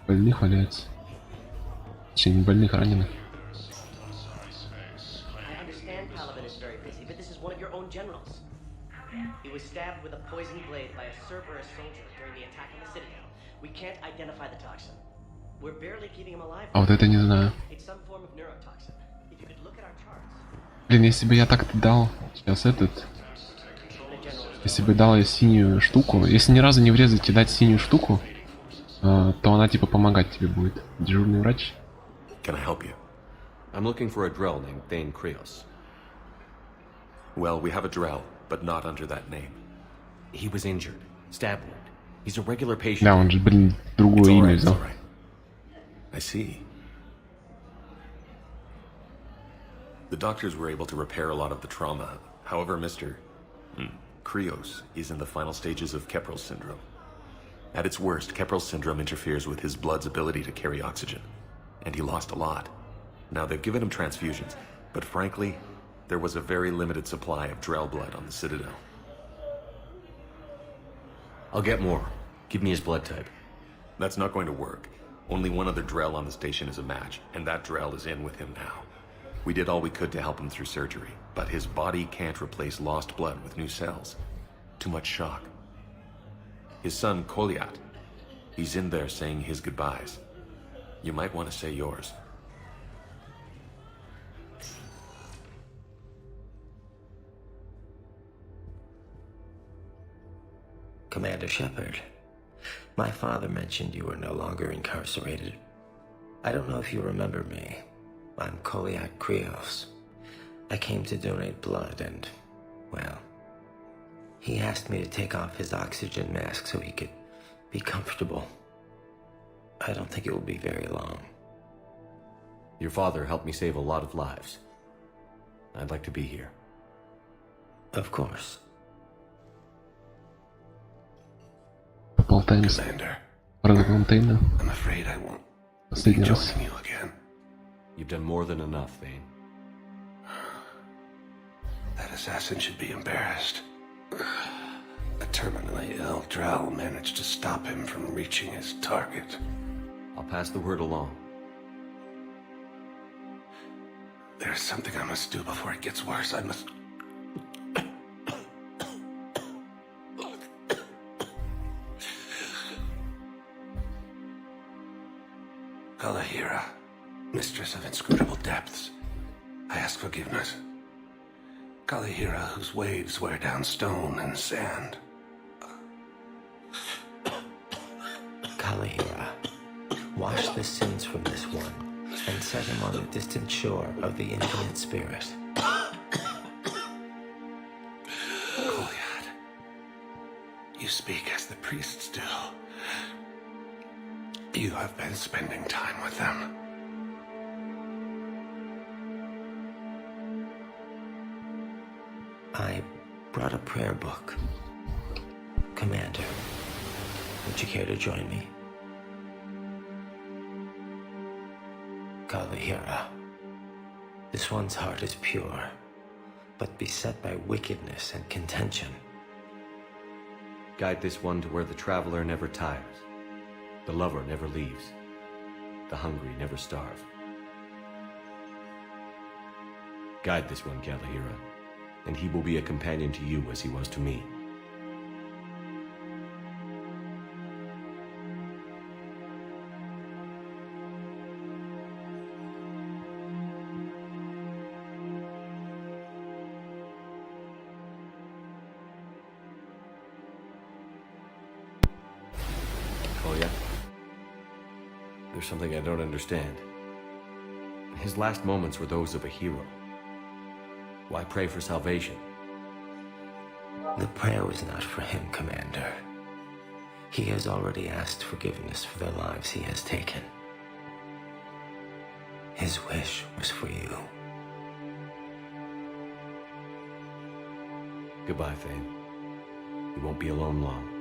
Больных валяется. Точнее, не больных, а раненых. I understand Paladin is very busy, but this is one of your own generals. He was stabbed with a poisoned blade by a Cerberus soldier during the attack on the Citadel. We can't identify the toxin. We're barely keeping him alive. А вот это не знаю. It's some form of neurotoxin. If you could look at our charts. Блин, если бы я так-то дал сейчас этот... Если бы дал я синюю штуку... Если ни разу не врезать и дать синюю штуку, то она типа помогать тебе будет. Дежурный врач. Can I help you? I'm looking for a Drell named Thane Krios. Well, we have a Drell, but not under that name. He was injured. Stab wound. He's a regular patient. Да, он же, блин, It's другое all имя right, it's взял. all right. I see. The doctors were able to repair a lot of the trauma. However, Mr. Krios is in the final stages of Keprel's syndrome. At its worst, Keprel's syndrome interferes with his blood's ability to carry oxygen, and he lost a lot. Now, they've given him transfusions, but frankly, there was a very limited supply of Drell blood on the Citadel. I'll get more. Give me his blood type. That's not going to work. Only one other Drell on the station is a match, and that Drell is in with him now. We did all we could to help him through surgery, but his body can't replace lost blood with new cells. Too much shock. His son, Koliat, he's in there saying his goodbyes. You might want to say yours. Commander Shepard, my father mentioned you were no longer incarcerated. I don't know if you remember me. I'm Koliak Krios. I came to donate blood and, well, he asked me to take off his oxygen mask so he could be comfortable. I don't think it will be very long. Your father helped me save a lot of lives. I'd like to be here. Of course. Поболтаем с Commander, Рангонтейном. I'm afraid I won't be Последний раз. joining you again. You've done more than enough, Thane. That assassin should be embarrassed. A terminally ill Drell managed to stop him from reaching his target. I'll pass the word along. There's something I must do before it gets worse. I must... Kalahira, mistress of inscrutable depths, I ask forgiveness. Kalahira, whose waves wear down stone and sand. Kalahira, wash the sins from this one and set him on the distant shore of the infinite spirit. Goliath, you speak as the priests do. You have been spending time with them. I brought a prayer book. Commander, would you care to join me? Kalahira, this one's heart is pure, but beset by wickedness and contention. Guide this one to where the traveler never tires, the lover never leaves, the hungry never starve. Guide this one, Kalahira, and he will be a companion to you as he was to me. Kolya, there's something I don't understand. His last moments were those of a hero. Why pray for salvation? The prayer was not for him, Commander. He has already asked forgiveness for the lives he has taken. His wish was for you. Goodbye, Thane. You won't be alone long.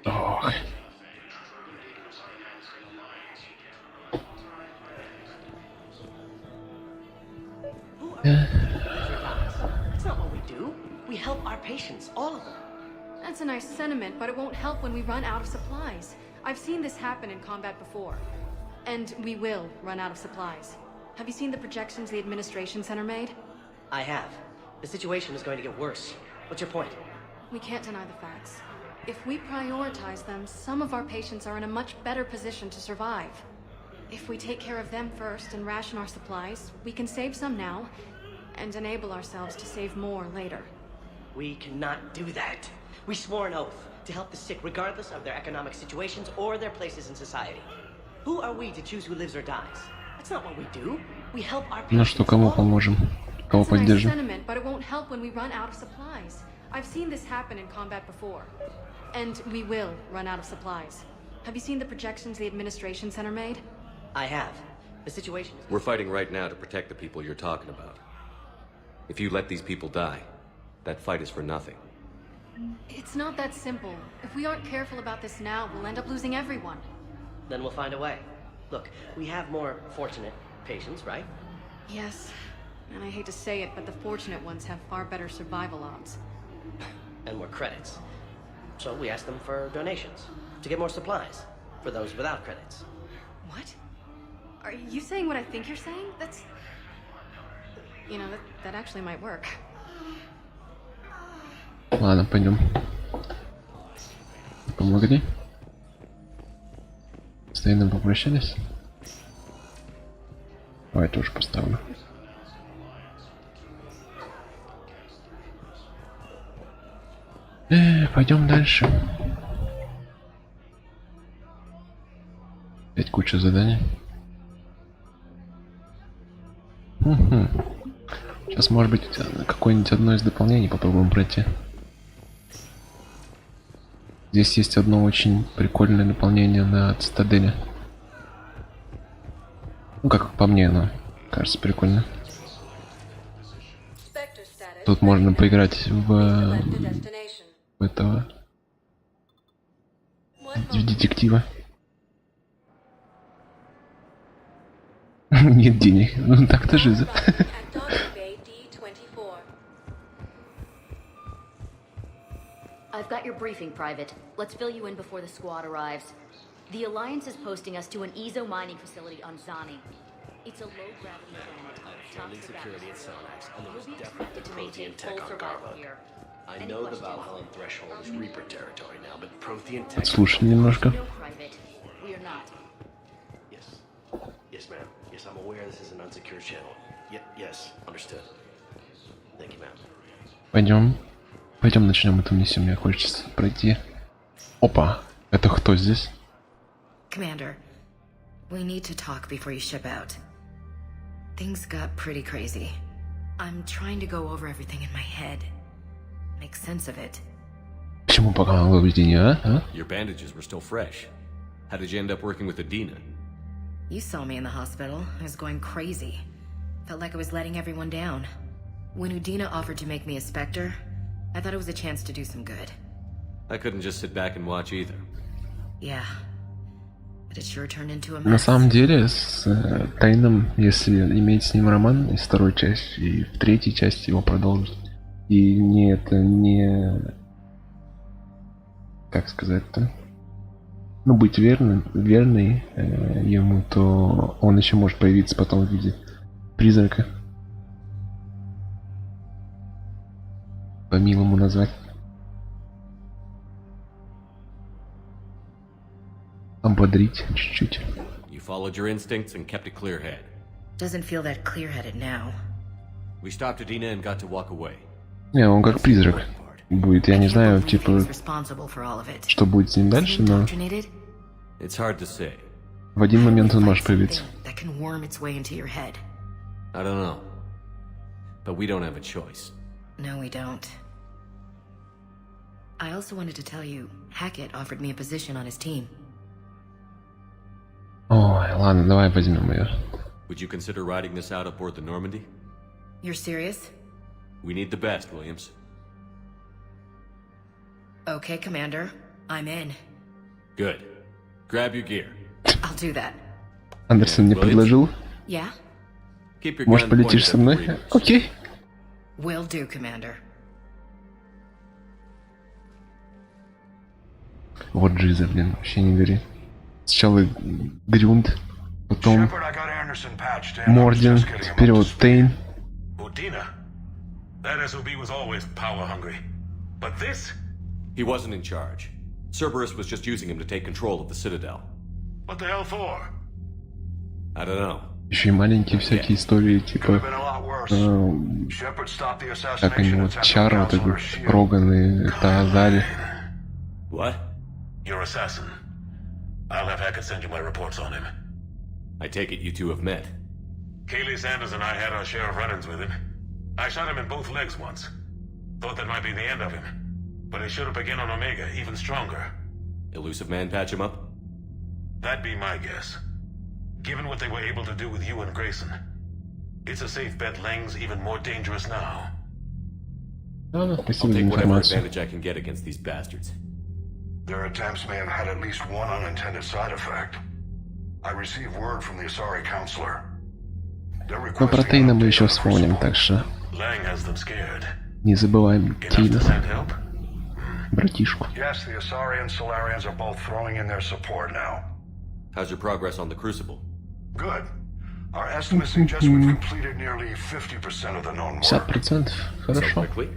Ох. It's not what we do. do? We help our patients, all of them. That's a nice sentiment, but it won't help when we run out of supplies. I've seen this happen in combat before. And we will run out of supplies. Have you seen the projections the administration center made? I have. The situation is going to get worse. What's your point? We can't deny the facts. If we prioritize them, some of our patients are in a much better position to survive. If we take care of them first and ration our supplies, we can save some now, and enable ourselves to save more later. We cannot do that. We swore an oath to help the sick regardless of their economic situations or their places in society. Who are we to choose who lives or dies? That's not what we do. We help our Ну patients. что, кому поможем? Кого It's a nice поддержим? sentiment, but it won't help when we run out of supplies. I've seen this happen in combat before. And we will run out of supplies. Have you seen the projections the administration center made? I have. The situation is... We're fighting right now to protect the people you're talking about. If you let these people die, that fight is for nothing. It's not that simple. If we aren't careful about this now, we'll end up losing everyone. Then we'll find a way. Look, we have more fortunate patients, right? Yes. And I hate to say it, but the fortunate ones have far better survival odds. And more credits. So we ask them for donations to get more supplies for those without credits. What? Are you saying what I think you're saying? That's... You know, that actually might work. Ладно, пойдем. Помогли. С Тейном попрощались. Давай тоже поставлю. Пойдем дальше. Опять куча заданий. Угу. Сейчас, может быть, какое-нибудь одно из дополнений попробуем пройти. Здесь есть одно очень прикольное дополнение на цитадели. Ну, как по мне, оно кажется прикольно. Тут можно поиграть в этого... в детектива. Нет денег. Ну так-то жизнь. I've got your briefing, Private. Let's fill you in before the squad arrives. The Alliance is posting us to an EZO mining facility on Zani. It's a low-gravity planet. Outstanding security at Sonax, and there was You'll be definitely expected to maintain Prothean tech full on survival Garbo. here. I Any know the questions? Valhallan threshold is Reaper territory now, but Prothean tech... Слушай немножко. No, Private. We are not. Yes. Yes, ma'am. Yes, I'm aware this is an unsecured channel. Yes, understood. Thank you, ma'am. Пойдем. Пойдем начнем эту миссию, мне хочется пройти. Опа, это кто здесь? Commander, we need to talk before you ship out. Things got pretty crazy. I'm trying to go over everything in my head. Make sense of it. Почему помогло видение, а? Your bandages were still fresh. How did you end up working with Adina? You saw me in the hospital. I was going crazy. Felt like I was letting everyone down. When Udina offered to make me a Spectre, I thought it was a chance to do some good. I couldn't just sit back and watch either. Yeah. But it sure turned into a На mess. самом деле, с Тайном, если иметь с ним роман из второй части, и в третьей части его продолжить, и не это не... Как сказать-то? Ну, быть верной ему, то он еще может появиться потом в виде призрака. По-милому назвать. Ободрить чуть-чуть. You followed your instincts and kept a clear head. Doesn't feel that clear-headed now. We stopped Adina and got to walk away. Не, он как призрак будет. Я не знаю, типа, Responsible for all of it. что будет с ним дальше, но Indoctrinated? It's hard to say. в один момент он может появиться. That can worm its way into your head. I don't know. But we don't have a choice. No, we don't. I also wanted to tell you, Hackett offered me a position on his team. Ой, ладно, давай возьмем ее. Would you consider riding this out aboard the Normandy? You're serious? We need the best, Williams. Okay, Commander. I'm in. Good. Grab your gear. I'll do that. Андерсон мне предложил. Yeah? Keep your Может, gun полетишь pointed со at the мной? Reapers. Окей. Will do, Commander. Вот Джиза, блин, вообще не говори. Сначала Грюнд, потом Shepard, I got Anderson patched in. Мордин, I'm just getting him теперь up to вот speed. Тейн. Udina. That SOB was always power hungry. But this? He wasn't in charge. Cerberus was just using him to take control of the Citadel. What the hell for? I don't know. Еще и маленькие всякие истории, Could have типа, been a lot worse. Shepard stopped the как они assassination вот attempt on Чар, вот Counselor этот Shield. Роган и Таазари. What? Your assassin. I'll have Hackett send you my reports on him. I take it you two have met. Kaylee Sanders and I had our share of run-ins with him. I shot him in both legs once. Thought that might be the end of him. But he showed up again on Omega, even stronger. Elusive Man patch him up? That'd be my guess. Given what they were able to do with you and Grayson, it's a safe bet Lang's even more dangerous now. Ладно, I'll спасибо за take whatever информацию. advantage I can get against these bastards. Their attempts may have had at least one unintended side effect. I received word from the Asari counselor. They're Но про requesting Тейна an мы update еще on the вспомним, Crucible. так что Lang has them scared. не забываем Enough to Тейна, send help? братишку. Yes, the Asari and Solarians are both throwing in their support now. How's your progress on the Crucible? Good. Our estimates suggest we've completed nearly 50% of the known work. 50%, So хорошо. quickly?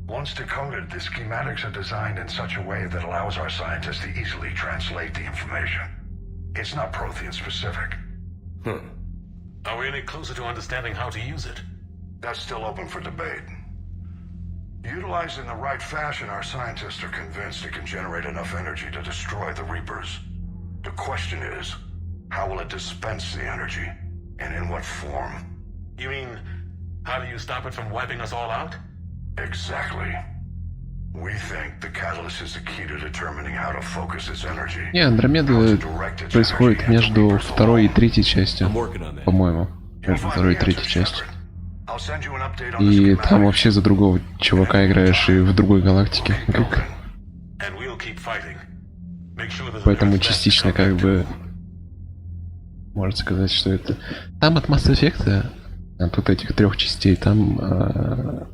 Once decoded, the schematics are designed in such a way that allows our scientists to easily translate the information. It's not Prothean specific. Are we any closer to understanding how to use it? That's still open for debate. Utilized in the right fashion, our scientists are convinced it can generate enough energy to destroy the Reapers. The question is, how will it dispense the energy? And in what form? You mean, how do you stop it from wiping us all out? Exactly. We think the catalyst is the key to determining how to focus its energy. Не, Андромеда происходит между второй и третьей частью, I'm working on that. по-моему. Между второй и третьей частью. И там вообще за другого чувака играешь и в другой галактике. Как? Поэтому частично как бы можно сказать, что это... Там от Mass Effect, от вот этих трех частей, там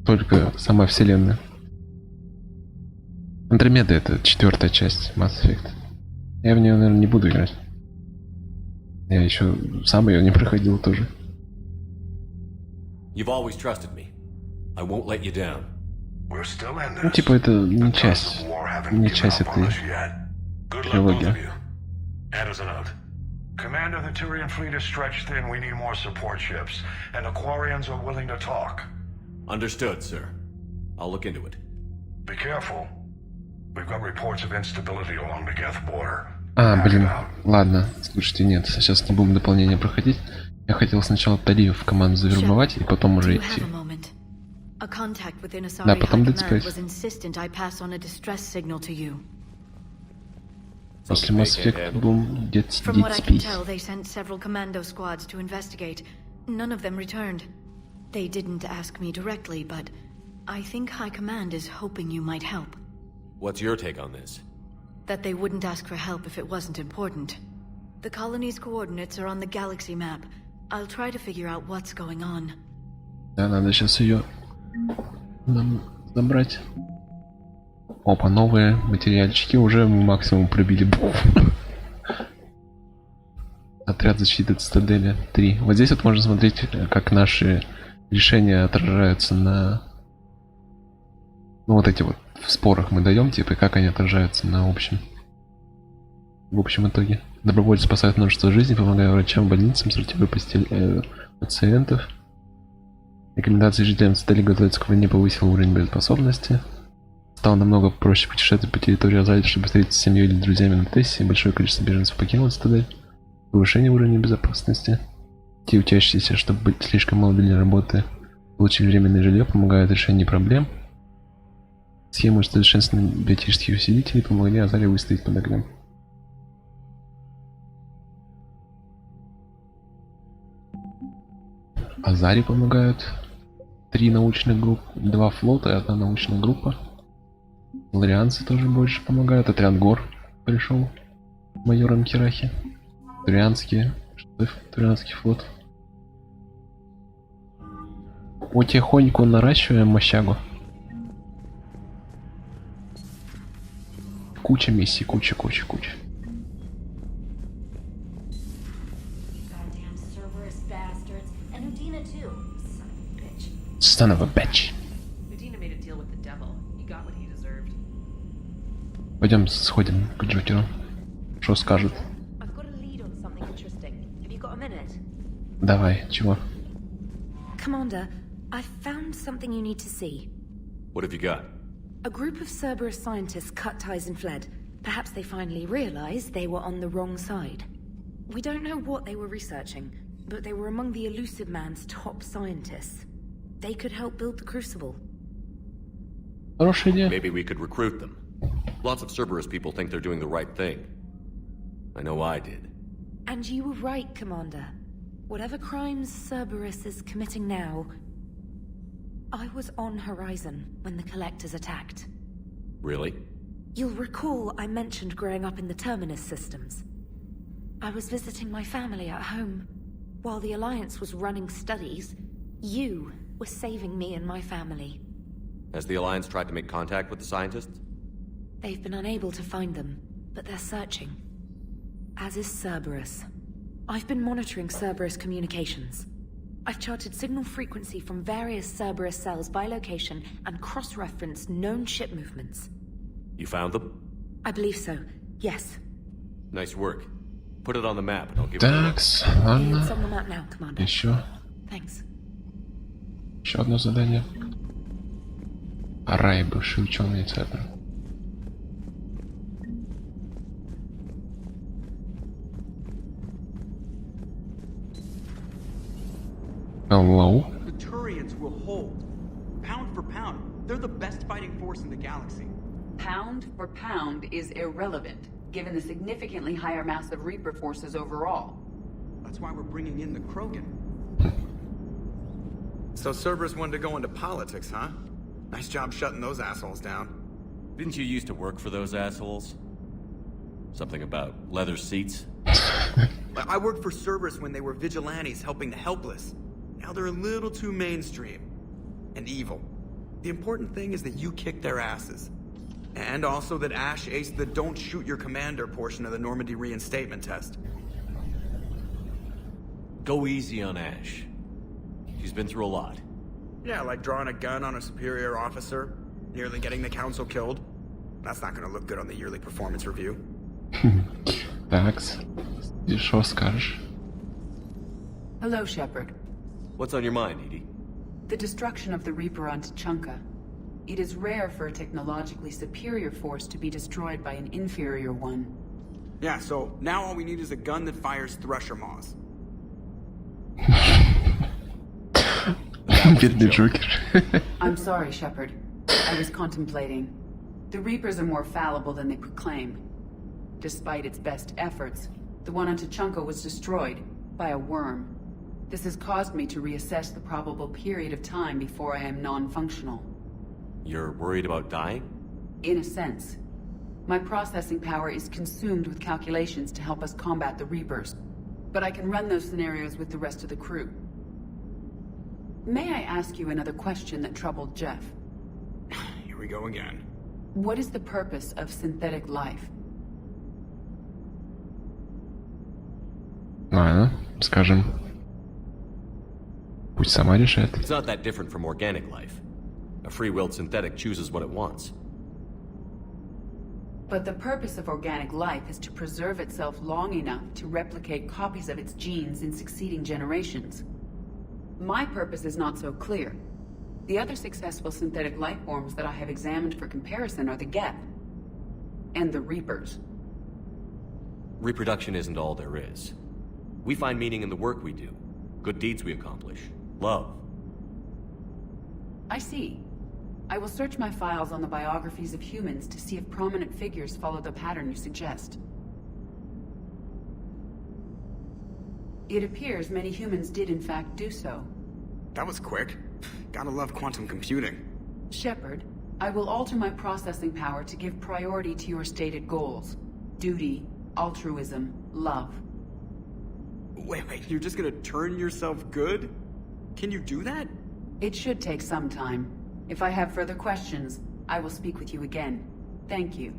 только сама вселенная. Андромеда — это четвертая часть Mass Effect. Я в нее, наверное, не буду играть. Я еще сам ее не проходил тоже. You've always trusted me. I won't let you down. Ну, типа, это не часть этой трилогии. Commander, the Turian fleet is stretched thin. We need more support ships. And the Quarians are willing to talk. Understood, sir. I'll look into it. Be careful. We've got reports of instability along the Geth border. Блин, ладно, слушайте, нет, сейчас не будем дополнение проходить. Я хотел сначала Талию в команду завербовать и потом уже идти. Да, потом Dead Space. После Mass Effect будем Dead Space. They sent several commando squads to investigate. None of them returned. They didn't ask me directly, but I think High Command is hoping you might help. What's your take on this? That they wouldn't ask for help if it wasn't important. The colony's coordinates are on the galaxy map. I'll try to figure out what's going on. Да, надо сейчас ее нам забрать. Опа, новые материальчики, уже мы максимум пробили. Отряд защиты цитадели 3. Вот здесь вот можно смотреть, как наши решения отражаются на... Ну вот эти вот в спорах мы даем, типа, и как они отражаются на общем. В общем итоге. Добровольцы спасают множество жизней, помогая врачам, больницам, сортируя пациентов. Рекомендации жителям цитадели готовиться к войне повысил уровень боеспособности. Стало намного проще путешествовать по территории Азалии, чтобы встретиться с семьей или друзьями на Тессе. Большое количество беженцев покинуло цитадель. Повышение уровня безопасности. Те учащиеся, чтобы быть слишком молоды для работы, получили временное жилье, помогают в решении проблем. Схемы усовершенствования биотических усилителей помогли Азалии выстоять под огнем. Азари помогают. 3 научных группы, 2 флота и 1 научная группа. Ларианцы тоже больше помогают. Отряд гор пришел майором Кирахи. Турианский флот. Потихоньку наращиваем мощагу. куча миссий, куча. Goddamn Cerberus bastards. And Udina too. Son of a bitch. Son of a bitch. Udina made a deal with the devil. He got what he deserved. Пойдем сходим к Джокеру. Что скажет? I've got a lead on something interesting. Have you got a minute? Давай, чего? Commander, I've found something you need to see. What have you got? A group of Cerberus scientists cut ties and fled. Perhaps they finally realized they were on the wrong side. We don't know what they were researching, but they were among the Elusive Man's top scientists. They could help build the Crucible. Хорошая идея. Maybe we could recruit them. Lots of Cerberus people think they're doing the right thing. I know I did. And you were right, Commander. Whatever crimes Cerberus is committing now, I was on Horizon when the Collectors attacked. Really? You'll recall I mentioned growing up in the Terminus systems. I was visiting my family at home. While the Alliance was running studies, you were saving me and my family. Has the Alliance tried to make contact with the scientists? They've been unable to find them, but they're searching. As is Cerberus. I've been monitoring Cerberus communications. I've charted signal frequency from various Cerberus cells by location and cross-referenced known ship movements. You found them? I believe so, yes. Nice work. Put it on the map and I'll give it a look. Такс, It's ладно. on the map now, Commander. Еще. Thanks. Еще одно задание. Арай, бывший ученый Цербер. Hello. The Turians will hold. Pound for pound, they're the best fighting force in the galaxy. Pound for pound is irrelevant, given the significantly higher mass of Reaper forces overall. That's why we're bringing in the Krogan. So Cerberus wanted to go into politics, huh? Nice job shutting those assholes down. Didn't you used to work for those assholes? Something about leather seats? I worked for Cerberus when they were vigilantes helping the helpless. Now they're a little too mainstream. And evil. The important thing is that you kicked their asses. And also that Ash aced the don't shoot your commander portion of the Normandy reinstatement test. Go easy on Ash. She's been through a lot. Yeah, like drawing a gun on a superior officer, nearly getting the council killed. That's not gonna look good on the yearly performance review. Такс. И что скажешь? Hello, Shepard. What's on your mind, Edie? The destruction of the Reaper on Tuchanka. It is rare for a technologically superior force to be destroyed by an inferior one. Yeah, so now all we need is a gun that fires thresher maws. Бедный Джокер. I'm sorry, Shepard. I was contemplating. The Reapers are more fallible than they proclaim. Despite its best efforts, the one on Tuchanka was destroyed by a worm. This has caused me to reassess the probable period of time before I am non-functional. You're worried about dying? In a sense. My processing power is consumed with calculations to help us combat the Reapers. But I can run those scenarios with the rest of the crew. May I ask you another question that troubled Jeff? Here we go again. What is the purpose of synthetic life? Ладно, скажем. Пусть сама решает. It's not that different from organic life. A free-willed synthetic chooses what it wants. But the purpose of organic life is to preserve itself long enough to replicate copies of its genes in succeeding generations. My purpose is not so clear. The other successful synthetic life forms that I have examined for comparison are the Geth and the Reapers. Reproduction isn't all there is. We find meaning in the work we do, good deeds we accomplish, love. I see. I will search my files on the biographies of humans to see if prominent figures follow the pattern you suggest. It appears many humans did in fact do so. That was quick. Gotta love quantum computing. Shepard, I will alter my processing power to give priority to your stated goals. Duty, altruism, love. Wait, you're just gonna turn yourself good? Can you do that? It should take some time. If I have further questions, I will speak with you again. Thank you.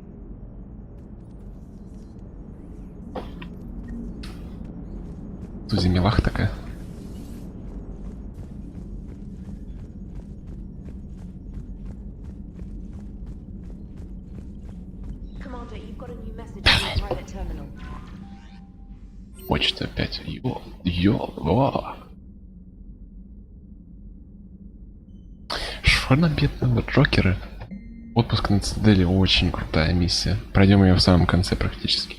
Сузи милах такая. Commander, you've got a new message in your private terminal. Почта опять. Во. Шо на бедного Джокера? Отпуск на Цитадели очень крутая миссия. Пройдем ее в самом конце практически.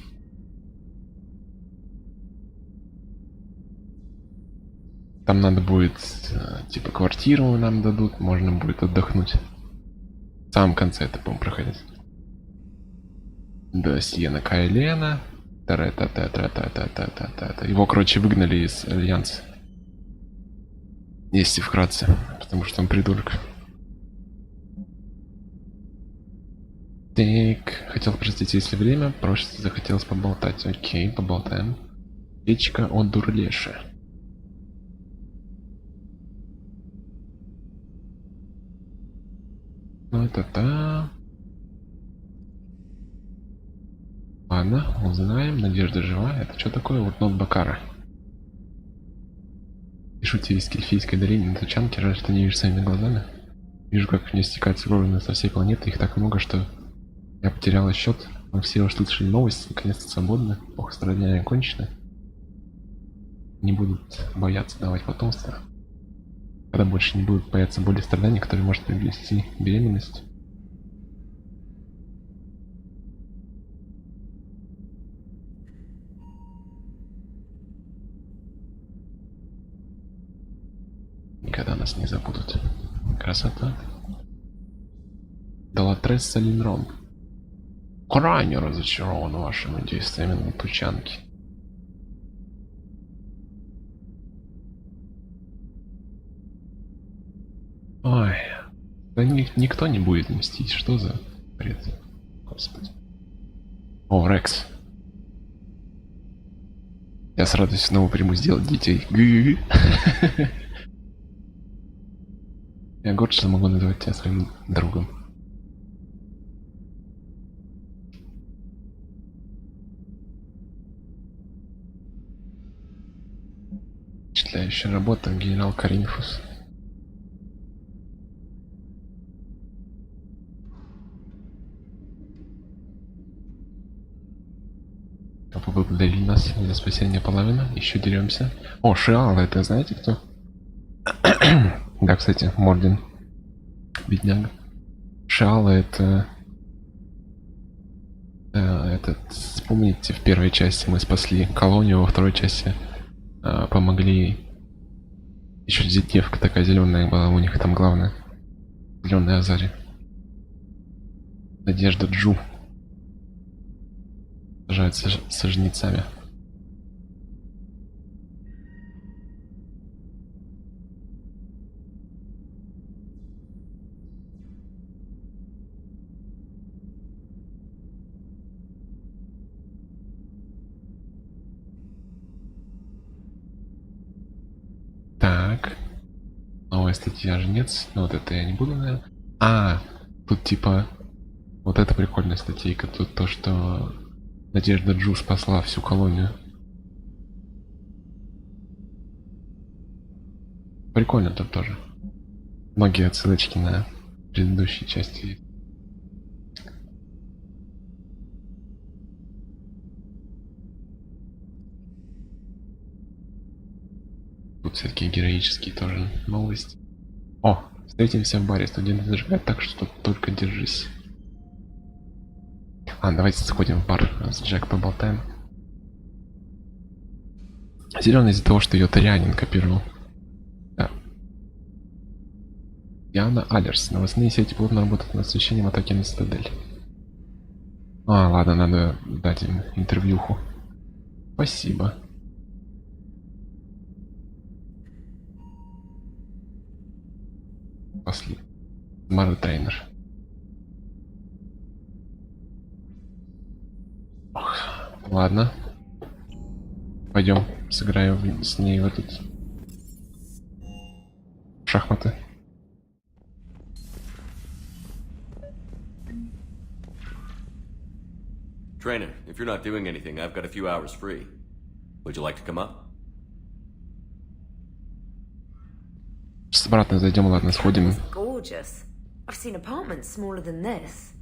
Там надо будет, типа, квартиру нам дадут, можно будет отдохнуть. В самом конце это будем проходить. Досье на Кайлена. Его, короче, выгнали из Альянса. Если вкратце, потому что он придурок. Так, хотел простить, если время, просто захотелось поболтать. Окей, поболтаем. Печка от Дурлеши. Ну это-то... Ладно, узнаем. Надежда жива. Это что такое? Вот нот Бакара. Пишу тебе из Кельфийской долины на Тучанке. Жаль, что не вижу своими глазами. Вижу, как не стекают суровины со всей планеты. Их так много, что я потерял счет. Мы все услышали новости. Наконец-то свободны. Ох, страдания кончены. Не будут бояться давать потомство. Когда больше не будут бояться боли и страданий, которые может привести беременность. Никогда нас не забудут. Красота. Далатресса Линрон. Крайне разочарован вашими действиями на Тучанке. Ой, да никто не будет мстить. Что за бред? Господи. О, Рекс. Я с радостью снова приму сделать детей. Я горд, что могу называть тебя своим другом. Впечатляющая работа, генерал Каринфус. Поблагодарили нас за спасение половины. Еще деремся. О, Шиала, это знаете кто? Да, кстати, Морден. Бедняга. Шиала это... Вспомните, в первой части мы спасли колонию, во второй части помогли. Еще девка такая зеленая была, у них там главная. Зеленая Азари. Надежда Джу. Сражается со жнецами. Так. Новая статья Жнец. Ну вот это я не буду, наверное. А, тут типа... Вот это прикольная статейка. Тут то, что... Надежда Джу спасла всю колонию. Прикольно тут тоже. Многие отсылочки на предыдущие части. Тут всякие героические тоже новости. О, встретимся в баре. Студенты зажигают, так что только держись. Давайте сходим в бар с Джек поболтаем. Зеленый из-за того, что ее Тарианин копировал. Да. Яна Алерс. Новостные сети плотно работают над освещением атаки на Цитадель. Ладно, надо дать им интервьюху. Спасибо. Пошли. Мара тренер. Ладно. Пойдем, сыграем с ней в этот... шахматы. Trainer, if you're not doing anything, I've got a few hours free. Would you like to come up? Обратно зайдем, ладно, сходим. It's gorgeous. I've seen apartments smaller than this.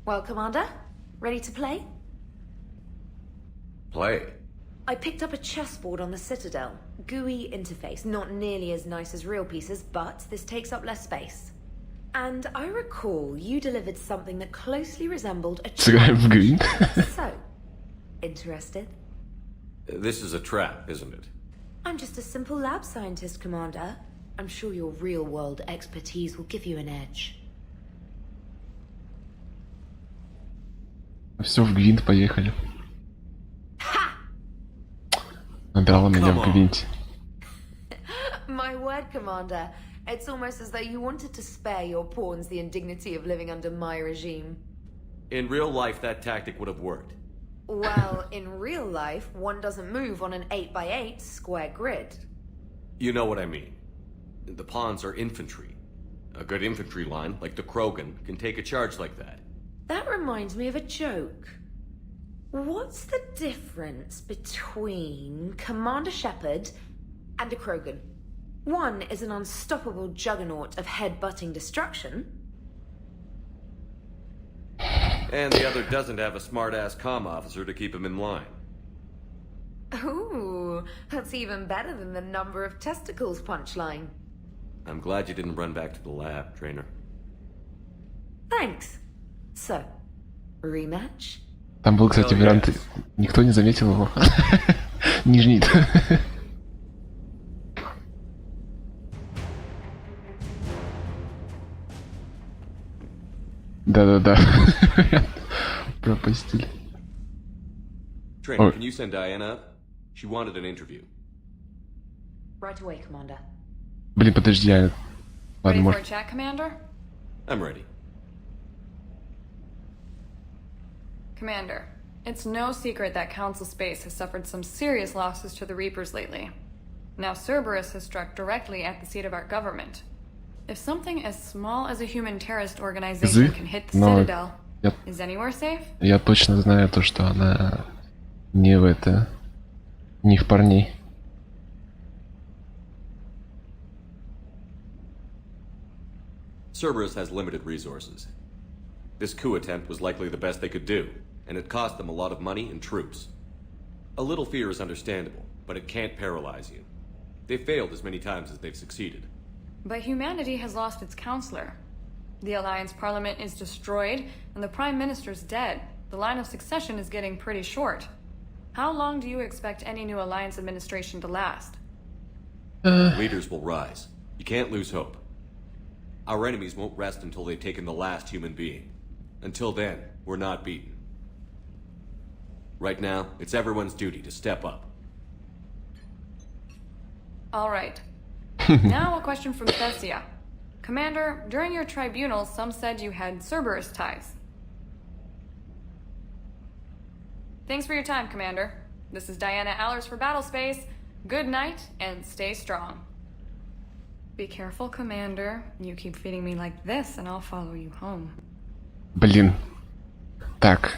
Well, Commander, ready to play? Play. I picked up a chessboard on the Citadel. GUI interface, not nearly as nice as real pieces, but this takes up less space. And I recall you delivered something that closely resembled a Сыграем в Green. So, interested? This is a trap, isn't it? I'm just a simple lab scientist, Commander. I'm sure your real-world expertise will give you an edge. Все, в Гвинт поехали. Набирала меня в Гвинте. My word, Commander. It's almost as though you wanted to spare your pawns the indignity of living under my regime. In real life, that tactic would have worked. Well, in real life, one doesn't move on an 8x8 square grid. You know what I mean. The pawns are infantry. A good infantry line, like the Krogan, can take a charge like that. That reminds me of a joke. What's the difference between Commander Shepard and a Krogan? One is an unstoppable juggernaut of head-butting destruction. And the other doesn't have a smart-ass comm officer to keep him in line. Ooh, that's even better than the number of testicles punchline. I'm glad you didn't run back to the lab, trainer. Thanks. So, rematch? Там был, кстати, вариант. Никто не заметил его. Нижний. Да-да-да. Пропустили. Trainer, can you send Diana up? She wanted an interview. Right away, Commander. Блин, подожди, я... Ладно, Ready for a может... chat, Commander? I'm ready. Commander, it's no secret that Council Space has suffered some serious losses to the Reapers lately. Now Cerberus has struck directly at the seat of our government. If something as small as a human terrorist organization can hit the Citadel, is anywhere safe? Я точно знаю то, что она не в это... Не в парней. Cerberus has limited resources. This coup attempt was likely the best they could do, and it cost them a lot of money and troops. A little fear is understandable, but it can't paralyze you. They've failed as many times as they've succeeded. But humanity has lost its counselor. The Alliance Parliament is destroyed, and the Prime Minister's dead. The line of succession is getting pretty short. How long do you expect any new Alliance administration to last? Leaders will rise. You can't lose hope. Our enemies won't rest until they've taken the last human being. Until then, we're not beaten. Right now, it's everyone's duty to step up. All right. Now a question from Thessia. Commander, during your tribunal, some said you had Cerberus ties. Thanks for your time, Commander. This is Diana Allers for Battlespace. Good night, and stay strong. Be careful, Commander. You keep feeding me like this, and I'll follow you home. Блин. Так.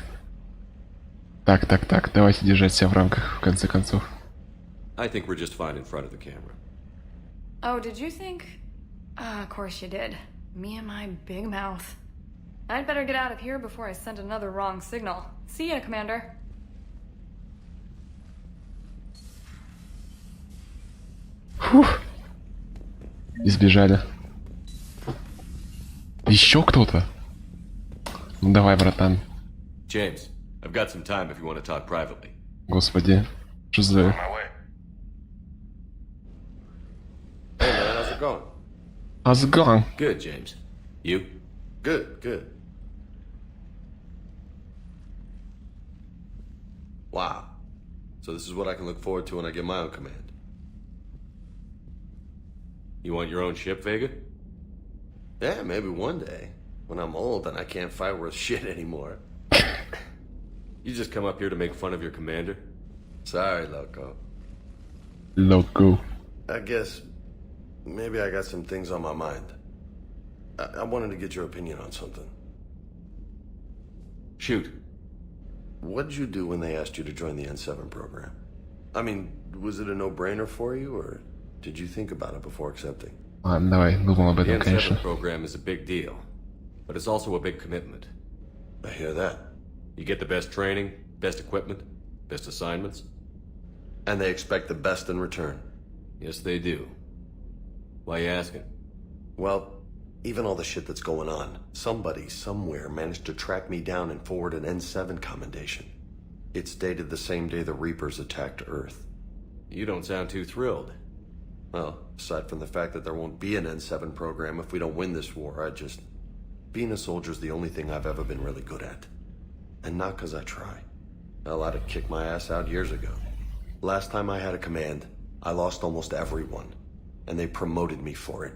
Так. Давайте держать себя в рамках, в конце концов. I think we're just fine in front of the camera. Oh, did you think? Of course you did. Me and my big mouth. I'd better get out of here before I send another wrong signal. See ya, Commander. Фух. Избежали. Еще кто-то? Ну давай, братан. James, I've got some time if you want to talk privately. Господи. Что за... Hey man, how's it going? How's it going? Good, James. You? Good. Wow. So this is what I can look forward to when I get my own command. You want your own ship, Vega? Yeah, maybe one day. When I'm old and I can't fight worth shit anymore. You just come up here to make fun of your commander? Sorry, Loco. Loco. I guess maybe I got some things on my mind. I wanted to get your opinion on something. Shoot. What did you do when they asked you to join the N7 program? I mean, was it a no-brainer for you, or did you think about it before accepting? Ладно, давай, думал об The этом, конечно. N7 program is a big deal, but it's also a big commitment. I hear that. You get the best training, best equipment, best assignments. And they expect the best in return. Yes, they do. Why you asking? Well, even all the shit that's going on, somebody somewhere managed to track me down and forward an N7 commendation. It's dated the same day the Reapers attacked Earth. You don't sound too thrilled. Well, aside from the fact that there won't be an N7 program if we don't win this war, being a soldier's the only thing I've ever been really good at. And not because I try. Hell, I'd have kicked my ass out years ago. Last time I had a command, I lost almost everyone. And they promoted me for it.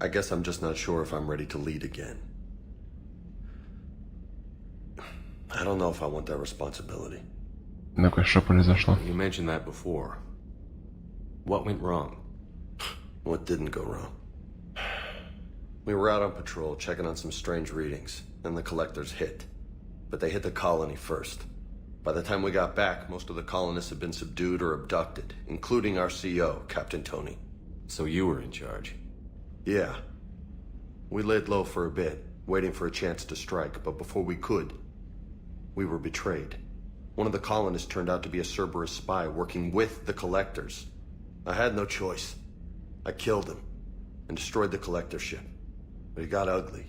I guess I'm just not sure if I'm ready to lead again. I don't know if I want that responsibility. Ну-ка, что произошло? You mentioned that before. What went wrong? What didn't go wrong? We were out on patrol, checking on some strange readings, and the collectors hit. But they hit the colony first. By the time we got back, most of the colonists had been subdued or abducted, including our CO, Captain Tony. So you were in charge? Yeah. We laid low for a bit, waiting for a chance to strike, but before we could, we were betrayed. One of the colonists turned out to be a Cerberus spy working with the collectors. I had no choice. I killed him and destroyed the collector ship. But it got ugly.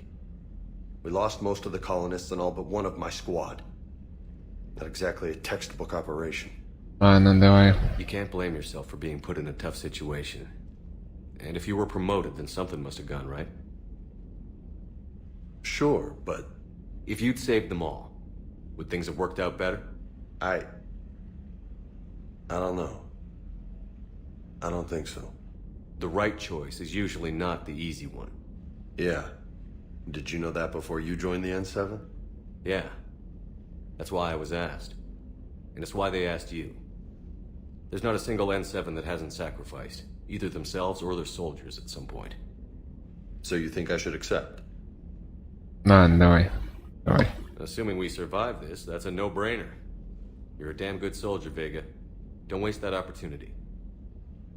We lost most of the colonists and all but one of my squad. Not exactly a textbook operation. Ладно, давай. You can't blame yourself for being put in a tough situation. And if you were promoted, then something must have gone right. Sure, but... If you'd saved them all, would things have worked out better? I don't know. I don't think so. The right choice is usually not the easy one. Yeah. Did you know that before you joined the N7? Yeah. That's why I was asked. And it's why they asked you. There's not a single N7 that hasn't sacrificed, either themselves or their soldiers at some point. So you think I should accept? Ладно, давай. Давай. Assuming we survive this, that's a no-brainer. You're a damn good soldier, Vega. Don't waste that opportunity.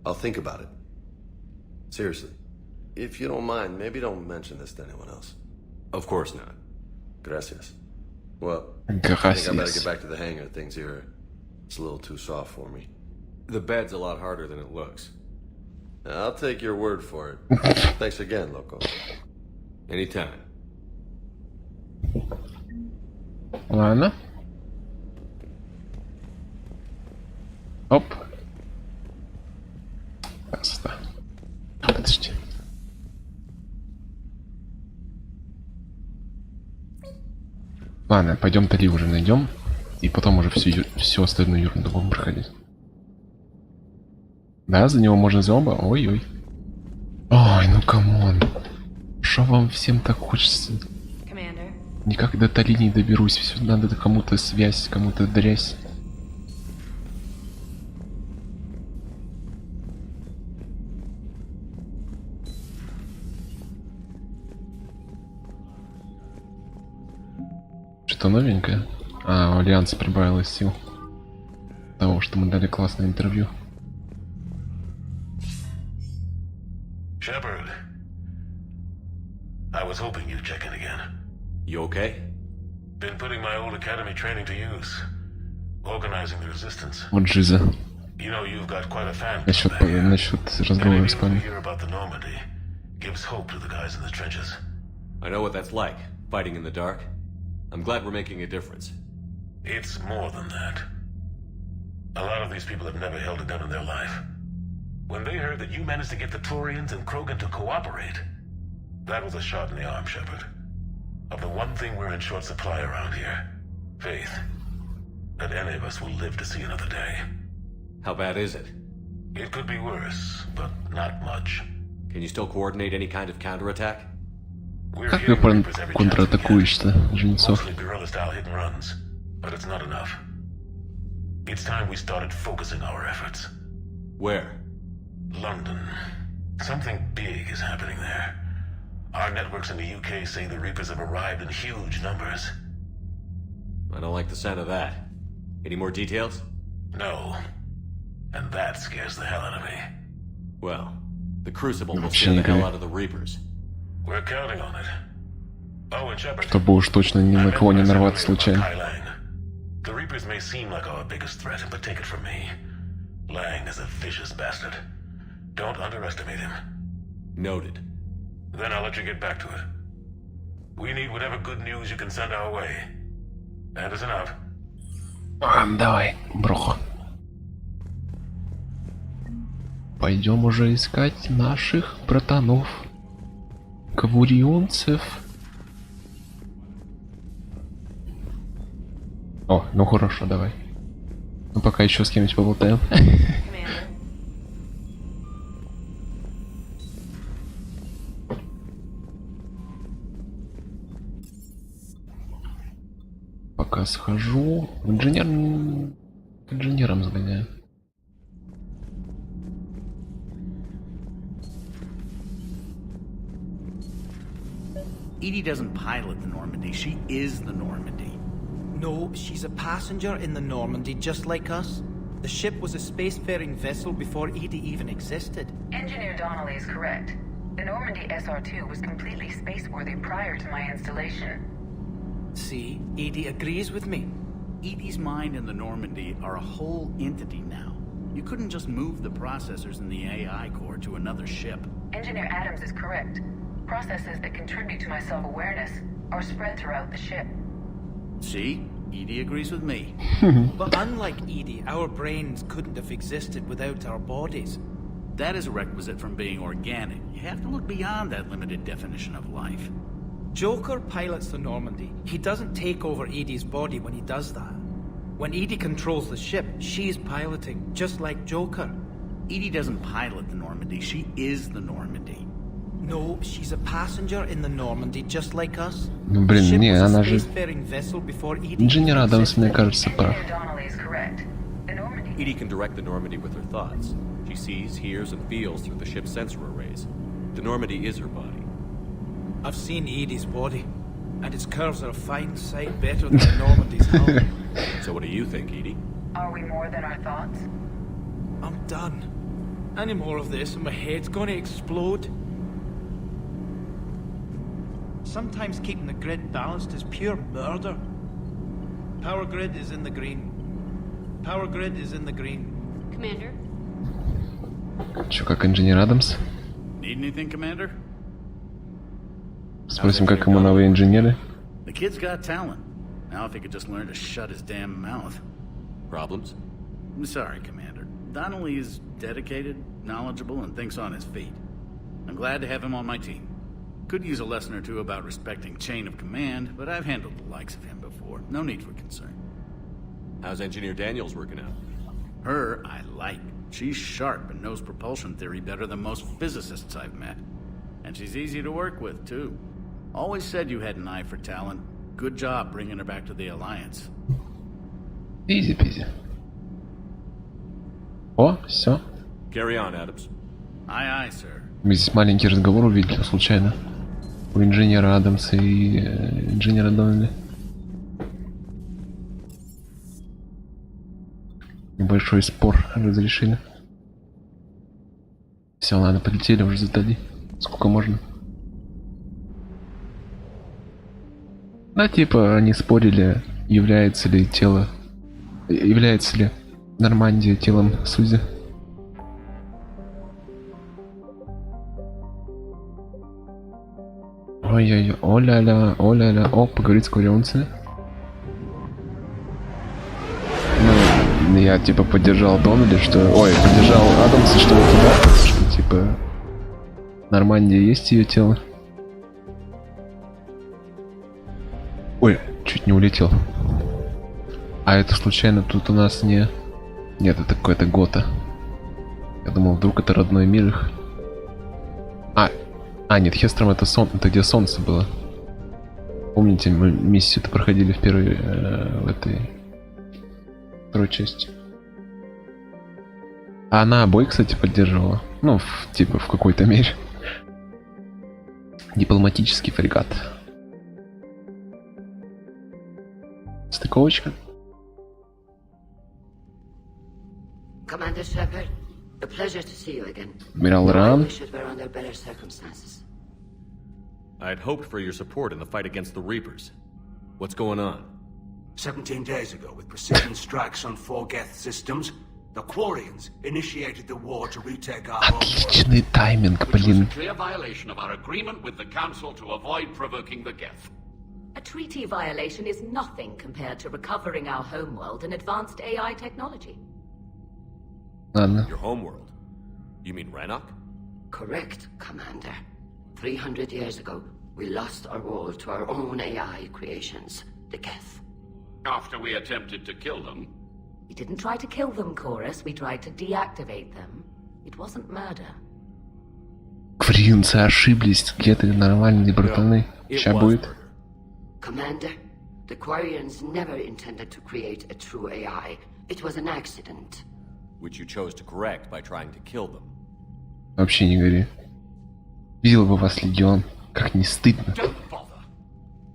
I'll think about it. Seriously. If you don't mind, maybe don't mention this to anyone else. Of course not. Gracias. Well, I think I better Gracias. get back to the hangar. Things here, it's a little too soft for me. The bed's a lot harder than it looks. I'll take your word for it. Thanks again, Loco. Anytime. Ладно. Оп. Красота. Подожди. Ладно, пойдем Тали уже найдем. И потом уже всю остальную ерунду будем проходить. Да, за него можно за оба? Ой-ой. Ой, ну камон. Шо вам всем так хочется? Commander. Никак до Тали не доберусь. Все надо кому-то связь, кому-то дрязь. Что новенькое? А, у Альянса прибавилось сил. Того, что мы дали классное интервью. Shepard. I was hoping you'd check in again. You okay? Been putting my old academy training to use. Organizing the resistance. Вот Жиза. You know you've got quite a fan. Насчет разговора с вами. Hear about the Normandy gives hope to the guys in the trenches. I know what that's like, fighting in the dark. I'm glad we're making a difference. It's more than that. A lot of these people have never held a gun in their life. When they heard that you managed to get the Turians and Krogan to cooperate, that was a shot in the arm, Shepard. Of the one thing we're in short supply around here, faith. That any of us will live to see another day. How bad is it? It could be worse, but not much. Can you still coordinate any kind of counterattack? Как вы контратакуешь-то, Жнецов? Mostly guerrilla-style hit and runs, but it's not enough. It's time we started focusing our efforts. Where? London. Something big is happening there. Our networks in the UK say the Reapers have arrived in huge numbers. I don't like the sound of that. Any more details? No. And that scares the hell out of me. Well, The Crucible will Вообще scare the hell никак. out of the Reapers. We're counting on it. Oh, and Shepard. Чтобы уж точно ни на кого не нарваться случайно. The Reapers may seem like our biggest threat, but take it from me. Lang is a vicious bastard. Don't underestimate him. Noted. Then I'll let you get back to it. We need whatever good news you can send our way. Anderson out. Давай, брох. Пойдем уже искать наших братанов. Кавурионцев. О, ну хорошо, давай. Ну пока еще с кем-нибудь поболтаем. Пока схожу. К инженерам сгоняю. Edie doesn't pilot the Normandy, she is the Normandy. No, she's a passenger in the Normandy, just like us. The ship was a spacefaring vessel before Edie even existed. Engineer Donnelly is correct. The Normandy SR-2 was completely spaceworthy prior to my installation. See, Edie agrees with me. Edie's mind and the Normandy are a whole entity now. You couldn't just move the processors in the AI core to another ship. Engineer Adams is correct. Processes that contribute to my self-awareness are spread throughout the ship. See? Edie agrees with me. But unlike Edie, our brains couldn't have existed without our bodies. That is a requisite from being organic. You have to look beyond that limited definition of life. Joker pilots the Normandy. He doesn't take over Edie's body when he does that. When Edie controls the ship, she's piloting, just like Joker. Edie doesn't pilot the Normandy, she is the Normandy. No, she's a passenger in the Normandy, just like us. Ну блин, не, она же... Инженер Адамс, мне кажется, прав. Edie can direct the Normandy with her thoughts. She sees, hears, and feels through the ship's sensor arrays. The Normandy is her body. I've seen Edie's body, and its curves are a fine sight better than the Normandy's hull. So what do you think, Edie? Are we more than our thoughts? I'm done. Any more of this and my head's gonna explode. Sometimes keeping the grid balanced is pure murder. Power grid is in the green. Power grid is in the green. Commander? Чё, как инженер Адамс? Need anything, Commander? Спросим, как ему новые инженеры. The kid's got talent. Now if he could just learn to shut his damn mouth. Problems? I'm sorry, Commander. Donnelly is dedicated, knowledgeable, and thinks on his feet. I'm glad to have him on my team. Could use a lesson or two about respecting chain of command, but I've handled the likes of him before. No need for concern. How's Engineer Daniels working out? Her, I like. She's sharp and knows propulsion theory better than most physicists I've met. And she's easy to work with, too. Always said you had an eye for talent. Good job bringing her back to the Alliance. Easy peasy. О, все. Carry on, Adams. Aye, aye, sir. Мы здесь маленький разговор увидели случайно. У инженера Адамса и инженера Доннелли. Небольшой спор разрешили. Все, ладно, полетели уже задали. Сколько можно? Да, типа, они спорили, является ли Нормандия телом Сузи. Ой-ой-ой, о-ля-ля, о-ля-ля, о, поговорить с кавурионцами. Ну, я типа поддержал Доннелли, что... Ой, поддержал Адамса, что вот туда, что типа... Нормандия есть ее тело. Ой, чуть не улетел. А это случайно тут у нас не... Нет, это какой-то Гота. Я думал, вдруг это родной мир их. Нет, Хестром это это где солнце было. Помните, мы миссию-то проходили в первой... в этой... второй части. А она обоих, кстати, поддерживала. Ну, типа, в какой-то мере. Дипломатический фрегат. Стыковочка. Commander Shepard, A pleasure to see you again. Admiral I Ram. wish it were under better circumstances. I had hoped for your support in the fight against the Reapers. What's going on? 17 days ago, with precision strikes on 4 Geth systems, the Quarians initiated the war to retake our home. Отличный тайминг, Which was блин. a clear violation of our agreement with the Council to avoid provoking the Geth. A treaty violation is nothing compared to recovering our homeworld and advanced AI technology. Ладно. Your homeworld? You mean Rannoch? Correct, Commander. 300 years ago, we lost our world to our own AI creations, the Geth. After we attempted to kill them. We didn't try to kill them, Chorus. We tried to deactivate them. It wasn't murder. Кваринцы ошиблись. Где-то нормальные братаны. Ща будет. Commander, the Quarians never intended to create a true AI. It was an accident. Which you chose to correct by trying to kill them. Вообще не гори. Видел бы вас, Легион. Как не стыдно. Don't bother.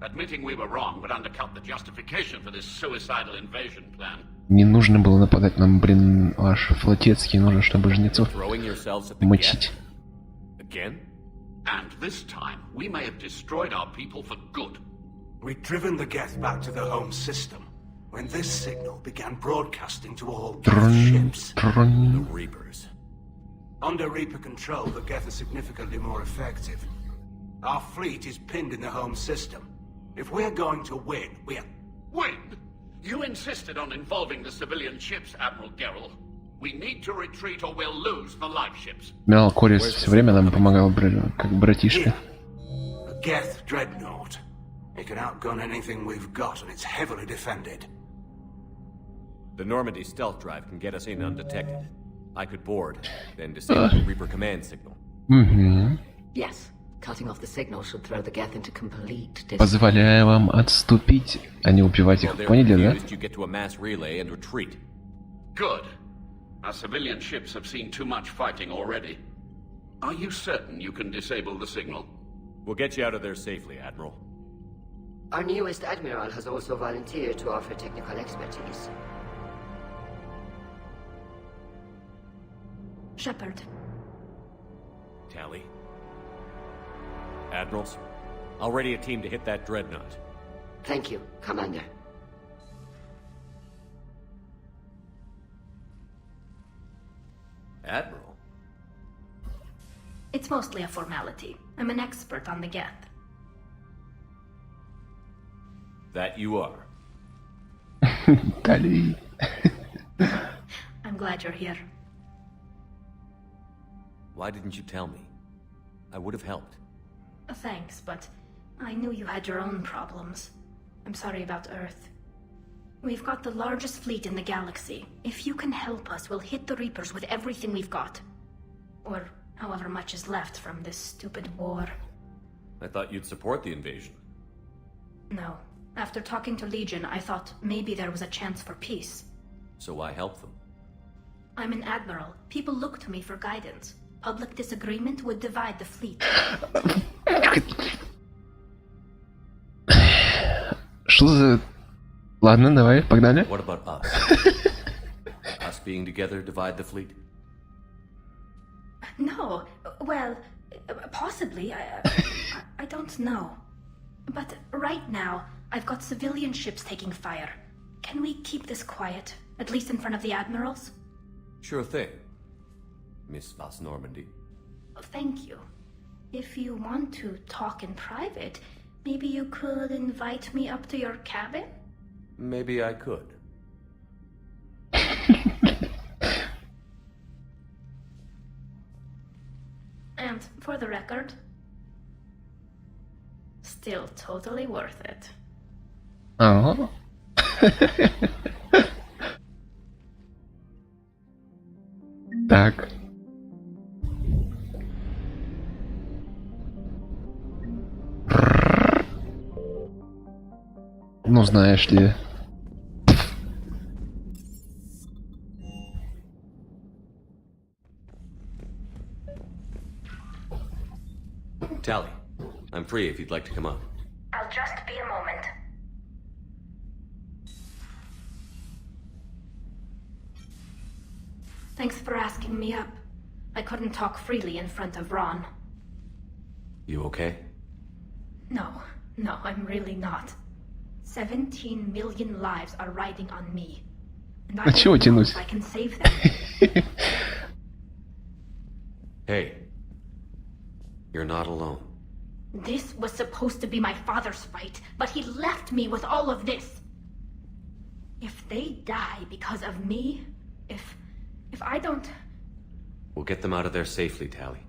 Admitting we were wrong would undercut the justification for this suicidal invasion plan. Не нужно было нападать нам, блин, аж флотецкий. Нужно, чтобы жнецов Throwing yourselves at the мочить. Again? And this time, we may have destroyed our people for good. We'd driven the Geth back to the home system when this signal began broadcasting to all Geth Трун, ships. трун. The Reapers. Under Reaper control, the Geth are significantly more effective. Our fleet is pinned in the home system. If we're going to win, we're... Win? You insisted on involving the civilian ships, Admiral Gerrel. We need to retreat or we'll lose the live ships. Адмирал Корис все время нам помогал, как братишка. A Geth dreadnought. It can outgun anything we've got, and it's heavily defended. The Normandy stealth drive can get us in undetected. I could board, then disable the Reaper command signal. Yes. Cutting off the signal should throw the Geth into complete Позволяя вам отступить, а не убивать их. Поняли, да? You get to a mass relay and retreat. Good. Our civilian ships have seen too much fighting already. Are you certain you can disable the signal? We'll get you out of there safely, Admiral. Our newest Admiral has also volunteered to offer technical expertise. Shepard. Tally. Admirals, I'll ready a team to hit that dreadnought. Thank you, Commander. Admiral? It's mostly a formality. I'm an expert on the Geth. That you are. Tally. I'm glad you're here. Why didn't you tell me? I would have helped. Thanks, but I knew you had your own problems. I'm sorry about Earth. We've got the largest fleet in the galaxy. If you can help us, we'll hit the Reapers with everything we've got. Or however much is left from this stupid war. I thought you'd support the invasion. No. After talking to Legion, I thought maybe there was a chance for peace. So why help them? I'm an admiral. People look to me for guidance. Public disagreement would divide the fleet. Что за... Ладно, давай, погнали. What about us? Us being together divide the fleet? No. Well, possibly. I don't know. But right now, I've got civilian ships taking fire. Can we keep this quiet? At least in front of the admirals? Sure thing. Miss Vas Normandy. Thank you. If you want to talk in private, maybe you could invite me up to your cabin? Maybe I could. And for the record, still totally worth it. Oh. Так. Ну, знаешь ли. Tally, I'm free if you'd like to come up. I'll just be a moment. Thanks for asking me up. I couldn't talk freely in front of Ron. You okay? No, I'm really not. 17 million lives are riding on me. And I don't know if I can save them. Hey. You're not alone. This was supposed to be my father's fight, but he left me with all of this. If they die because of me, if I don't... We'll get them out of there safely, Tally.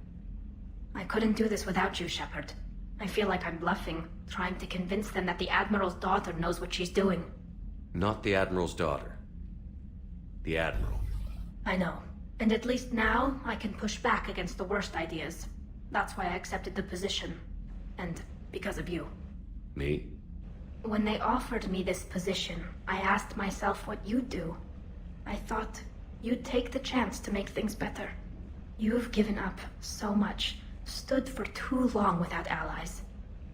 I couldn't do this without you, Shepard. I feel like I'm bluffing, trying to convince them that the Admiral's daughter knows what she's doing. Not the Admiral's daughter. The Admiral. I know. And at least now, I can push back against the worst ideas. That's why I accepted the position. And because of you. Me? When they offered me this position, I asked myself what you'd do. I thought you'd take the chance to make things better. You've given up so much, stood for too long without allies.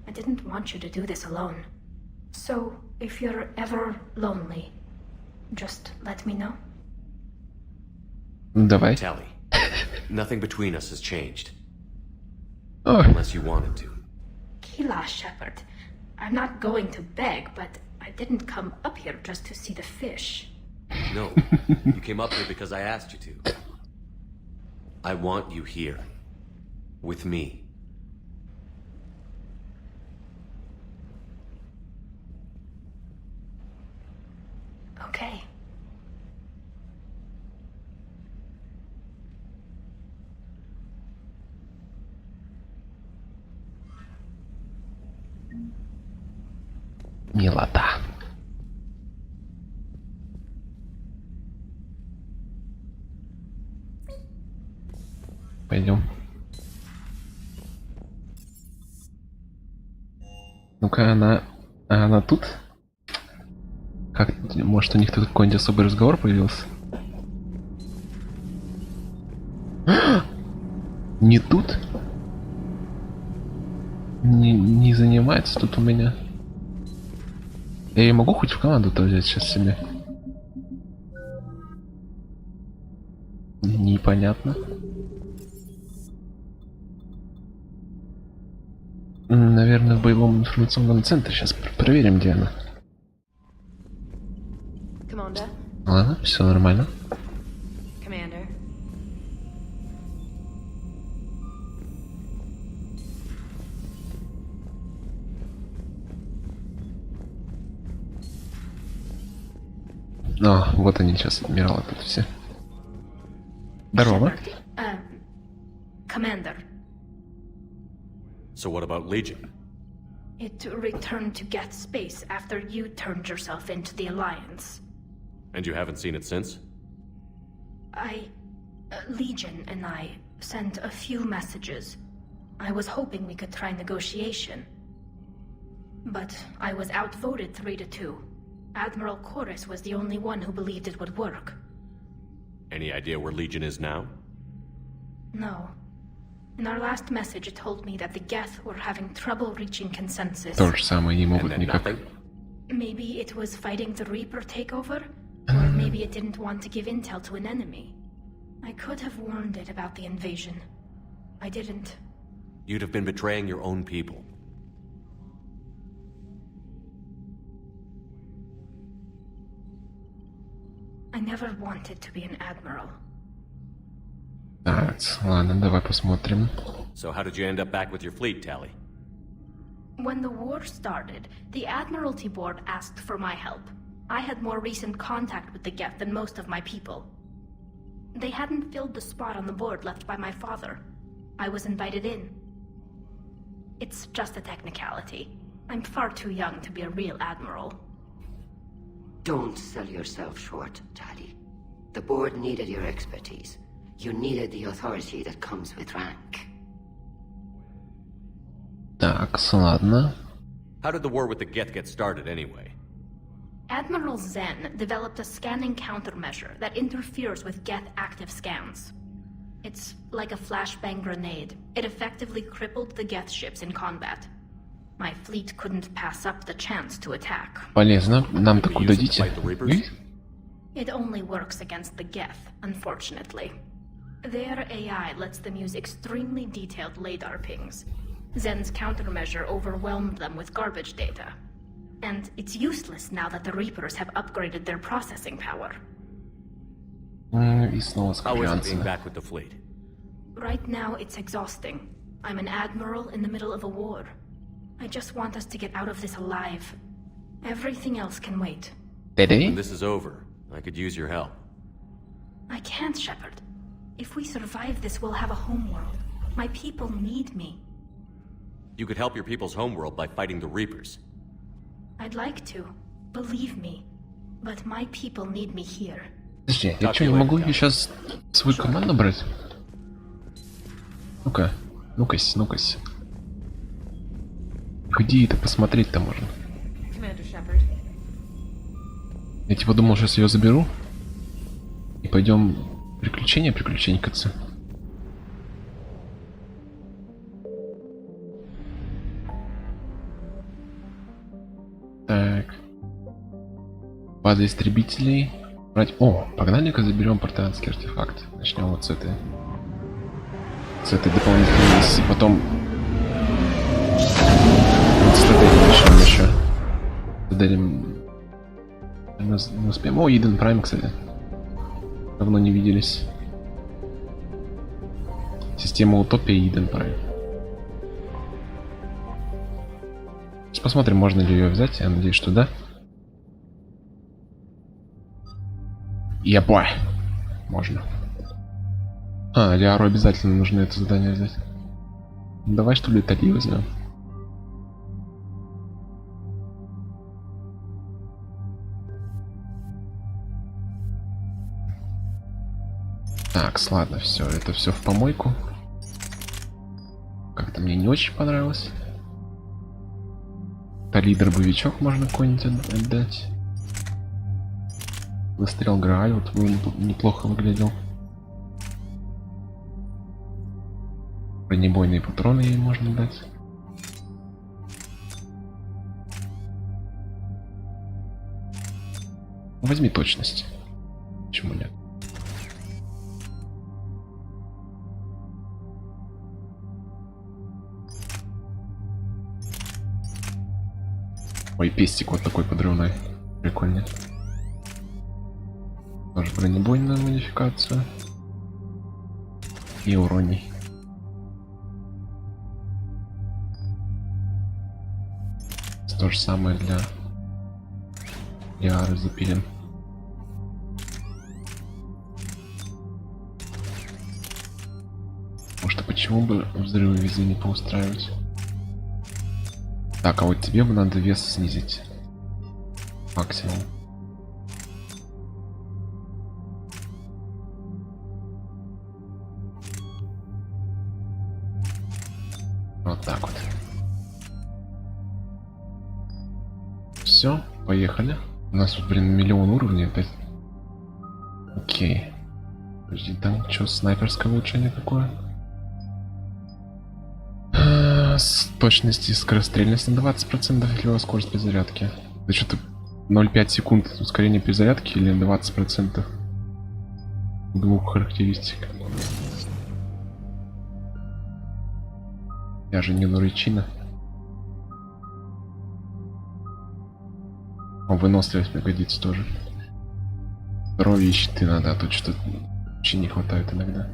I didn't want you to do this alone. So, if you're ever lonely, just let me know. Давай. Tally, nothing between us has changed. Oh. Unless you wanted to. Kila, Shepard. I'm not going to beg, but I didn't come up here just to see the fish. No, you came up here because I asked you to. I want you here. With me. Okay. Милота. Пойдем. Ну-ка, она тут? Как, может, у них тут какой-нибудь особый разговор появился? Не тут? Не занимается тут у меня. Я ее могу хоть в команду-то взять сейчас себе? Непонятно. Наверное, в боевом информационном центре. Сейчас проверим, где она. Commander. Ладно, все нормально. Commander. А, вот они сейчас, адмиралы тут все. Здорово. Commander. So what about Legion? It returned to Geth space after you turned yourself into the Alliance. And you haven't seen it since? Legion and I sent a few messages. I was hoping we could try negotiation. But I was outvoted 3-2. Admiral Chorus was the only one who believed it would work. Any idea where Legion is now? No. In our last message, it told me that the Geth were having trouble reaching consensus. То же самое, не могут никак. Maybe it was fighting the Reaper takeover, or maybe it didn't want to give intel to an enemy. I could have warned it about the invasion. I didn't. You'd have been betraying your own people. I never wanted to be an admiral. Так, ладно, давай посмотрим. So how did you end up back with your fleet, Tally? When the war started, the Admiralty Board asked for my help. I had more recent contact with the Geth than most of my people. They hadn't filled the spot on the board left by my father. I was invited in. It's just a technicality. I'm far too young to be a real admiral. Don't sell yourself short, Tally. The board needed your expertise. You needed the authority that comes with rank. Так, ладно. How did the war with the Geth get started anyway? Admiral Zen developed a scanning countermeasure that interferes with Geth active scans. It's like a flashbang grenade. It effectively crippled the Geth ships in combat. My fleet couldn't pass up the chance to attack. Полезно. Нам-то куда дите? It only works against the Geth, unfortunately. Their AI lets them use extremely detailed LADAR pings. Zen's countermeasure overwhelmed them with garbage data. And it's useless now that the Reapers have upgraded their processing power. И снова How is it being скорпионцы. back with the fleet? Right now, it's exhausting. I'm an admiral in the middle of a war. I just want us to get out of this alive. Everything else can wait. When this is over, I could use your help. I can't, Shepard. If we survive this, we'll have a homeworld. My people need me. You could help your people's homeworld by fighting the Reapers. I'd like to. Believe me. But my people need me here. Подожди, я что, не могу ее сейчас в свою команду брать? Ну-ка, ну-кась. Где это посмотреть-то можно? Commander Shepard. Я типа думал, сейчас ее заберу. И пойдем приключенькаться. Так. База истребителей. Брать. О, погнали-ка заберем портанский артефакт. Начнем вот с этой дополнительной миссии. Потом вот с этой начнем еще. Задарим. Не успеем. О, Иден Прайм, кстати. Давно не виделись. Система Утопия и Иден Прайм. Сейчас посмотрим, можно ли ее взять. Я надеюсь, что да. Ебой. Можно. Лиару обязательно нужно это задание взять. Давай что ли Тали возьмем. Так, ладно, все, это все в помойку. Как-то мне не очень понравилось. Тали дробовичок можно какой-нибудь отдать. Выстрел Грааль, вот неплохо выглядел. Бронебойные патроны ей можно дать. Возьми точность. Почему нет? Ой, пестик вот такой подрывной. Прикольный. Тоже бронебойная модификация. И уроний. То же самое для Лиары запилим. Потому что почему бы взрывы везде не поустраивать? Так, а вот тебе бы надо вес снизить. Максимум. Вот так вот. Все, поехали. У нас тут, блин, миллион уровней опять. Окей. Подожди, там что, снайперское улучшение какое? С точности и скорострельность на 20%, если у вас скорость перезарядки. Да что-то 0,5 секунд ускорение перезарядки или 20% двух характеристик. Я же не Нуричина. Выносливость пригодится тоже. Здоровье и щиты надо, а то что-то вообще не хватает иногда.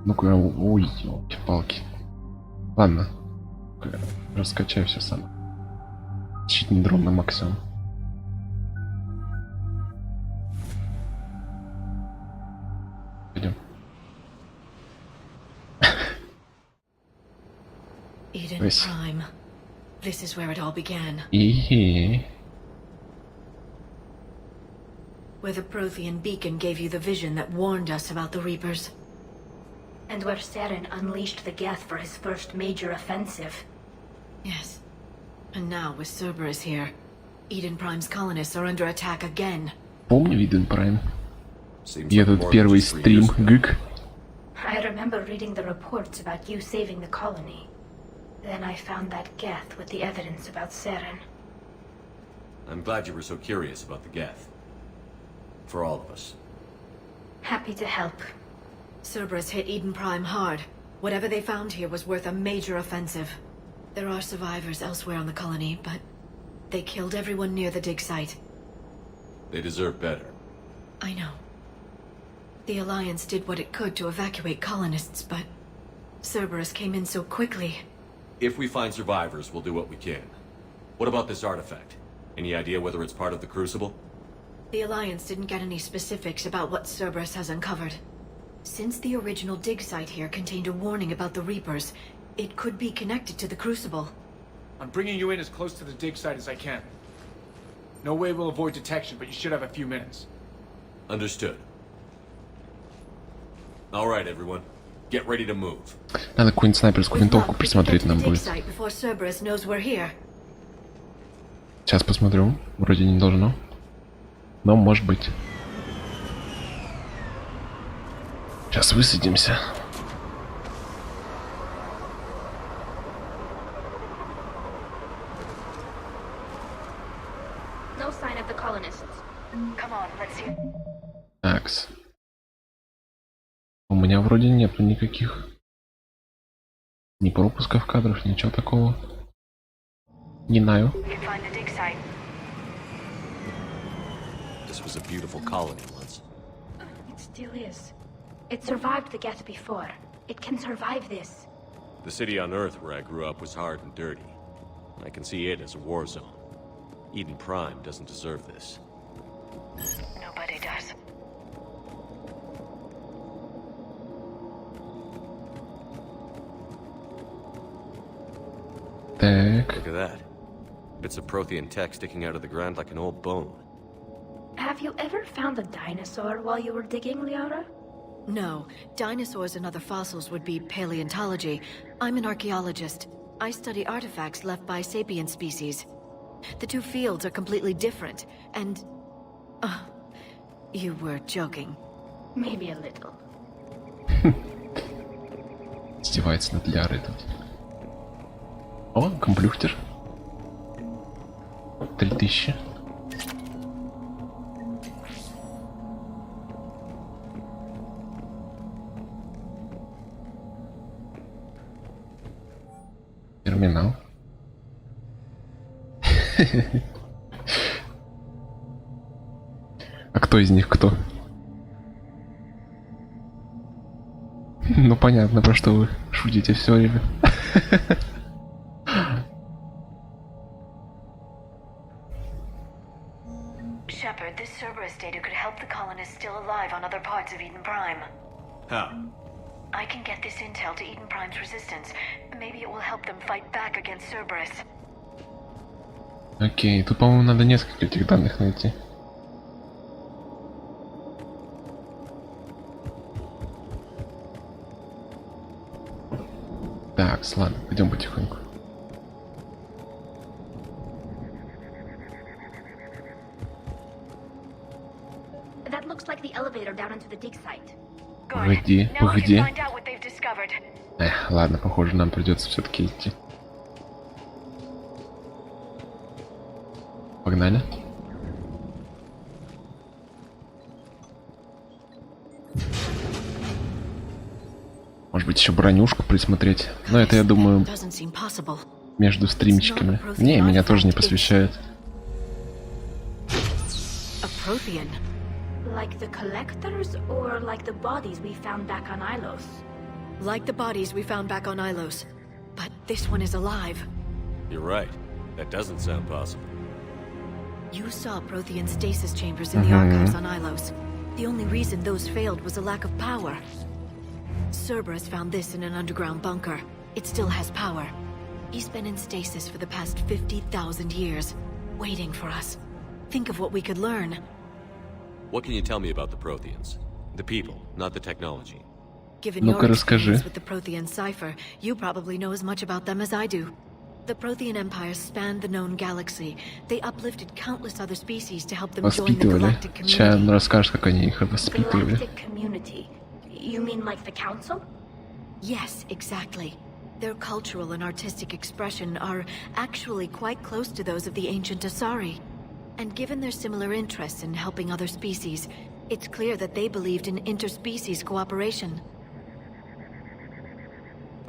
Ну-ка, ой, елки-палки. Ладно. Раскачай все сам. Защитный дрон на максимум. Пойдем. Eden Prime. This is where it all began. Where the Prothean beacon gave you the vision that warned us about the Reapers. And where Saren unleashed the Geth for his first major offensive. Yes. And now, with Cerberus here, Eden Prime's colonists are under attack again. Помню Eden Prime. И этот первый стрим, гык. I remember reading the reports about you saving the colony. Then I found that Geth with the evidence about Saren. I'm glad you were so curious about the Geth. For all of us. Happy to help. Cerberus hit Eden Prime hard. Whatever they found here was worth a major offensive. There are survivors elsewhere on the colony, but they killed everyone near the dig site. They deserve better. I know. The Alliance did what it could to evacuate colonists, but Cerberus came in so quickly. If we find survivors, we'll do what we can. What about this artifact? Any idea whether it's part of the Crucible? The Alliance didn't get any specifics about what Cerberus has uncovered. Since the original dig site here contained a warning about the Reapers, it could be connected to the Crucible. I'm bringing you in as close to the dig site as I can. No way we'll avoid detection, but you should have a few minutes. Understood. All right, everyone. Get ready to move. Надо какую-нибудь снайперскую винтовку присмотреть нам будет. Сейчас посмотрю. Вроде не должно. Но может быть. Сейчас высадимся. No sign of the colonists. Come on, let's see. Такс. У меня вроде нету никаких ни пропусков кадров, ничего такого. Не знаю. This was a beautiful colony once. It still is. It survived the Geth before. It can survive this. The city on Earth where I grew up was hard and dirty. I can see it as a war zone. Eden Prime doesn't deserve this. Nobody does. Look at that. Bits of Prothean tech sticking out of the ground like an old bone. Have you ever found a dinosaur while you were digging, Liara? No. Dinosaurs and other fossils would be paleontology. I'm an archaeologist. I study artifacts left by sapient species. The two fields are completely different, and... you were joking. Maybe a little. Издевается над Лярой тут. О, комплюхтер. 3000. Терминал. А кто из них кто? Ну понятно, про что вы шутите все время. Shepard, this Cerberus data could help the colonists still alive on other parts of Eden Prime. How? I can get this intel to Eden Prime's resistance. Maybe it will help them fight back against Cerberus. Окей, тут, по-моему, надо несколько этих данных найти. Так, ладно, пойдем потихоньку. That looks like the elevator down into the dig site. Погоди, погоди. Эх, ладно, похоже, нам придется все-таки идти. Погнали. Может быть, еще бронюшку присмотреть. Но это, я думаю, между стримчиками. Не, меня тоже не посвящают. Like the collectors, or like the bodies we found back on Ilos? Like the bodies we found back on Ilos. But this one is alive. You're right. That doesn't sound possible. You saw Prothean stasis chambers in the archives on Ilos. The only reason those failed was a lack of power. Cerberus found this in an underground bunker. It still has power. He's been in stasis for the past 50,000 years, waiting for us. Think of what we could learn. What can you tell me about the Protheans? The people, not the technology. Given your experience with the Prothean cipher, you probably know as much about them as I do. The Prothean Empire spanned the known galaxy. They uplifted countless other species to help them join the galactic community. Сейчас расскажешь, как они их воспитывали. Galactic community? You mean like the council? Yes, exactly. Their cultural and artistic expression are actually quite close to those of the ancient Asari. And given their similar interests in helping other species, It's clear that they believed in interspecies cooperation.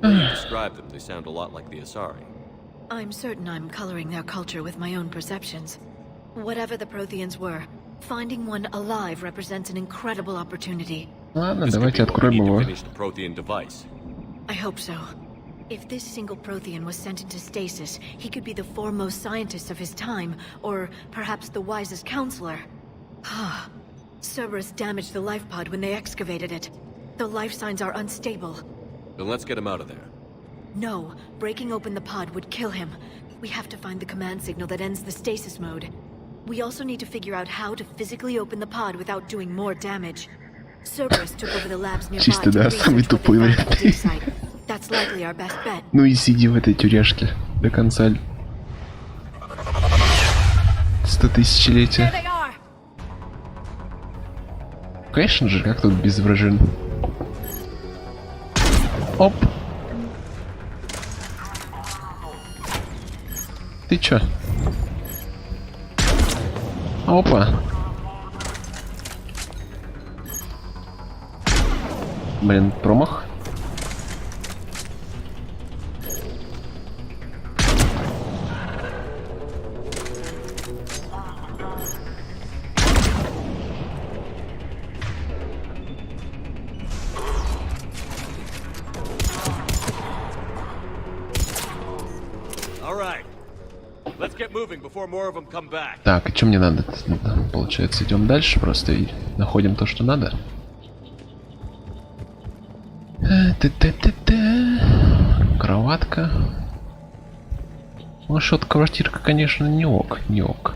The way you describe them, they sound a lot like the Asari. I'm certain I'm coloring their culture with my own perceptions. Whatever the Protheans were, finding one alive represents an incredible opportunity. Ладно, давайте откроем его. Finish the Prothean device. I hope so. If this single Prothean was sent into stasis, he could be the foremost scientist of his time, or perhaps the wisest counselor. Cerberus damaged the life pod when they excavated it. The life signs are unstable. Then let's get him out of there. No, breaking open the pod would kill him. We have to find the command signal that ends the stasis mode. We also need to figure out how to physically open the pod without doing more damage. Cerberus took over the labs nearby Чисто, to да, самый research what тупой they found at the вариант. dig site. That's likely our best bet. Ну и сиди в этой тюряшке до конца 100-тысячелетия. Конечно же, как тут без вражин. Оп. Ты чё? Опа. Блин, промах. Так, и что мне надо? Получается, идем дальше просто и находим то, что надо. Кроватка. Ну, что-то квартирка, конечно, не ок, не ок.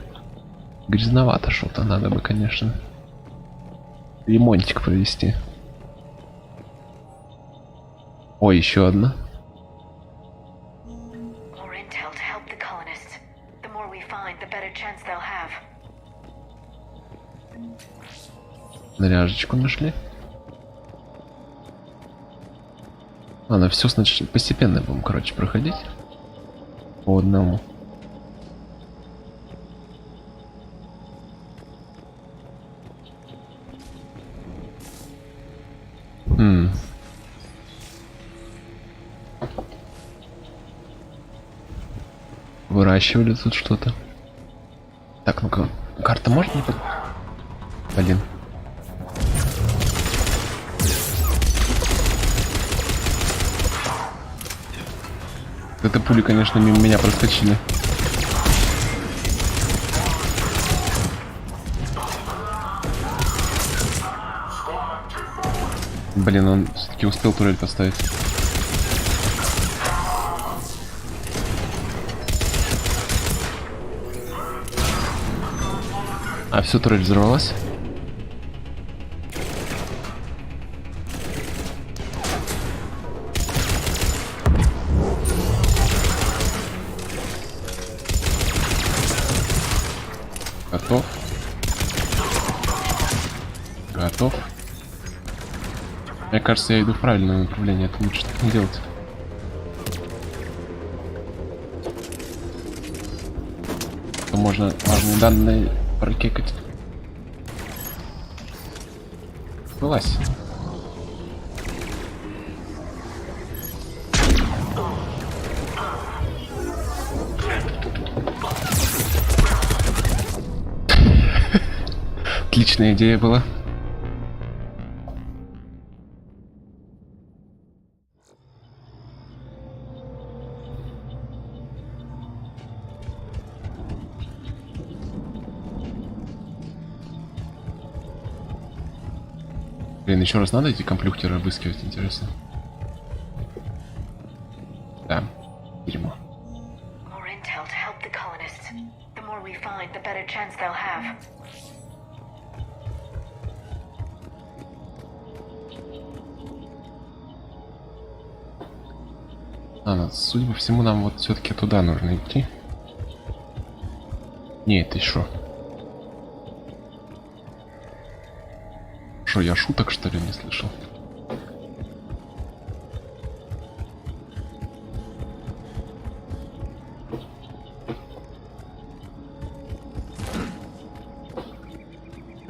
Грязновато что-то, надо бы, конечно, ремонтик провести. Ой, еще одна. Наряжечку нашли. Ладно, все, значит, постепенно будем, короче, проходить. По одному. Выращивали тут что-то. Так, ну-ка, карта может не под... Блин. Это пули, конечно, мимо меня проскочили. Блин, он все-таки успел турель поставить. А все, турель взорвалась. Готов. Готов. Мне кажется, я иду в правильное направление. Это лучше так не делать. То можно важные данные прокекать. Вылазь. Отличная идея была. Блин, еще раз надо эти комплюхтеры обыскивать, интересно. Да, дерьмо. Судя по всему, нам вот все-таки туда нужно идти. Не, это еще. Что, я шуток, что ли, не слышал?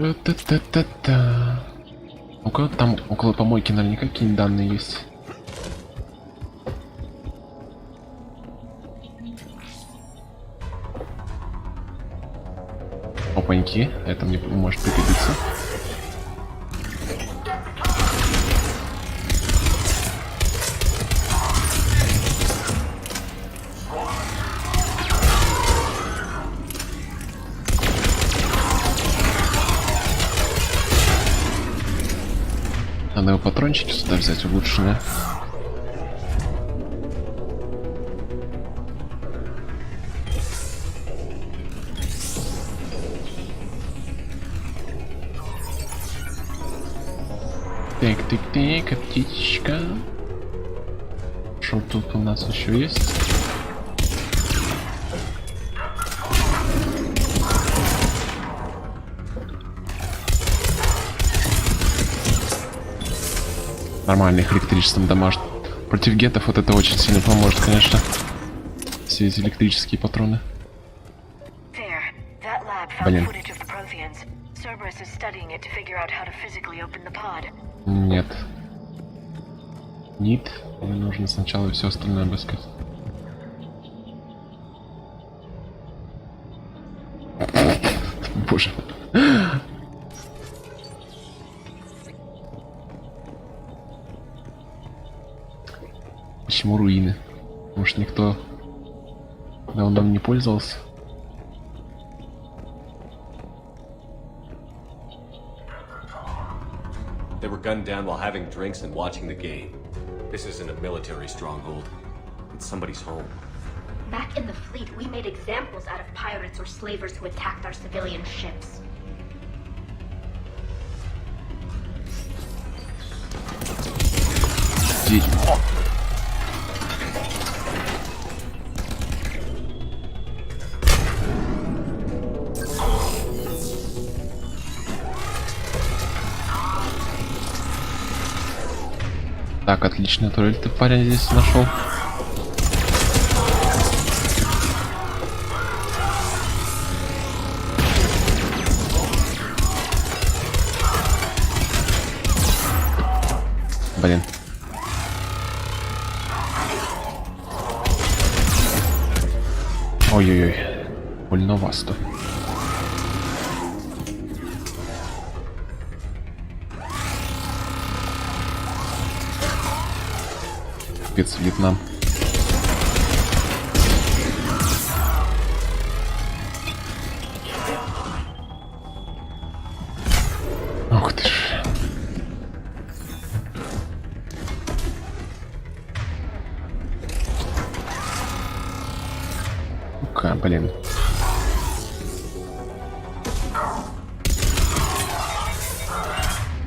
Та-та-та-та-та. Ну-ка, там около помойки наверняка какие-нибудь данные есть. Опаньки, это мне может пригодиться. Надо его патрончики сюда взять улучшенные. Так, аптечка. Что тут у нас еще есть? Нормально, их электричеством дамажит. Против гетов вот это очень сильно поможет, конечно. Все эти электрические патроны. Блин. Нет. Нет. Мне нужно сначала все остальное обыскать. Боже. Почему руины? Может, никто давно не пользовался? They were gunned down while having drinks and watching the game. This isn't a military stronghold. It's somebody's home. Back in the fleet, we made examples out of pirates or slavers who attacked our civilian ships. Дерьмо. Так, отлично, турель ты, парень, здесь нашел. Блин. Ой-ой-ой. Больно вас-то. Спецвьетнам. Ух ты ж. Ну-ка, блин.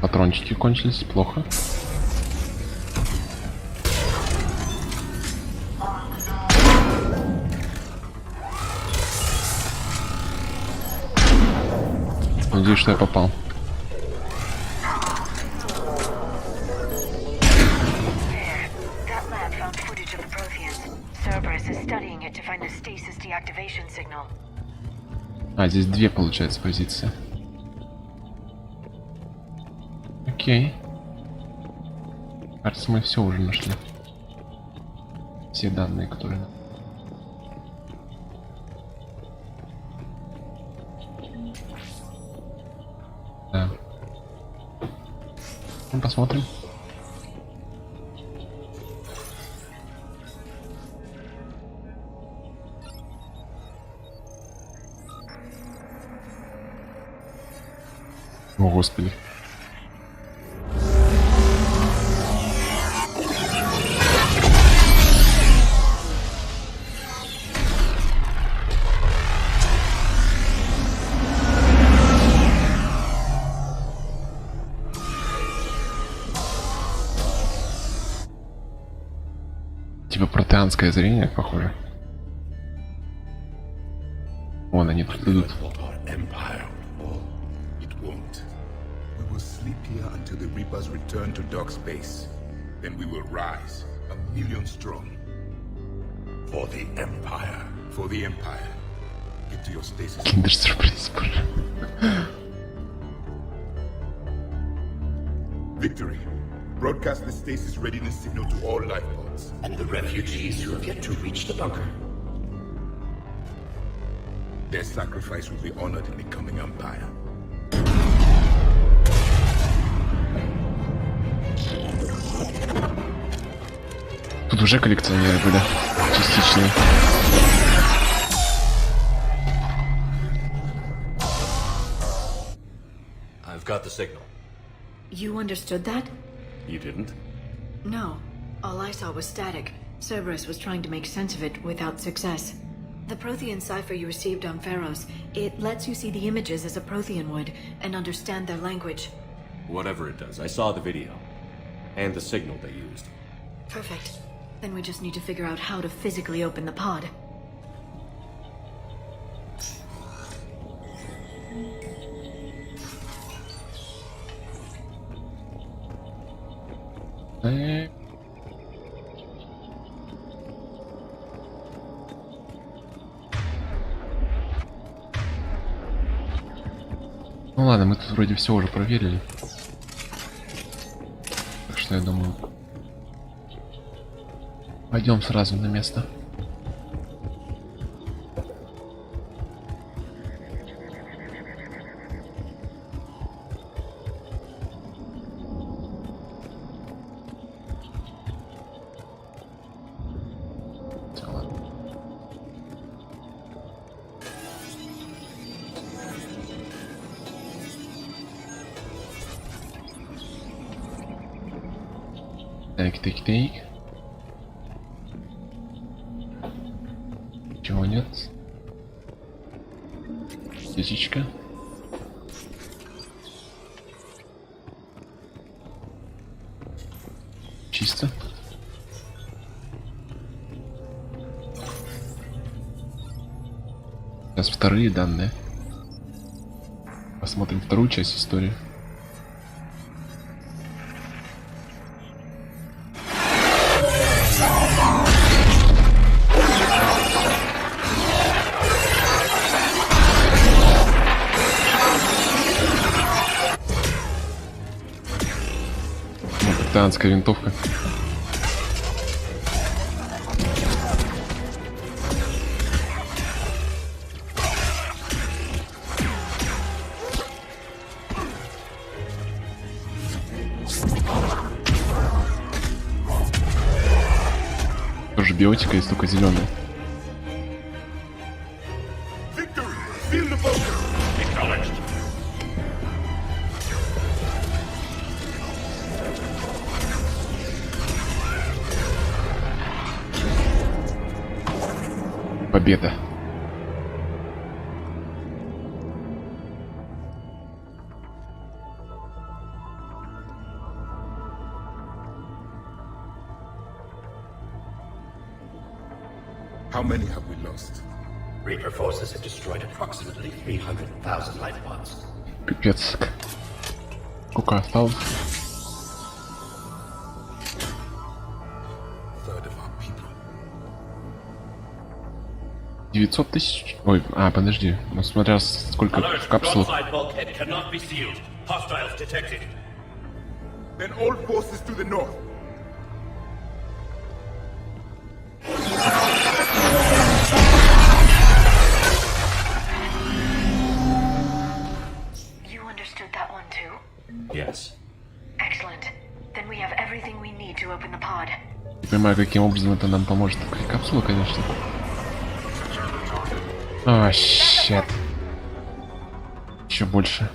Патрончики кончились, плохо. Надеюсь, что я попал. А, здесь две, получается, позиции. Окей. Кажется, мы все уже нашли. Все данные, которые... Да. Ну, посмотрим. О, Господи. Типа протеанское зрение, похоже. Вон они тут идут. Here until the Reapers return to dock space. Then we will rise, 1,000,000 strong. For the Empire. For the Empire. Get to your stasis. Киндер-сюрприз, боже. Victory. Broadcast the stasis readiness signal to all life pods. And the refugees who have yet to reach the bunker. Their sacrifice will be honored in the coming Empire. Тут уже коллекционеры были. Частичные. I've got the signal. You understood that? You didn't? No. All I saw was static. Cerberus was trying to make sense of it without success. The Prothean cipher you received on Pharaohs, it lets you see the images as a Prothean would, and understand their language. Whatever it does, I saw the video. And the signal they used. Perfect. Then we just need to figure out how to physically open the pod. Ну ладно, мы тут вроде все уже проверили. Так что я думаю, пойдем сразу на место. Так. Чего нет? Птичка. Чисто. Сейчас вторые данные. Посмотрим вторую часть истории. Танская винтовка. Тоже биотика есть, только зеленая. Победа. How many have we lost? Reaper forces have destroyed approximately 300,000 life pods. Пипец. Сколько осталось? Third of our people. 900 тысяч? Ой, подожди. Ну, смотря сколько в капсулах. Then all forces to the north. You understood that one too? Yes. Excellent. Then we have everything we need to open the pod. Не понимаю, каким образом это нам поможет. Только капсула, конечно. О, щет. Еще больше.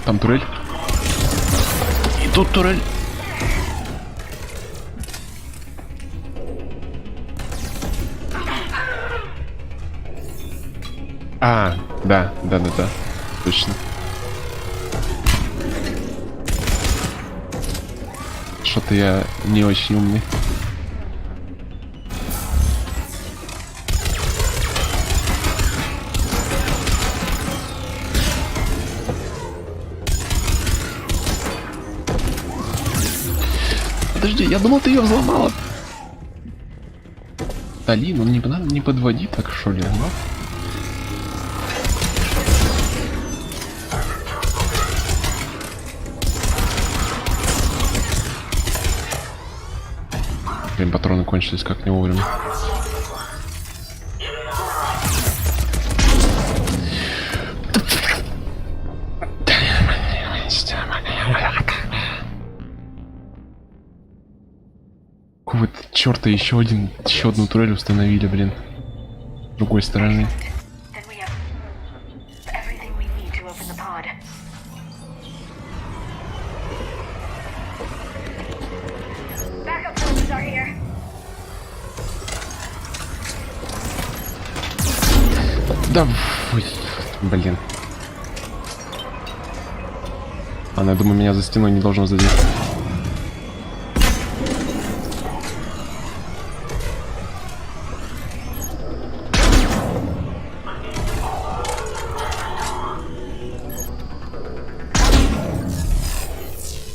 Там турель. И тут турель. Да. Точно. Что-то я не очень умный. подожди, я думал, ты ее взломала. Тали, ну не подводи так, что ли, ну? Блин, патроны кончились как не вовремя. Какого-то черта еще одну турель установили, блин. С другой стороны. Да, блин. Она, я думаю, меня за стеной не должно задеть.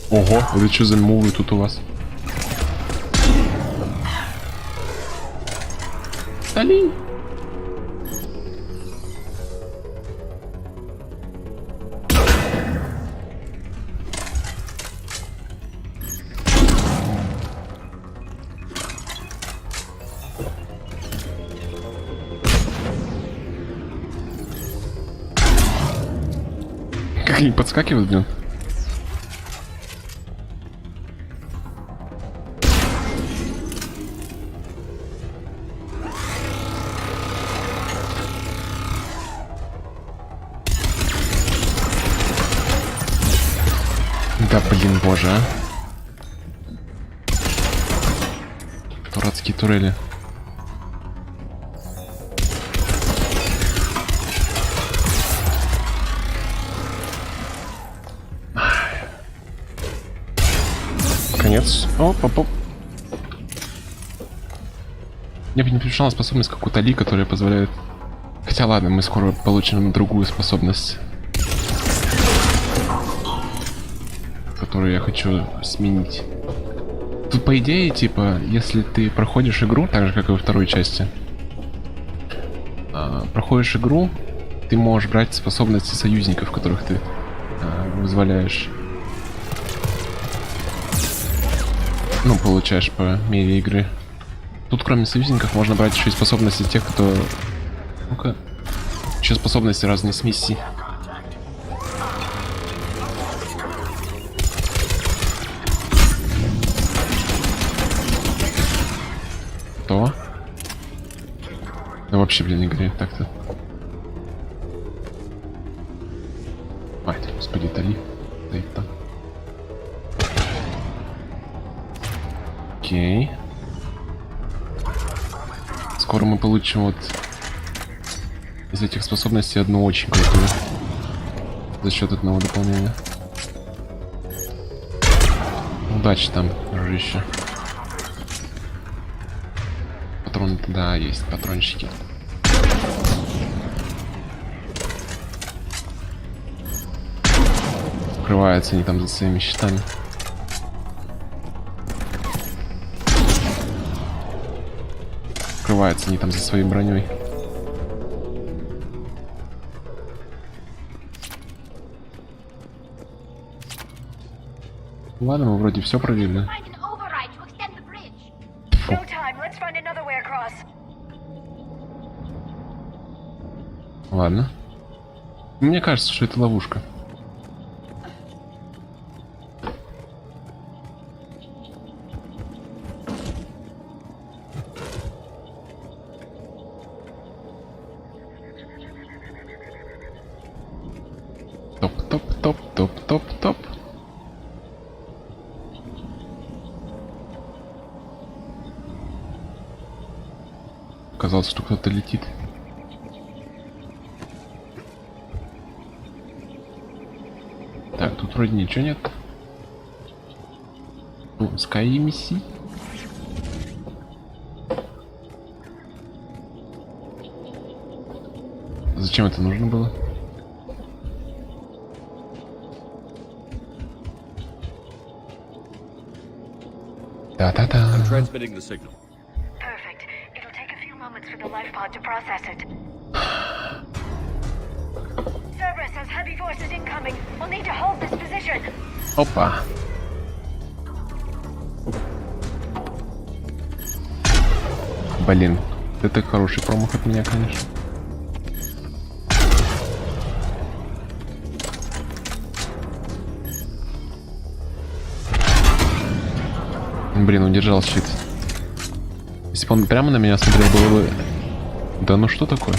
Ого, это что за мувы тут у вас? Али! Как они подскакивают, блин? Да блин, боже, а. Дурацкие турели. Конец. Оп. Я бы не пришла на способность какую-то Ли, которая позволяет... Хотя ладно, мы скоро получим другую способность, которую я хочу сменить. Тут по идее, типа, если ты проходишь игру, так же как и во второй части, проходишь игру, ты можешь брать способности союзников, которых ты вызволяешь. Ну, получаешь по мере игры. Тут, кроме союзников, можно брать еще и способности тех, кто... Ну-ка. Еще способности разные с миссий. То. Да вообще, блин, игре так-то. Ай, господи, Тали. Стоит там. Окей. Скоро мы получим вот из этих способностей одну очень крутую. За счет одного дополнения. Удачи там, дружище. Патроны, да, есть патрончики. Укрываются они там за своими щитами. Укрываются они там за своей броней. Ладно, мы вроде все проверили. Фу. Ладно. Мне кажется, что это ловушка. Топ. Казалось, что кто-то летит. Так, тут вроде ничего нет. Ну, Sky миссии. Зачем это нужно было? Да-да-да. I'm transmitting the signal. Perfect. It'll take a few moments for the life pod to process it. Cerberus has heavy forces incoming. We'll need to hold this position. Опа. Блин, это хороший промах от меня, конечно. Блин, удержал щит. Если бы он прямо на меня смотрел, было бы... Да ну что такое?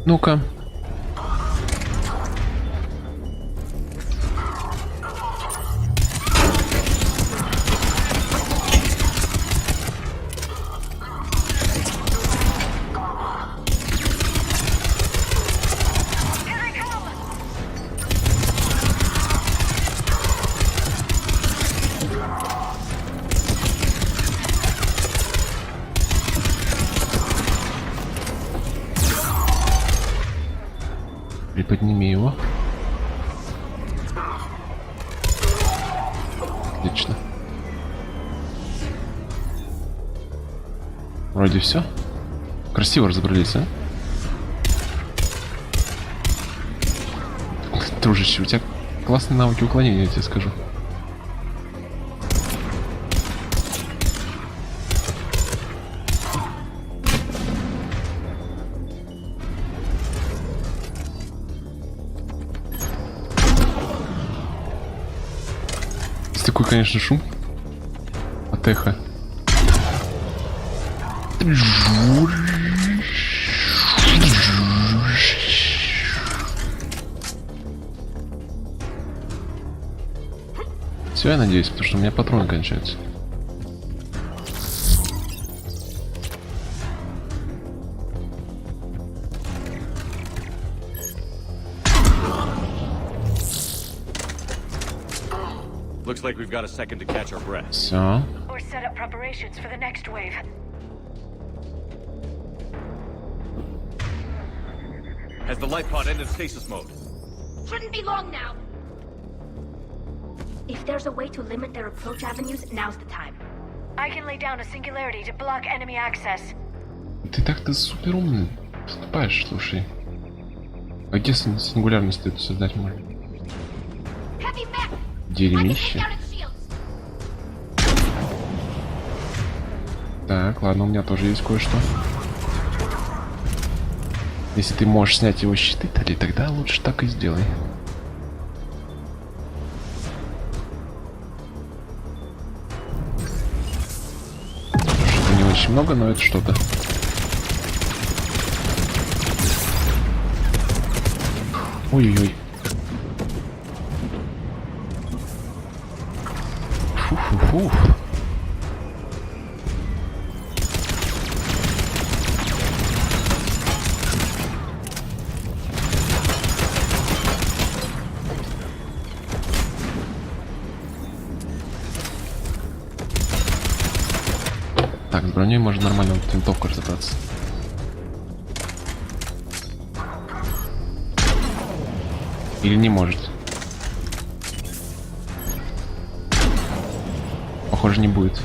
Ну-ка. Приподними его. Отлично. Вроде все. Красиво разобрались, а? Дружище, у тебя классные навыки уклонения, я тебе скажу. Такой, конечно, шум от эха. Все, я надеюсь, потому что у меня патроны кончаются. Looks like we've got a second to catch our breath. Все. Or set up preparations for the next wave. Has the life pod entered stasis mode? Shouldn't be long now. If there's a way to limit their approach avenues, now's the time. I can lay down a singularity to block enemy access. Ты супер умный. Поступаешь, слушай. А где сингулярность эту создать можно? Дерьмище. Так, ладно, у меня тоже есть кое-что. Если ты можешь снять его щиты, тогда лучше так и сделай. Что-то не очень много, но это что-то. Ой-ой-ой. Фух. Так, с броней можно нормально вот винтовку разобраться. Или не может. Похоже, не будет.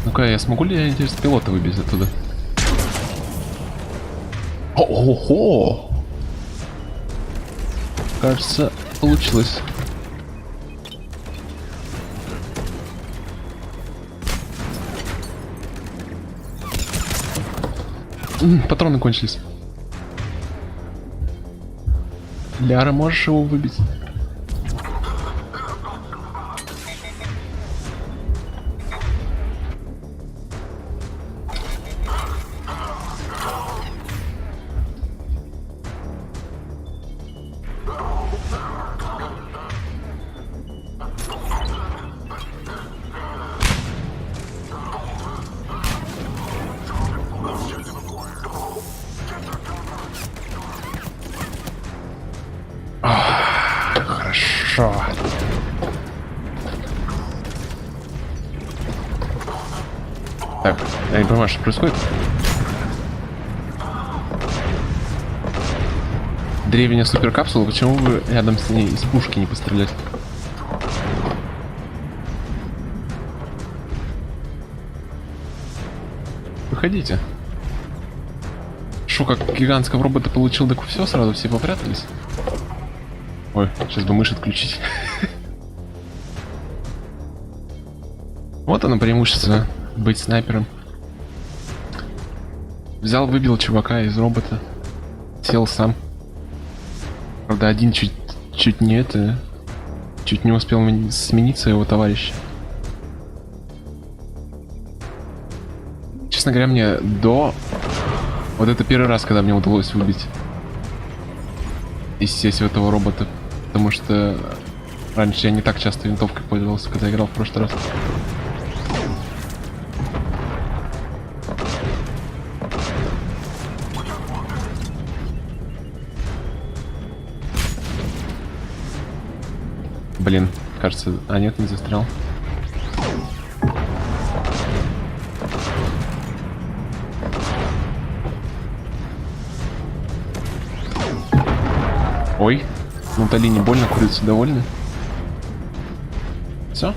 Ну-ка, я смогу ли я, интересно, пилота выбить оттуда? Ого! Кажется, получилось. Патроны кончились. Ляра, можешь его выбить? Хорошо. Так, я не понимаю, что происходит. Древняя суперкапсула, почему вы рядом с ней из пушки не пострелять? Выходите. Шо, как гигантского робота получил, так все, сразу все попрятались? Ой, сейчас бы мышь отключить. Вот оно преимущество быть снайпером. Взял, выбил чувака из робота. Сел сам. Правда, один чуть не успел смениться его товарища. Честно говоря, мне вот это первый раз, когда мне удалось выбить из сети этого робота. Потому что раньше я не так часто винтовкой пользовался, когда играл в прошлый раз. Блин, кажется... А, нет, не застрял. Ой, ну Дали не больно, курицы довольны. Все?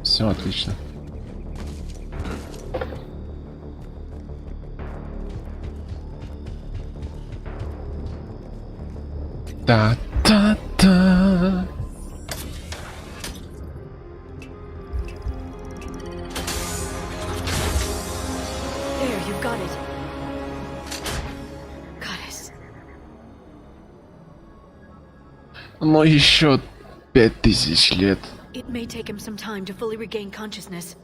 Все, отлично. Та-та-та. There, you've got it. Goddess. Но еще 5000 лет. It may take him some time to fully regain consciousness.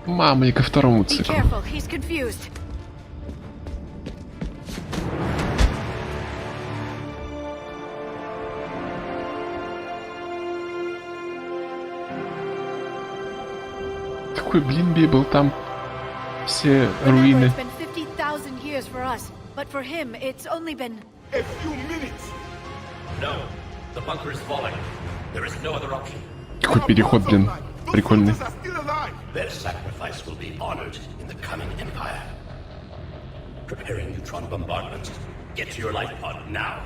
Мама, и ко второму Be циклу. careful, he's confused. Такой блин был там. Все Remember, руины. it's been 50,000 years for us, but for him, it's only been... A few minutes. No, the bunker is falling. There is no other option. Какой переход, блин. Прикольный. Their sacrifice will be honored in the coming empire. Preparing neutron bombardment. Get to your life pod now.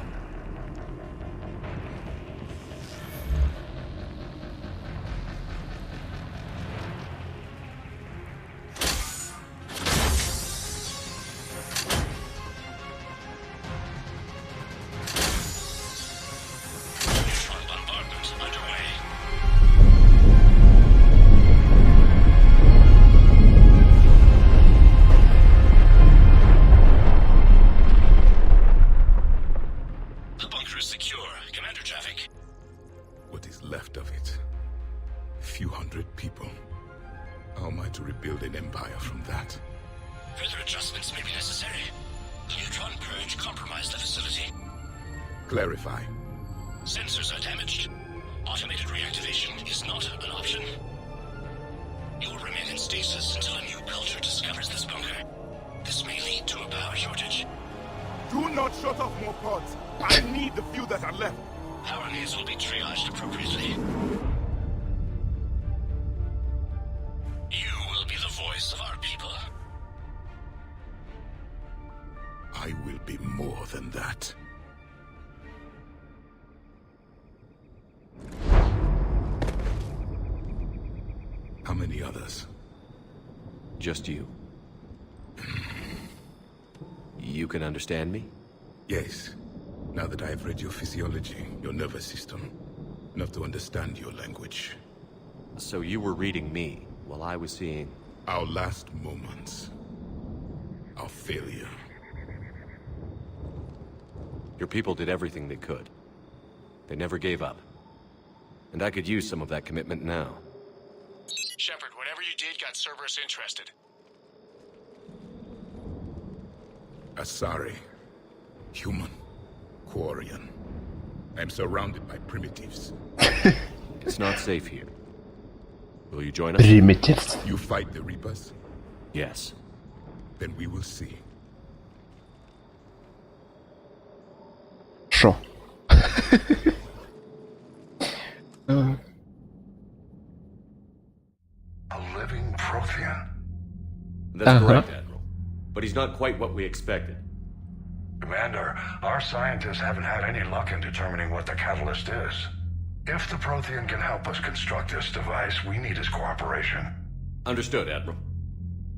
What is left of it? A few hundred people. How am I to rebuild an empire from that? Further adjustments may be necessary. The neutron purge compromised the facility. Clarify. Sensors are damaged. Automated reactivation is not an option. You will remain in stasis until a new culture discovers this bunker. This may lead to a power shortage. Do not shut off more pods. I need the few that are left. Power needs will be triaged appropriately. You will be the voice of our people. I will be more than that. How many others? Just you. You can understand me? Yes. Now that I have read your physiology, your nervous system, enough to understand your language. So you were reading me while I was seeing... Our last moments. Our failure. Your people did everything they could. They never gave up. And I could use some of that commitment now. Shepard, whatever you did got Cerberus interested. Asari. Human. Quarian. I'm surrounded by primitives. It's not safe here. Will you join us? Примитивс. You fight the Reapers? Yes. Then we will see. Шо? A living Prothean. That's correct, Admiral. But he's not quite what we expected. Commander, our scientists haven't had any luck in determining what the catalyst is. If the Prothean can help us construct this device, we need his cooperation. Understood, Admiral.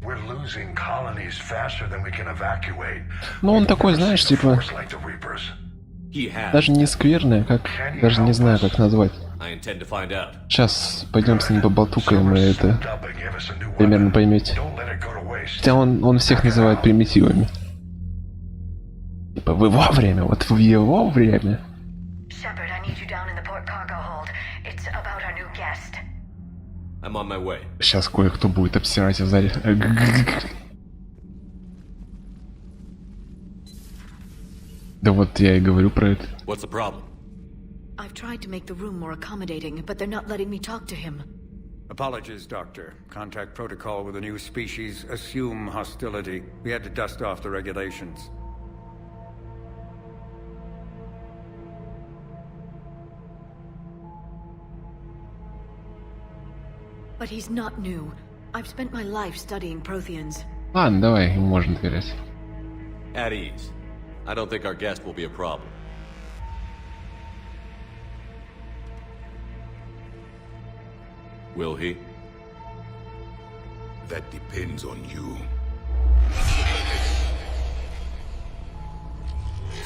We're losing colonies faster than we can evacuate. Ну он такой, знаешь, типа... Like the Reapers. Даже не скверный, как... Даже не знаю, как назвать. I intend to find out. Сейчас пойдем с ним поболтукаем, и это... Примерно поймете. Хотя он всех называет примитивами. Типа, вы вовремя, вот в его время. Shepard, I need you down in the port cargo hold. It's about our new guest. I'm on my way. Сейчас кое-кто будет обсирать в зале. Да вот я и говорю про это. What's the problem? I've tried to make the room more accommodating, but they're not letting me talk to him. Apologies, Doctor. Contact protocol with a new species. Assume hostility. We had to dust off the regulations. But he's not new. I've spent my life studying Protheans. Ладно, давай, ему можно доверять. At ease. I don't think our guest will be a problem. Will he? That depends on you.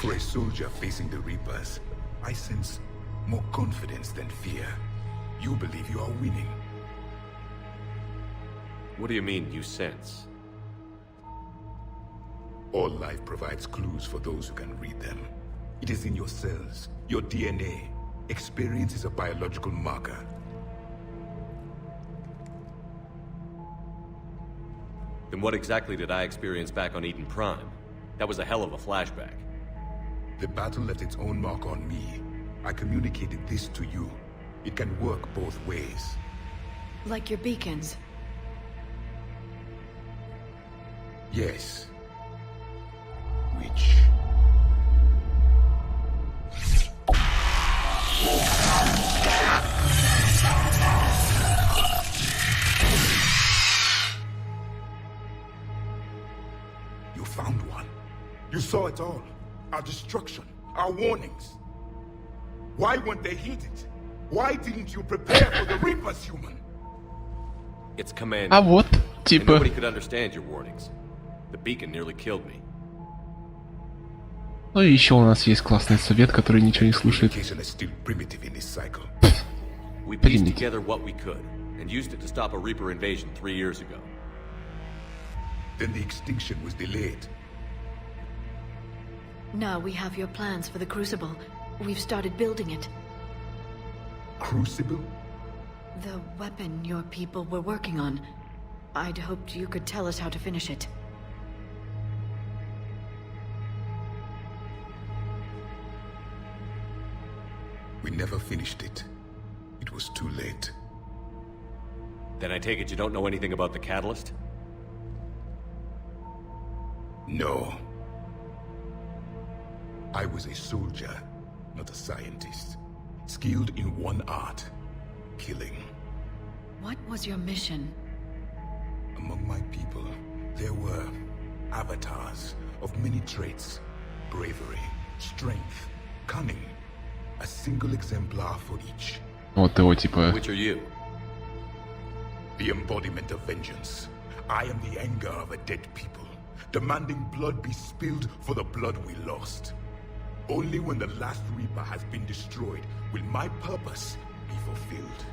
For a soldier facing the Reapers, I sense more confidence than fear. You believe you are winning. What do you mean, you sense? All life provides clues for those who can read them. It is in your cells, your DNA. Experience is a biological marker. Then what exactly did I experience back on Eden Prime? That was a hell of a flashback. The battle left its own mark on me. I communicated this to you. It can work both ways. Like your beacons. Yes. Which? You found one. You saw it all. Our destruction. Our warnings. Why weren't they heeded? Why didn't you prepare for the Reapers, human? It's command. А вот, And типа... nobody could understand your warnings. The beacon nearly killed me. Ну и еще у нас есть классный совет, который ничего не слушает. Communication is still primitive in this cycle. We pieced together what we could, and used it to stop a Reaper invasion 3 years ago. Then the extinction was delayed. Now we have your plans for the Crucible. We've started building it. Crucible? The weapon your people were working on. I'd hoped you could tell us how to finish it. We never finished it. It was too late. Then I take it you don't know anything about the catalyst? No. I was a soldier, not a scientist. Skilled in one art. Killing. What was your mission? Among my people, there were avatars of many traits. Bravery, strength, cunning. A single exemplar for each. Вот его типа... Which are you? The embodiment of vengeance. I am the anger of a dead people, demanding blood be spilled for the blood we lost. Only when the last Reaper has been destroyed will my purpose be fulfilled.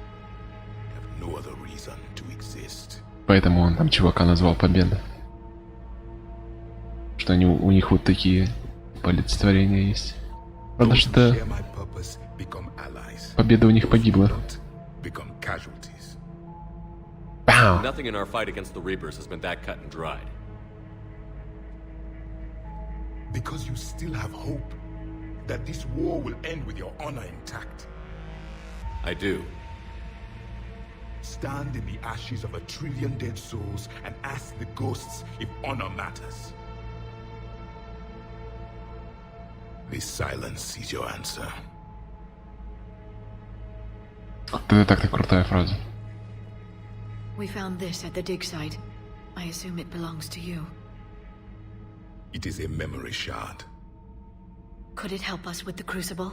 I have no other reason to exist. Поэтому он там чувака назвал Победа. Что они, у них вот такие олицетворения есть. Потому что победа у них погибла. Pow! Nothing in our fight against the Reapers has been that cut and dried. Because you still have hope that this war will end with your honor intact. I do. Stand in the ashes of 1 trillion dead souls and ask the ghosts if honor matters. This silence is your answer. Это так-то крутая фраза. We found this at the dig site. I assume it belongs to you. It is a memory shard. Could it help us with the crucible?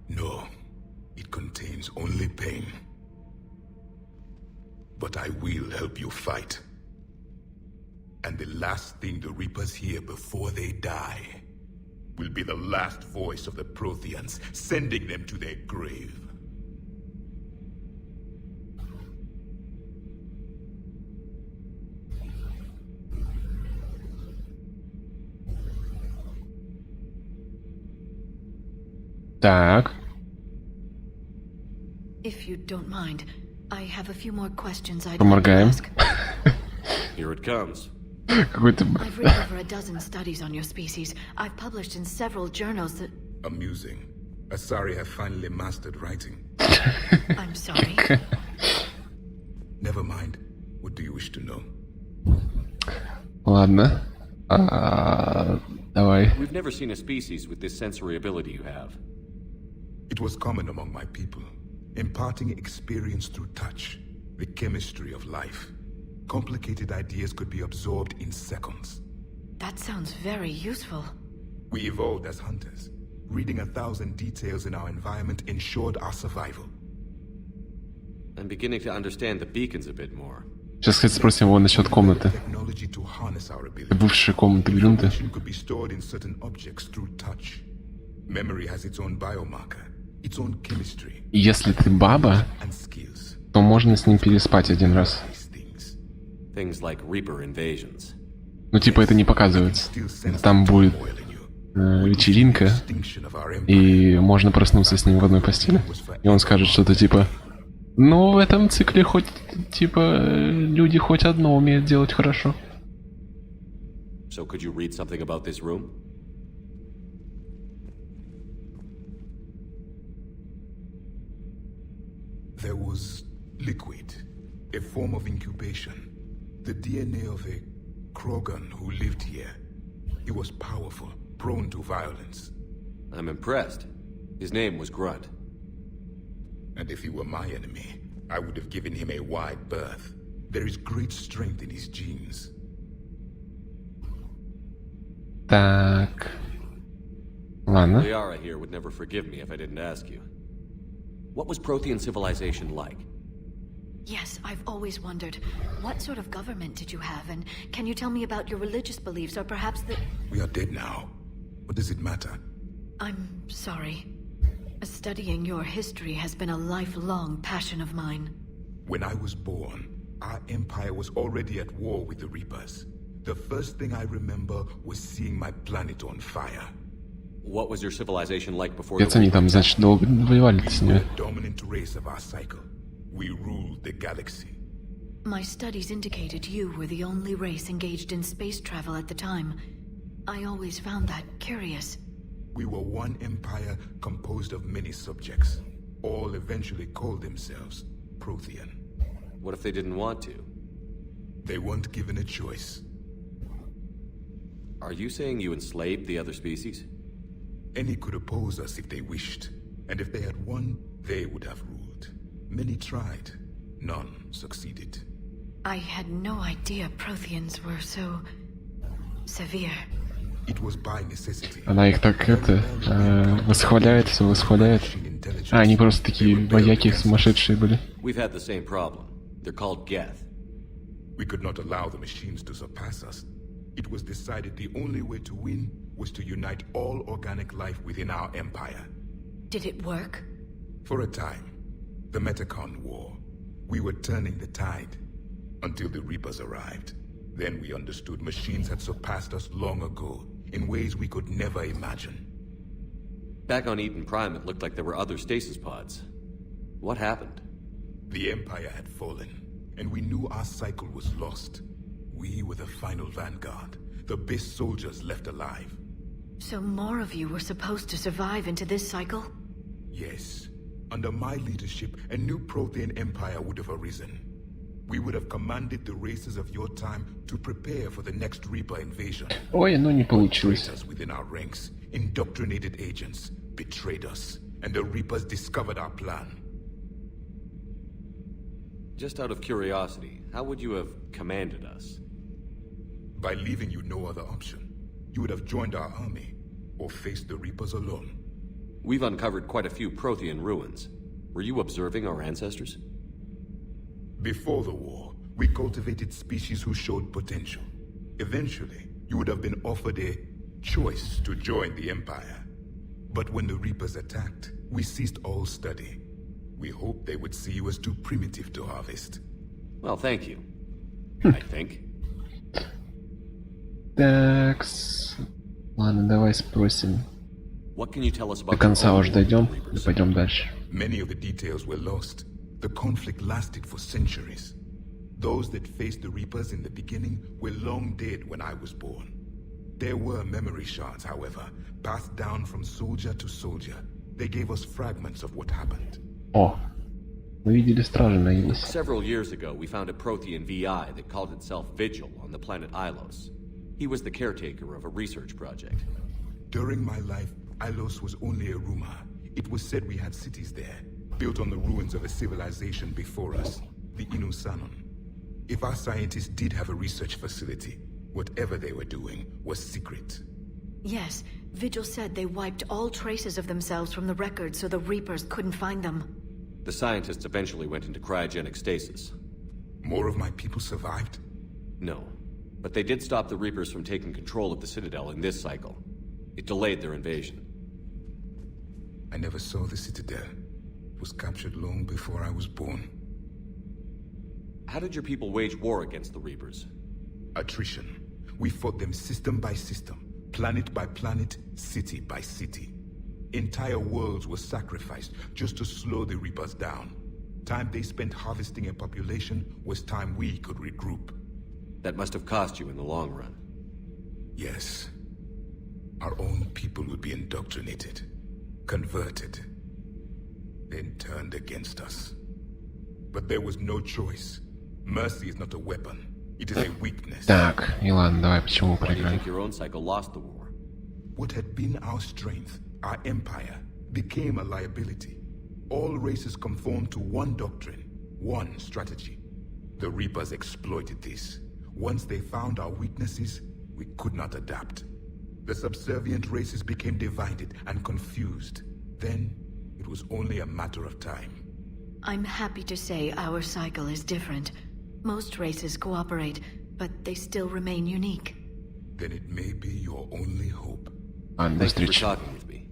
No, it contains only pain. But I will help you fight. And the last thing the Reapers hear before they die will be the last voice of the Protheans, sending them to their grave. Так. If you don't mind, I have a few more questions I'd like to Поморгаем. ask. Here it comes. Какой-то... I've read over a dozen studies on your species. I've published in several journals that... Amusing. Asari have finally mastered writing. I'm sorry. Never mind. What do you wish to know? Ладно. Давай. We've never seen a species with this sensory ability you have. It was common among my people, imparting experience through touch, the chemistry of life. Complicated ideas could be absorbed in seconds. That sounds very useful. We evolved as hunters. Reading 1,000 details in our environment ensured our survival. I'm beginning to understand the beacons a bit more. Сейчас, кстати, спросим его насчет комнаты. Бывшие комнаты грунта. Could be stored in certain objects through touch. Memory has its own biomarker, its own chemistry. Если ты баба, то можно с ним переспать один раз. Things like Reaper invasions. Ну, типа, это не показывается. Там будет вечеринка, и можно проснуться с ним в одной постели. И он скажет что-то типа... Ну, в этом цикле хоть, типа, люди хоть одно умеют делать хорошо. So could you read something about this room? There was liquid, a form of incubation. The DNA of a Krogan who lived here. He was powerful, prone to violence. I'm impressed. His name was Grunt. And if he were my enemy, I would have given him a wide berth. There is great strength in his genes. Так. Ладно. Liara here would never forgive me if I didn't ask you. What was Prothean civilization like? Yes, I've always wondered. What sort of government did you have? And can you tell me about your religious beliefs, or perhaps the... We are dead now. What does it matter? I'm sorry. Studying your history has been a lifelong passion of mine. When I was born, our empire was already at war with the Reapers. The first thing I remember was seeing my planet on fire. What was your civilization like beforeЕц они там, значит, долго воевали с ними. The dominant race of our cycle. We ruled the galaxy. My studies indicated you were the only race engaged in space travel at the time. I always found that curious. We were one empire composed of many subjects. All eventually called themselves Prothean. What if they didn't want to? They weren't given a choice. Are you saying you enslaved the other species? Any could oppose us if they wished. And if they had won, they would have ruled. Many tried. None succeeded. I had no idea Protheans were so... severe. It was by necessity. Она их так, восхваляет, все восхваляет. А, они просто такие вояки сумасшедшие были. We've had the same problem. They're called Geth. We could not allow the machines to surpass us. It was decided the only way to win was to unite all organic life within our empire. Did it work? For a time. The Metacon War. We were turning the tide. Until the Reapers arrived. Then we understood machines had surpassed us long ago. In ways we could never imagine. Back on Eden Prime, it looked like there were other stasis pods. What happened? The Empire had fallen. and we knew our cycle was lost. We were the final vanguard, the best soldiers left alive. So more of you were supposed to survive into this cycle? Yes. Under my leadership, a new Prothean empire would have arisen. We would have commanded the races of your time to prepare for the next Reaper invasion. Ой, ну не получилось. Traitors within our ranks, indoctrinated agents, betrayed us, and the Reapers discovered our plan. Just out of curiosity, how would you have commanded us? By leaving you no other option. You would have joined our army, or faced the Reapers alone. We've uncovered quite a few Prothean ruins. Were you observing our ancestors? Before the war, we cultivated species who showed potential. Eventually, you would have been offered a choice to join the Empire. But when the Reapers attacked, we ceased all study. We hoped they would see you as too primitive to harvest. Well, thank you. I think. Такс. Ладно, давай спросим. What can you tell us До about конца уже дойдем и пойдем дальше. Many of the details were lost. The conflict lasted for centuries. Those that faced the Reapers in the beginning were long dead when I was born. There were memory shards, however, passed down from soldier to soldier. They gave us fragments of what happened. О, мы видели стражи на Илосе. Several years ago, we found a Prothean VI that called itself Vigil on the planet Ilos. He was the caretaker of a research project. During my life, Ilos was only a rumor. It was said we had cities there, built on the ruins of a civilization before us, the Inusanon. If our scientists did have a research facility, whatever they were doing was secret. Yes, Vigil said they wiped all traces of themselves from the records so the Reapers couldn't find them. The scientists eventually went into cryogenic stasis. More of my people survived? No, but they did stop the Reapers from taking control of the Citadel in this cycle. It delayed their invasion. I never saw the Citadel. It was captured long before I was born. How did your people wage war against the Reapers? Attrition. We fought them system by system, planet by planet, city by city. Entire worlds were sacrificed just to slow the Reapers down. Time they spent harvesting a population was time we could regroup. That must have cost you in the long run. Yes. Our own people would be indoctrinated, converted, then turned against us. But there was no choice. Mercy is not a weapon. It is a weakness. Так, и ладно, давай, почему Why do you проиграли? think your own cycle lost the war? What had been our strength, our empire, became a liability. All races conformed to one doctrine, one strategy. The Reapers exploited this. Once they found our weaknesses, we could not adapt. The subservient races became divided and confused. Then, it was only a matter of time. I'm happy to say our cycle is different. Most races cooperate, but they still remain unique. Then it may be your only hope. Ладно, до Thank you for встречи. talking with me.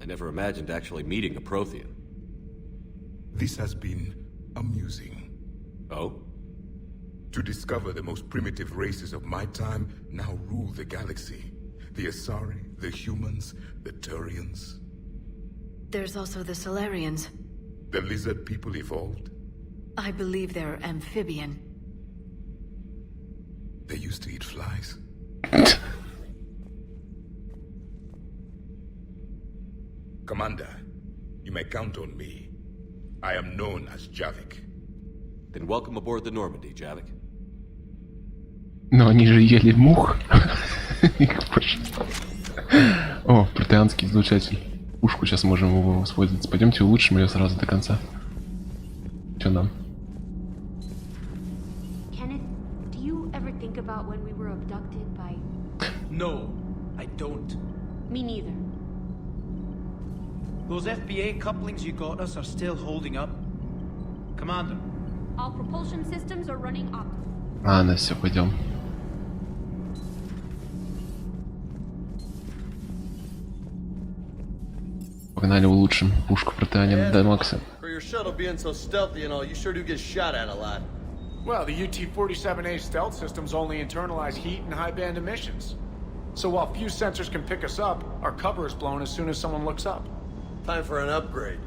I never imagined actually meeting a Prothean. This has been amusing. Oh? To discover the most primitive races of my time now rule the galaxy. The Asari, the humans, the Turians. There's also the Solarians. The lizard people evolved. I believe they're amphibian. They used to eat flies. Commander, you may count on me. I am known as Javik. Then welcome aboard the Normandy, Javik. Но они же ели мух. О, протеанский излучатель. Пушку сейчас можем его воспользоваться. Пойдемте улучшим ее сразу до конца. Что нам? Kenneth, do you ever think about when we were abducted by... No, I don't. Me neither. Those FBA couplings you got us are still holding up. Commander. All propulsion systems are running optimally. Ладно, все, пойдем. Погнали улучшим пушку протеанин до макса. For your shuttle being so stealthy and all, you sure do get shot at a lot. Well, the UT-47A stealth systems only internalize heat and high-band emissions. So while few sensors can pick us up, our cover is blown as soon as someone looks up. Time for an upgrade.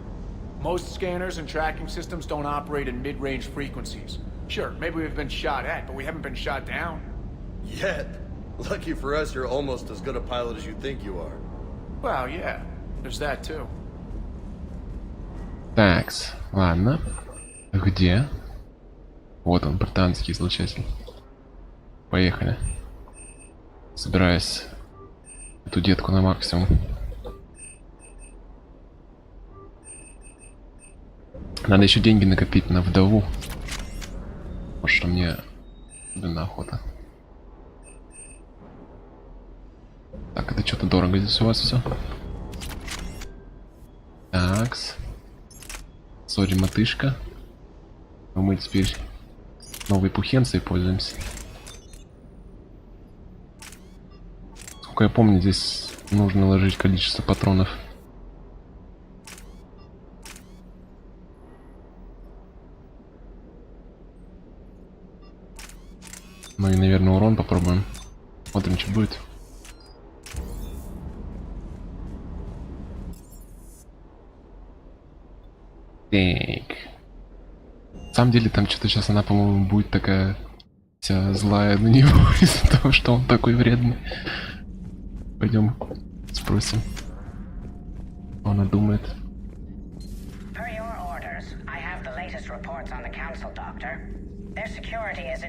Most scanners and tracking systems don't operate in mid-range frequencies. Sure, maybe we've been shot at, but we haven't been shot down. Yet. Lucky for us, you're almost as good a pilot as you think you are. Well, yeah. There's that too. Такс, ладно. Где? Вот он, британский излучатель. Поехали. Собираюсь эту детку на максимум. Надо еще деньги накопить на вдову. Вот что мне особенно охота. Так, это что-то дорого здесь у вас все. Такс. Сори, мотышка. Но мы теперь новой пухенцией пользуемся. Сколько я помню, здесь нужно ложить количество патронов. Ну и, наверное, урон попробуем. Смотрим, что будет. Так. На самом деле, там что-то сейчас она, по-моему, будет такая вся злая на него из-за того, что он такой вредный. Пойдем спросим, что она думает.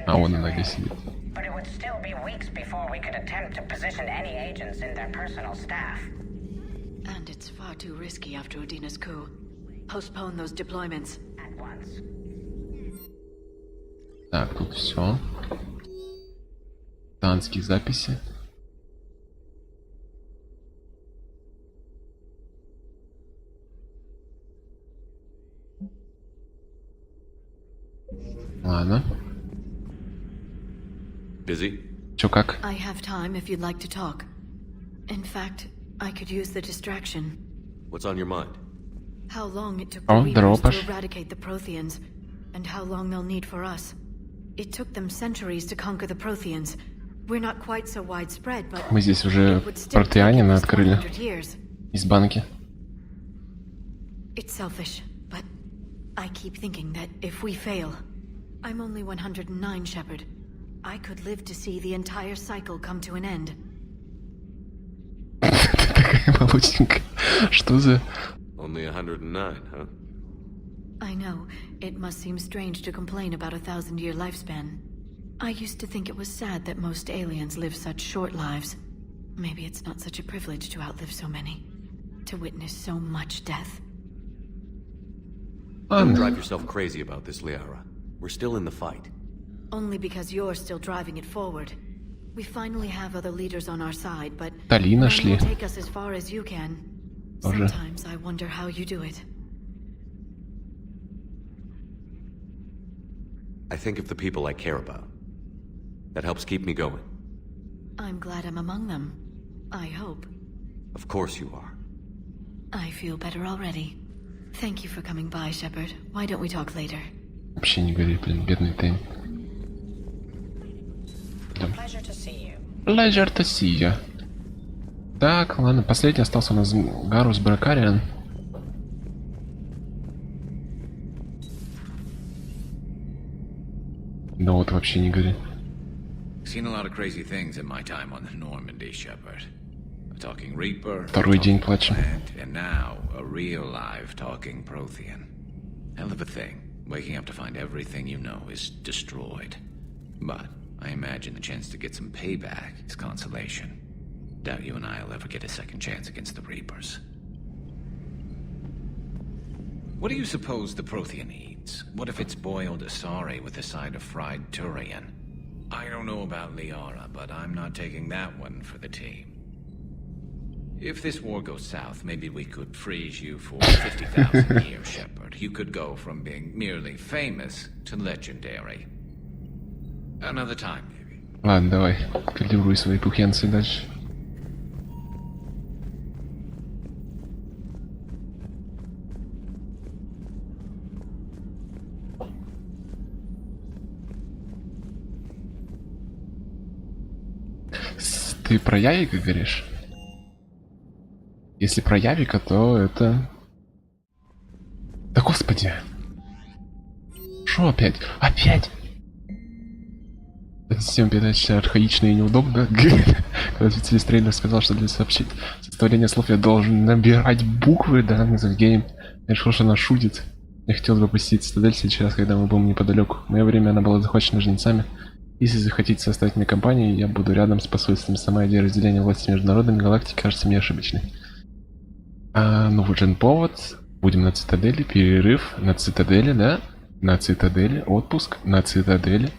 А вон она здесь сидит. But it would still be weeks before we could attempt to position any agents in their personal staff. And it's far too risky after Udina's coup. Postpone those deployments. At once. Так, тут все. Танские записи. Ладно. Busy? Чё как? I have time if you'd like to talk. In fact, I could use the distraction. What's on your mind? How long it took Oh, the здорово, Reapers Паш. to eradicate the Protheans, and how long they'll need for us. It took them centuries to conquer the Protheans. We're not quite so widespread, but Мы здесь уже it would still take протеанина us открыли 100 years. из банки. It's selfish, but I keep thinking that if we fail, I'm only 109, Shepard. I could live to see the entire cycle come to an end. Такая молоденькая. Что за... Only 109, huh? I know, it must seem strange to complain about a 1,000-year lifespan. I used to think it was sad that most aliens live such short lives. Maybe it's not such a privilege to outlive so many. To witness so much death. Don't drive yourself crazy about this, Liara. We're still in the fight. Only because you're still driving it forward. We finally have other leaders on our side, but Тали none нашли. will take us as far as you can. Тоже. Sometimes I wonder how you do it. I think of the people I care about. That helps keep me going. I'm glad I'm among them. I hope. Of course you are. I feel better already. Thank you for coming by, Shepard. Why don't we talk later? Вообще не говори, блин, бедный Тейн. Pleasure to see you. Pleasure to see you. Так, ладно, последний остался у нас Гарус Бракариан. Да вот вообще не говори. Seen a lot of crazy things in my time on the Normandy, Shepard. A talking Reaper, Второй a день talking плачем. plant, and now a real live talking Prothean. Hell of a thing, waking up to find everything you know is destroyed. But I imagine the chance to get some payback is consolation. Doubt you and I'll ever get a second chance against the Reapers. What do you suppose the Prothean eats? What if it's boiled Asari with a side of fried Turian? I don't know about Liara, but I'm not taking that one for the team. If this war goes south, maybe we could freeze you for 50,000 years, Shepard. You could go from being merely famous to legendary. Another time, maybe. Ладно, давай, калибруй свои пухенцы дальше. Ты про Явика говоришь? Если про Явика, то это... Да господи! Шо опять? Опять? система передачи архаичная и неудобная. Когда телестрейлер сказал, что для составления слов я должен набирать буквы, да, на game. Я решил, что она шутит. Я хотел бы посетить Цитадель сейчас, когда мы будем неподалеку. В мое время она была захвачена жнецами. Если захотите составить мне компанию, я буду рядом с посольством. Сама идея разделения власти между народами галактики кажется мне ошибочной. Ну вот же повод. Будем на Цитадели, перерыв на Цитадели, да? На Цитадели, отпуск на Цитадели.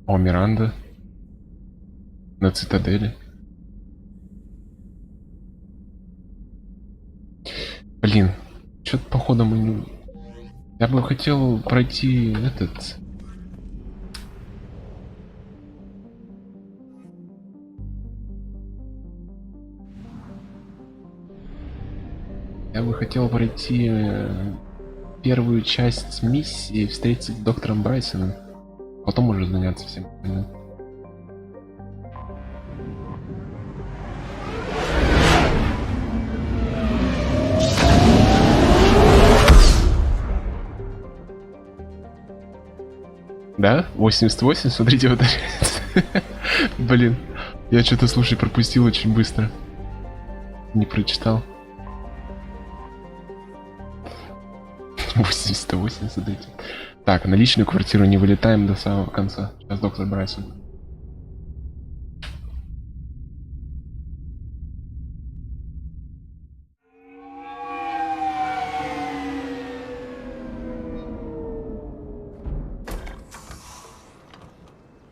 О, Миранда. На Цитадели. Блин, что-то походу мы не... Я бы хотел пройти этот... Я бы хотел пройти первую часть миссии, встретиться с доктором Брайсоном. Потом уже заняться всем. Да? 88, смотрите, ударяется. Блин, я что-то, слушай, пропустил очень быстро. Не прочитал. 88, смотрите. Так, на личную квартиру не вылетаем до самого конца. Сейчас доктор Брайсон.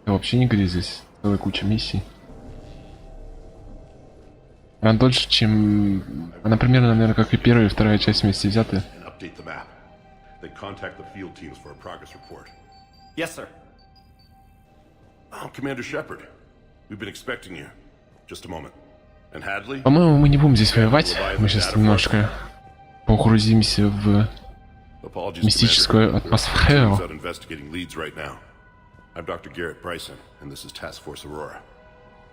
Я вообще не говори, здесь целая куча миссий. Она дольше, чем... Она примерно, наверное, как и первая и вторая часть вместе взяты. Then contact the field teams for a progress report. Yes, sir. Oh, Commander Shepard. We've been expecting you. Just a moment. And Hadley? По-моему, мы не будем здесь воевать. Мы сейчас немножко погрузимся в мистическую атмосферу.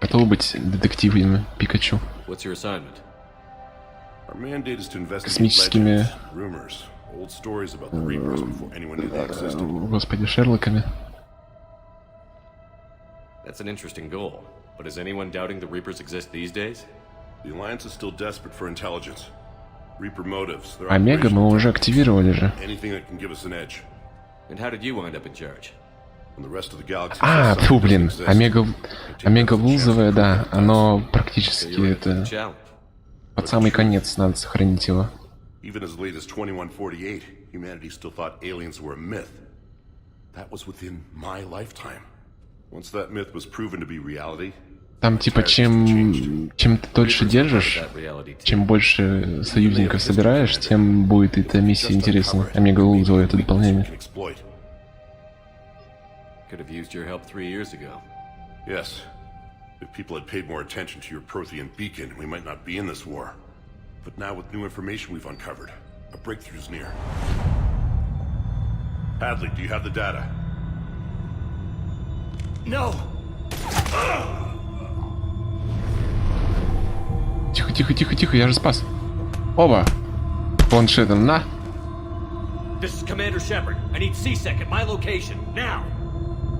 Готовы быть детективами Пикачу. Космическими... Господи, Шерлоками. That's an interesting goal, but is anyone doubting the Reapers exist these days? The Alliance is still desperate for intelligence. Reaper motives. Омега мы уже активировали же. Anything that can give us an edge. And how did you wind up in charge? А, фу, блин, Омега Вулзовая, да, оно практически это... Под самый конец надо сохранить его. Even as late as 2148, humanity still thought aliens were a myth. That was within my lifetime. Once that myth was proven to be reality, там типа чем ты дольше держишь, чем больше союзников собираешь, тем будет эта миссия интереснее. Омега Лузова это дополнение. Could have used your help 3 years ago. Yes. If people had paid more attention to your Prothean beacon, we might not be in this war. But now with new information we've uncovered, a breakthrough's near. Hadley, do you have the data? No! Тихо, я же спас. Оба! Планшетом, на! This is Commander Shepard. I need C-Sec at my location, now!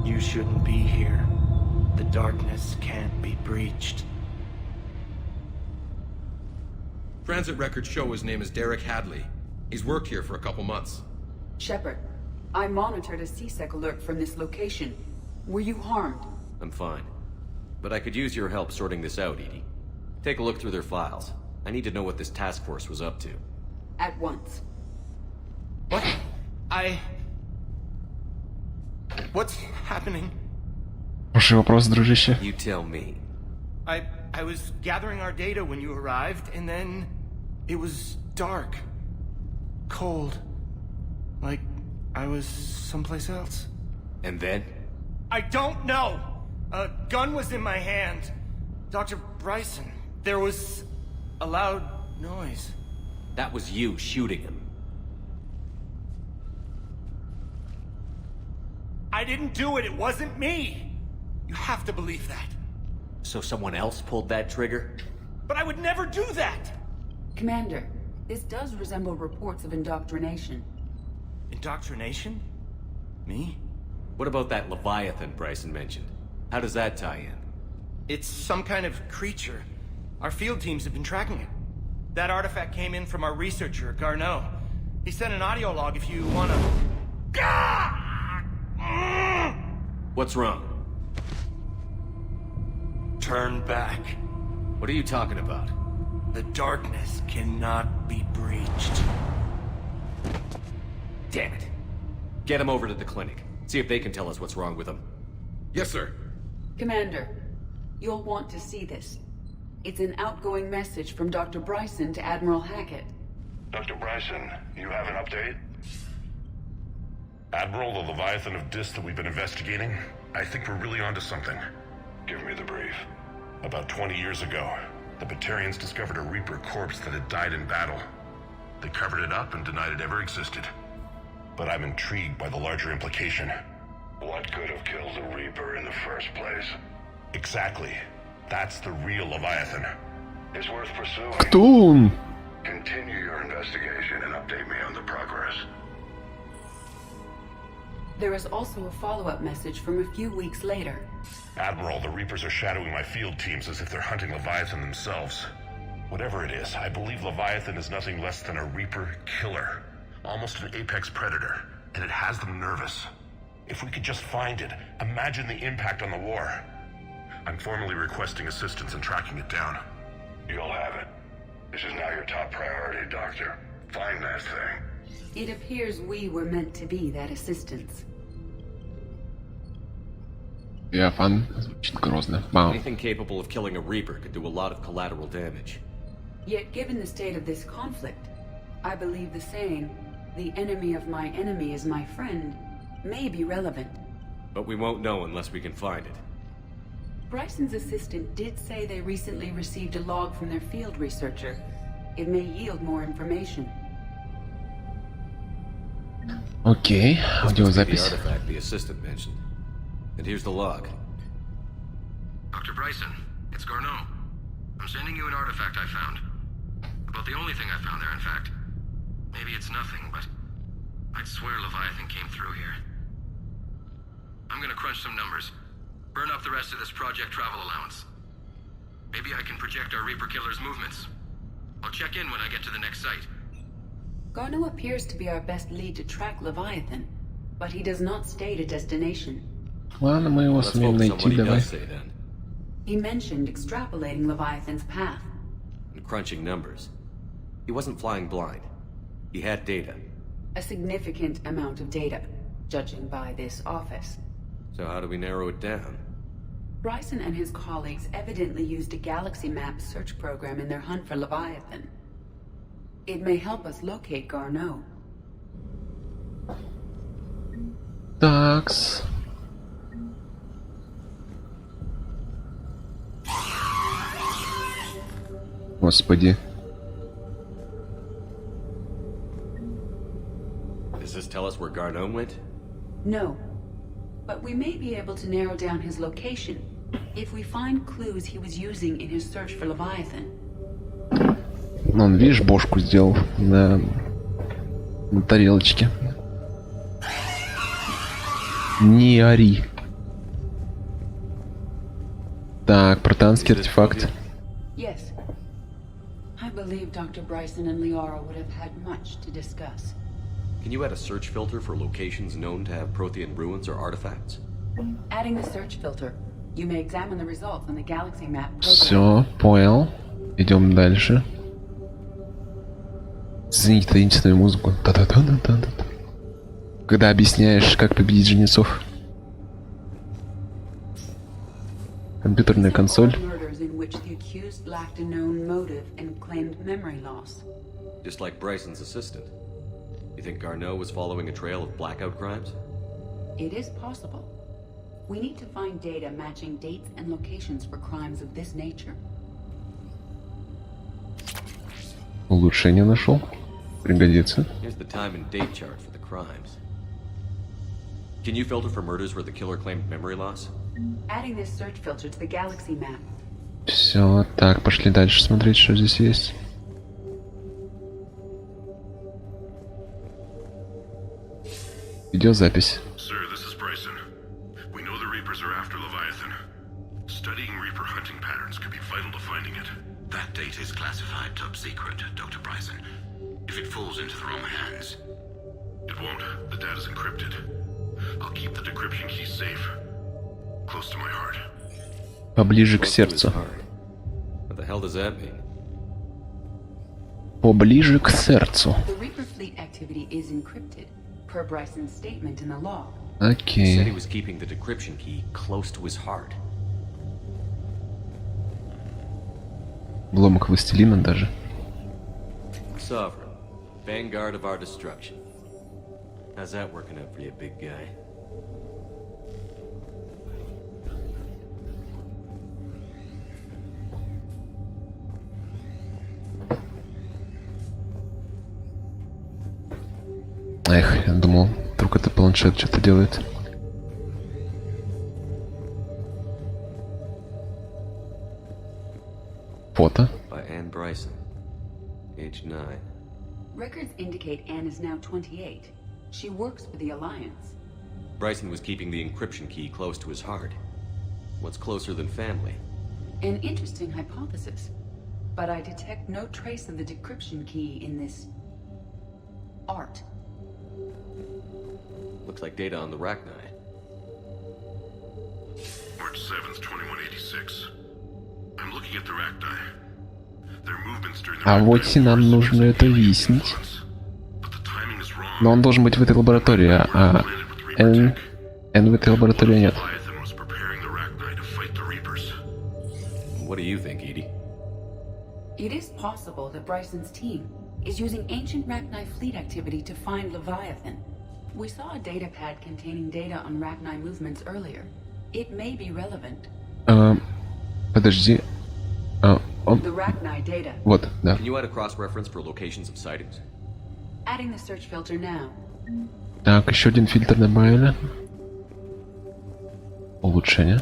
You shouldn't be here. The darkness can't be breached. Transit records show his name is Derek Hadley. He's worked here for a couple months. Shepard, I monitored a C-Sec alert from this location. Were you harmed? I'm fine. But I could use your help sorting this out, Edie. Take a look through their files. I need to know what this task force was up to. At once. What? What's happening? Хороший вопрос, дружище. You tell me. I was gathering our data when you arrived, and then it was dark. Cold. Like I was someplace else. And then? I don't know! A gun was in my hand. Dr. Bryson, there was a loud noise. That was you shooting him. I didn't do it, it wasn't me! You have to believe that. So someone else pulled that trigger? But I would never do that! Commander, this does resemble reports of indoctrination. Indoctrination? Me? What about that Leviathan Bryson mentioned? How does that tie in? It's some kind of creature. Our field teams have been tracking it. That artifact came in from our researcher, Garneau. He sent an audio log if you wanna... What's wrong? Turn back. What are you talking about? The darkness cannot be breached. Damn it. Get him over to the clinic. See if they can tell us what's wrong with him. Yes, sir. Commander, you'll want to see this. It's an outgoing message from Dr. Bryson to Admiral Hackett. Dr. Bryson, you have an update? Admiral, the Leviathan of Dis that we've been investigating, I think we're really onto something. Give me the brief. About 20 years ago, the Batarians discovered a Reaper corpse that had died in battle. They covered it up and denied it ever existed. But I'm intrigued by the larger implication. What could have killed the Reaper in the first place? Exactly. That's the real Leviathan. It's worth pursuing. Ктун! Continue your investigation and update me on the progress. There is also a follow-up message from a few weeks later. Admiral, the Reapers are shadowing my field teams as if they're hunting Leviathan themselves. Whatever it is, I believe Leviathan is nothing less than a Reaper killer. Almost an apex predator, and it has them nervous. If we could just find it, imagine the impact on the war. I'm formally requesting assistance in tracking it down. You'll have it. This is now your top priority, Doctor. Find that thing. It appears we were meant to be that assistance. Фан звучит грозно. Вау. Anything capable of killing a Reaper could do a lot of collateral damage. Yet given the state of this conflict, I believe the saying, "The enemy of my enemy is my friend," may be relevant. But we won't know unless we can find it. Bryson's assistant did say they recently received a log from their field researcher. It may yield more information. Окей, The аудиозапись. artifact the assistant mentioned. And here's the log. Dr. Bryson, it's Garneau. I'm sending you an artifact I found. About the only thing I found there, in fact. Maybe it's nothing, but I'd swear Leviathan came through here. I'm gonna crunch some numbers. Burn up the rest of this project travel allowance. Maybe I can project our Reaper killer's movements. I'll check in when I get to the next site. Garneau appears to be our best lead to track Leviathan, but he does not state a destination. Ладно, мы его Let's сумеем focus on what найти, he давай. does say then. He mentioned extrapolating Leviathan's path. And crunching numbers. He wasn't flying blind. He had data. A significant amount of data, judging by this office. So how do we narrow it down? Bryson and his colleagues evidently used a galaxy map search program in their hunt for Leviathan. It may help us locate Garneau. Такс. Господи. Does this tell us where Garneau went? No. But we may be able to narrow down his location if we find clues he was using in his search for Leviathan. Он, видишь, бошку сделал на тарелочке. Не ори. Так, протанский артефакт. Yes. I believe Dr. Bryson and Liara would have had much to discuss. Can you add a search filter for locations known to have Prothean ruins or artifacts? Adding the search filter, you may examine the results on the galaxy map program. Все, понял. Идем дальше. Извините таинственную музыку. Та-та-та-та-та-та. Когда объясняешь, как победить жнецов. Компьютерная консоль. Murders in which the accused lacked a known motive and claimed memory loss. Just like Bryson's assistant. You think Garneau was following a trail of blackout crimes? It is possible. We need to find data matching dates and locations for crimes of this nature. Улучшение нашел. Пригодится. Here's the time and date chart for the crimes. Can you filter for murders where the killer claimed memory loss? Adding this search filter to the galaxy map. Все, так, пошли дальше смотреть, что здесь есть. Видеозапись. Sir, Data is classified top secret, Dr. Bryson. If it falls into the wrong hands... It won't. The data's encrypted. I'll keep the decryption key safe. Close to my heart. Поближе к сердцу. What the hell does that mean? Поближе к сердцу. The Reaper fleet activity is encrypted, per Bryson's statement in the log. Окей. He said he was keeping the decryption key close to his heart. Обломок властелина даже. Sovereign, vanguard of our destruction. How's that working out for you, big guy? Эх, я думал, вдруг это планшет что-то делает. Фото. By Anne Bryson, age 9. Records indicate Anne is now 28. She works for the Alliance. Bryson was keeping the encryption key close to his heart. What's closer than family? An interesting hypothesis. But I detect no trace of the decryption key in this... art. Looks like data on the Rachni. March 7th, 2186. I'm looking at the Rachni. Their movements during the А вот и нам нужно это выяснить. Но он должен быть в этой лаборатории, а Н в этой лаборатории нет. What do you think, Edie? It is possible that Bryson's team is using ancient Rachni fleet activity to find Leviathan. We saw a data pad containing data on Rachni movements earlier. It may be relevant. Подожди. Он... The Rachni data. Вот, да. Can you add a cross-reference for locations of sightings? Adding the search filter now. Так, еще один фильтр добавили. Улучшение.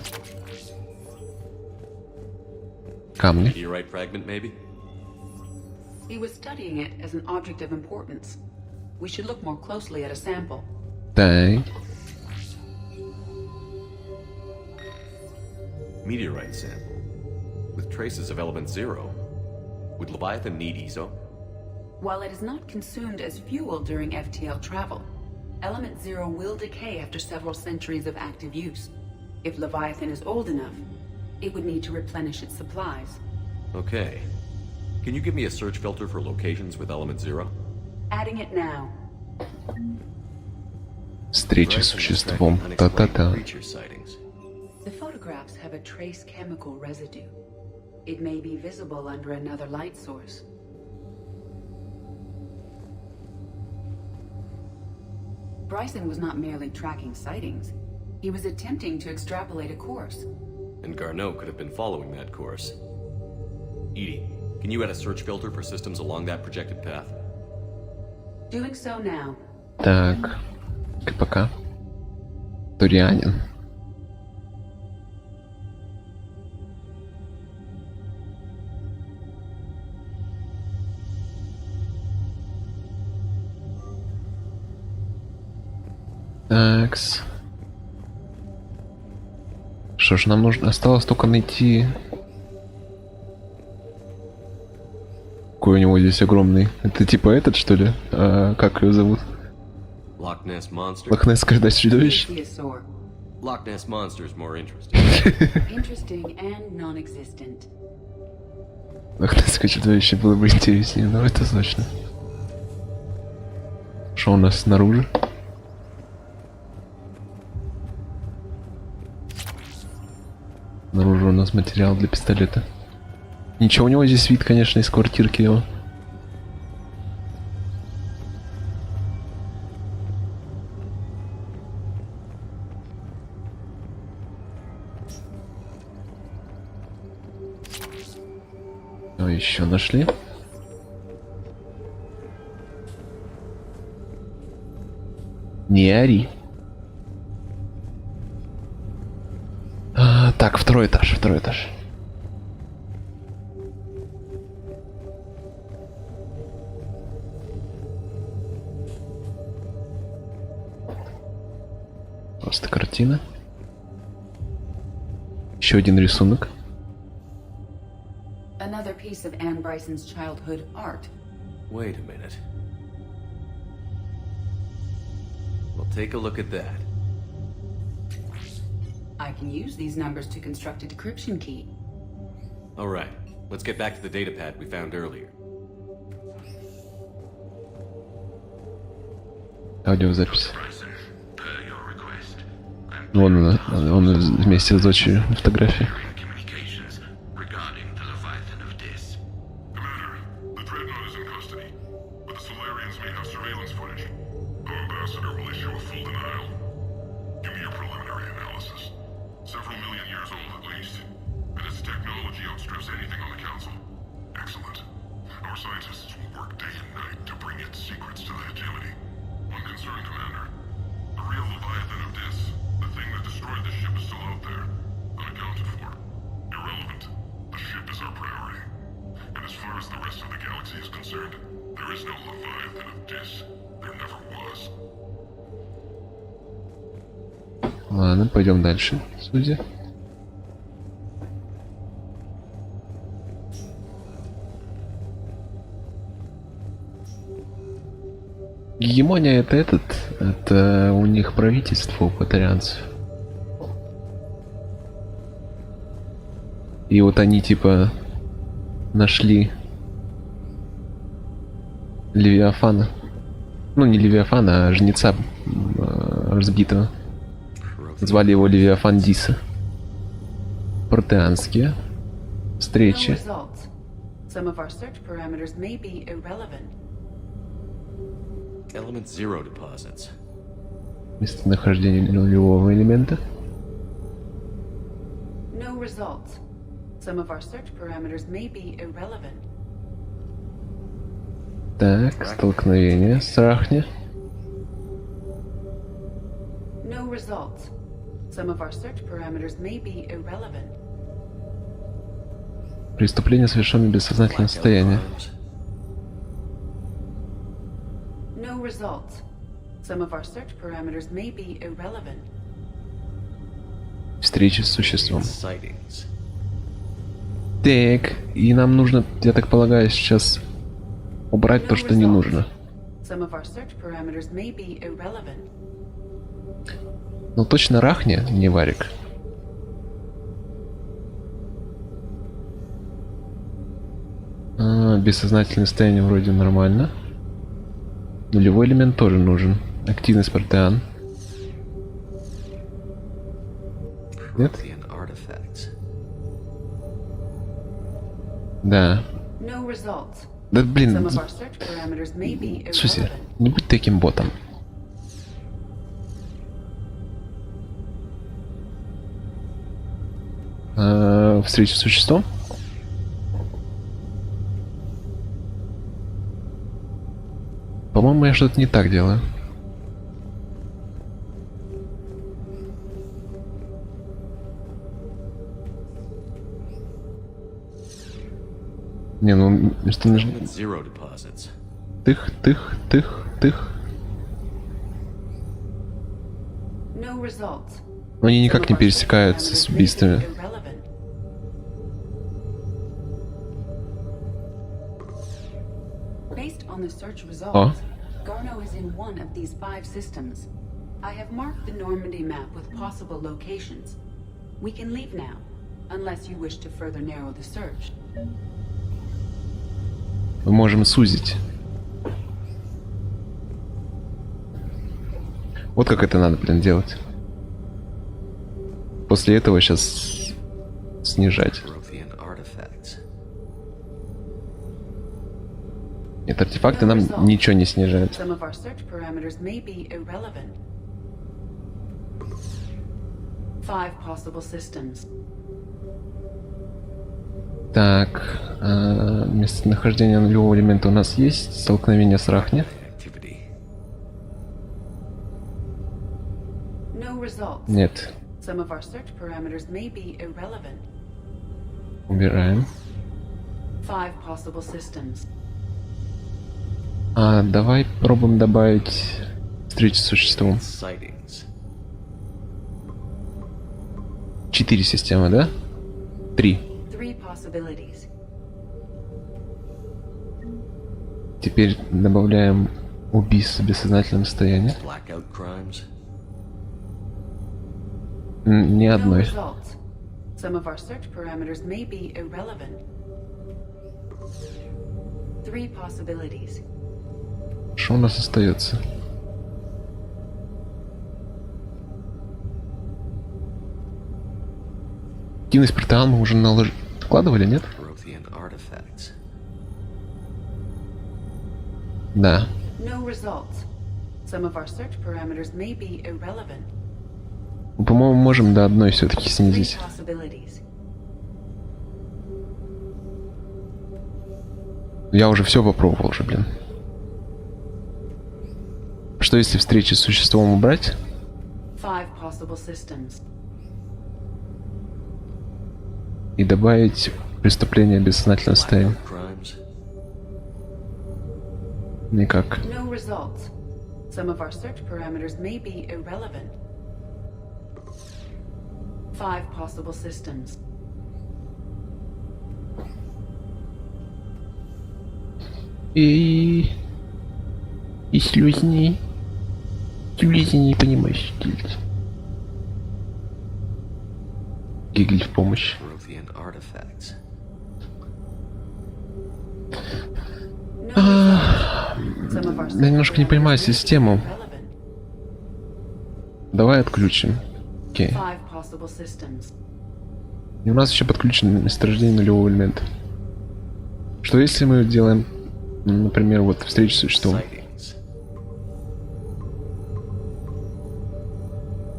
Камни. Meteorite fragment, maybe? He was studying it as an object of importance. We should look more closely at a sample. Так. Meteorite sample. With traces of element 0. Would Leviathan need ESO? While it is not consumed as fuel during FTL travel, element 0 will decay after several centuries of active use. If Leviathan is old enough, it would need to replenish its supplies. Okay. Can you give me a search filter for locations with element 0? Adding it now. Встреча с существом. Та-та-та. The photographs have a trace chemical residue. It may be visible under another light source. Bryson was not merely tracking sightings. He was attempting to extrapolate a course. And Garneau could have been following that course. Edie, can you add a search filter for systems along that projected path? Doing so now. Так. КПК. Турианин. Такс. Что ж, нам нужно... Осталось только найти... Какой у него здесь огромный. Это типа этот, что ли? Как ее зовут? Loch Ness Monster. Лохнесское чудовище. Loch Ness Monster is more interesting. Interesting and non-existent. Лохнесское чудовище было бы интереснее, но это точно. Что у нас снаружи? Снаружи у нас материал для пистолета. Ничего, у него здесь вид, конечно, из квартирки его. Что еще нашли? Не ори. Так, второй этаж, второй этаж. Просто картина. Еще один рисунок. Another piece of Anne Bryson's childhood art. Wait a minute. Well, take a look at that. I can use these numbers to construct a decryption key. All right, let's get back to the datapad we found earlier. Аудиозапись. Вон он вместе с дочерью на фотографии. Ладно, пойдем дальше, судя. Гегемония это у них правительство, у патарианцев. И вот они типа нашли Левиафана. Ну не Левиафана, а жнеца разбитого. Звали его Левиафан Диса. Протеанские встречи. Element Zero deposits. Местонахождение нулевого элемента. No results. Some of our search parameters may be irrelevant. Так, столкновение с Рахни. No results. Some of our search parameters may be irrelevant. Преступление, совершенное в бессознательном состоянии. No results. Some of our search parameters may be irrelevant. Встреча с существом. Так, и нам нужно, я так полагаю, сейчас убрать то, что не нужно. Some of our search parameters may be irrelevant. Ну точно Рахни, не Варик. Бессознательное состояние вроде нормально. Нулевой элемент тоже нужен. Активность протеан. Нет? Да. Да блин. Слушай, не будь таким ботом. Встреча с существом? По-моему, я что-то не так делаю. Не, ну что нужно? Тых, тых, тых, тых. Но они никак не пересекаются с убийствами. On the search results, Garno is in one of these 5 systems. I have marked the Normandy map with possible locations. We can leave now, unless you wish to further narrow the search. Мы можем сузить. Вот как это надо, блин, делать. После этого сейчас снижать. Нет, артефакты нам ничего не снижают. Так, местонахождение нулевого элемента у нас есть. Столкновение с Рахни. Нет. Убираем. Давай пробуем добавить встречу с существом. 4 системы, да? 3. Теперь добавляем убийств в бессознательном состоянии. Blackout crimes? Ни No одной. results. Some of our search parameters may be irrelevant. 3 possibilities. Что у нас остается? Активность протеан мы уже накладывали, нет? Prothean artifacts. Да. No results. Some of our search parameters may be irrelevant. Ну, по-моему, можем до одной все-таки 3 снизить. possibilities. Я уже все попробовал уже, блин. Что если встречи с существом убрать? 5 possible systems. И добавить преступление бессознательного состояния? Crimes? Никак. No results. Some of our search parameters may be irrelevant. 5 possible systems. И слюзни. Слюзни не понимаешь, что делать. Гигель в помощь. Prothean artifacts. Я немножко не понимаю систему. Давай отключим. Окей. 5 possible systems. И у нас еще подключено месторождение нулевого элемента. Что если мы делаем, например, вот встречу с существом?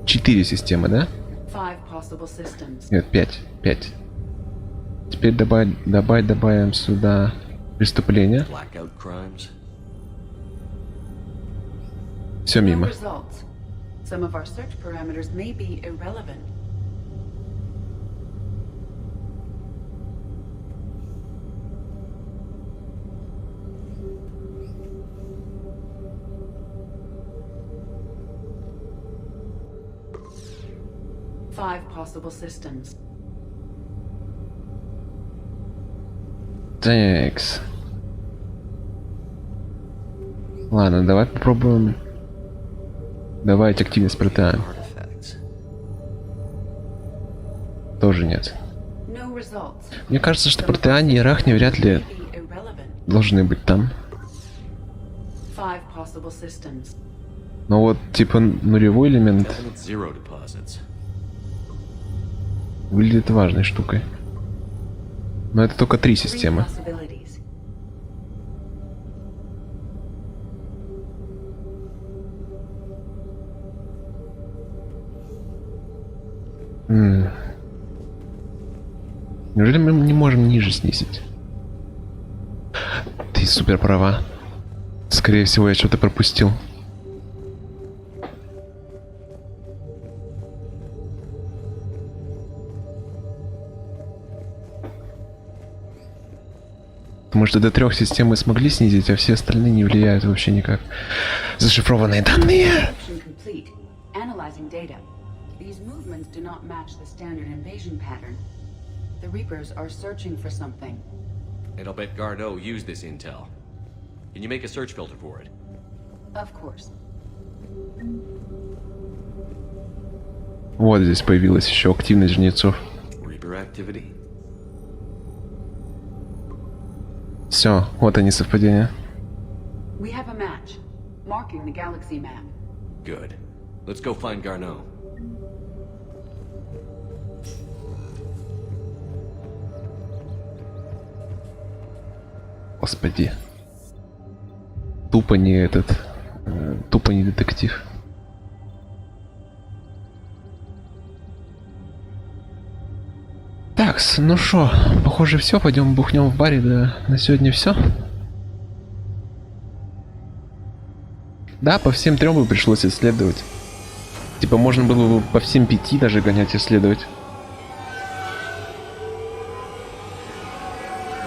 4 системы, да? 5 possible systems. Нет, 5. 5. Теперь добавим сюда преступление. Blackout crimes? Все No мимо. results. Some of our search parameters may be irrelevant. Five possible systems. Такс. Ладно, давай попробуем добавить активность протеан. Тоже нет. No results. Мне кажется, что протеане и арахни вряд ли Be irrelevant. должны быть там. 5 possible systems. Но вот типа нулевой элемент Definite zero deposits. выглядит важной штукой. Но это только 3 3 системы. possibilities. Неужели мы не можем ниже снизить? Ты супер права. Скорее всего, я что-то пропустил. Потому что до 3 систем мы смогли снизить, а все остальные не влияют вообще никак. Зашифрованные данные. Encryption complete. Analyzing data. These movements do not match the standard invasion pattern. The Reapers are searching for something. And I'll bet Garneau used this intel. Can you make a search filter for it? Of course. Вот здесь появилась еще активность жнецов. Reaper activity? Все, вот они совпадения. We have a match. Marking the galaxy map. Good. Let's go find Garneau. Господи. Тупо не тупо не детектив. Так, ну шо, похоже все, пойдем бухнем в баре, да на сегодня все. Да, по всем 3 бы пришлось исследовать. Типа можно было бы по всем 5 даже гонять исследовать.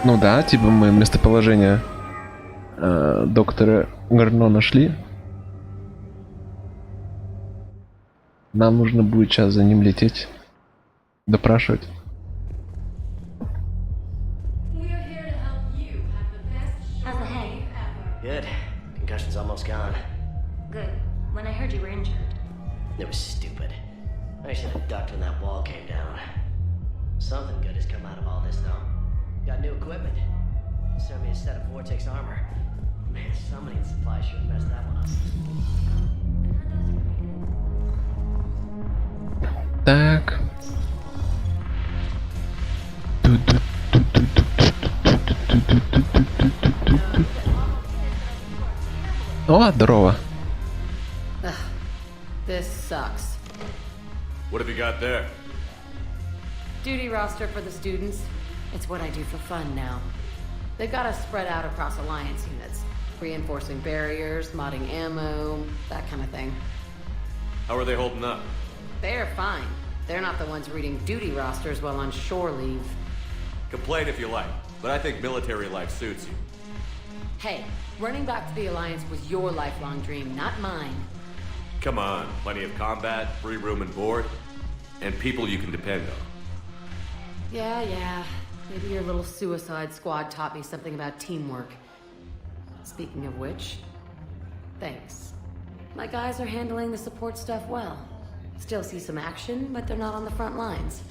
Ну да, типа мы местоположение доктора Гарно нашли. Нам нужно будет сейчас за ним лететь, допрашивать. How's the head? Good. Concussion's almost gone. Good. When I heard you were injured. It was stupid. I should have ducked when that wall came down. Something good has come out of all this, though. Got new equipment. Sent me a set of Vortex armor. Man, somebody in supply sure messed that one up. Так. О, здорово. This sucks. What have you got there? Duty roster for the students. It's what I do for fun now. They've got us spread out across Alliance units. Reinforcing barriers, modding ammo, that kind of thing. How are they holding up? They're fine. They're not the ones reading duty rosters while on shore leave. Complain if you like, but I think military life suits you. Hey, running back to the Alliance was your lifelong dream, not mine. Come on, plenty of combat, free room and board, and people you can depend on. Yeah. Maybe your little suicide squad taught me something about teamwork. Speaking of which, thanks. My guys are handling the support stuff well. Still see some action, but they're not on the front lines.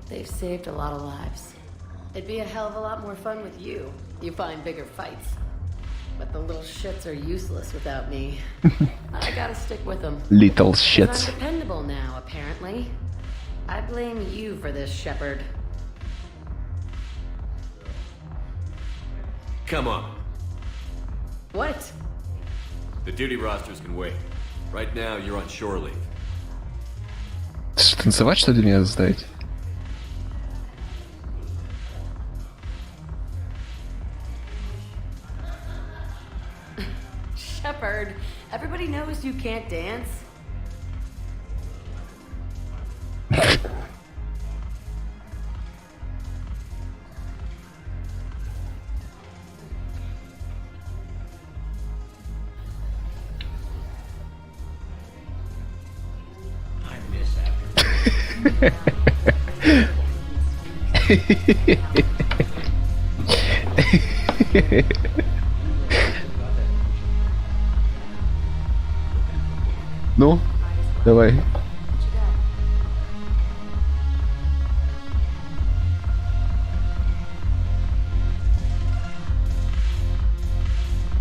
They've saved a lot of lives. It'd be a hell of a lot more fun with you. You find bigger fights. But the little shits are useless without me. I gotta stick with them. Little shits. I'm dependable now, apparently. I blame you for this, Shepard. Come on. What? The duty rosters can wait. Right now, you're on shore leave. Танцевать, что ли, меня заставить? Shepard, everybody knows you can't dance. Ну, давай.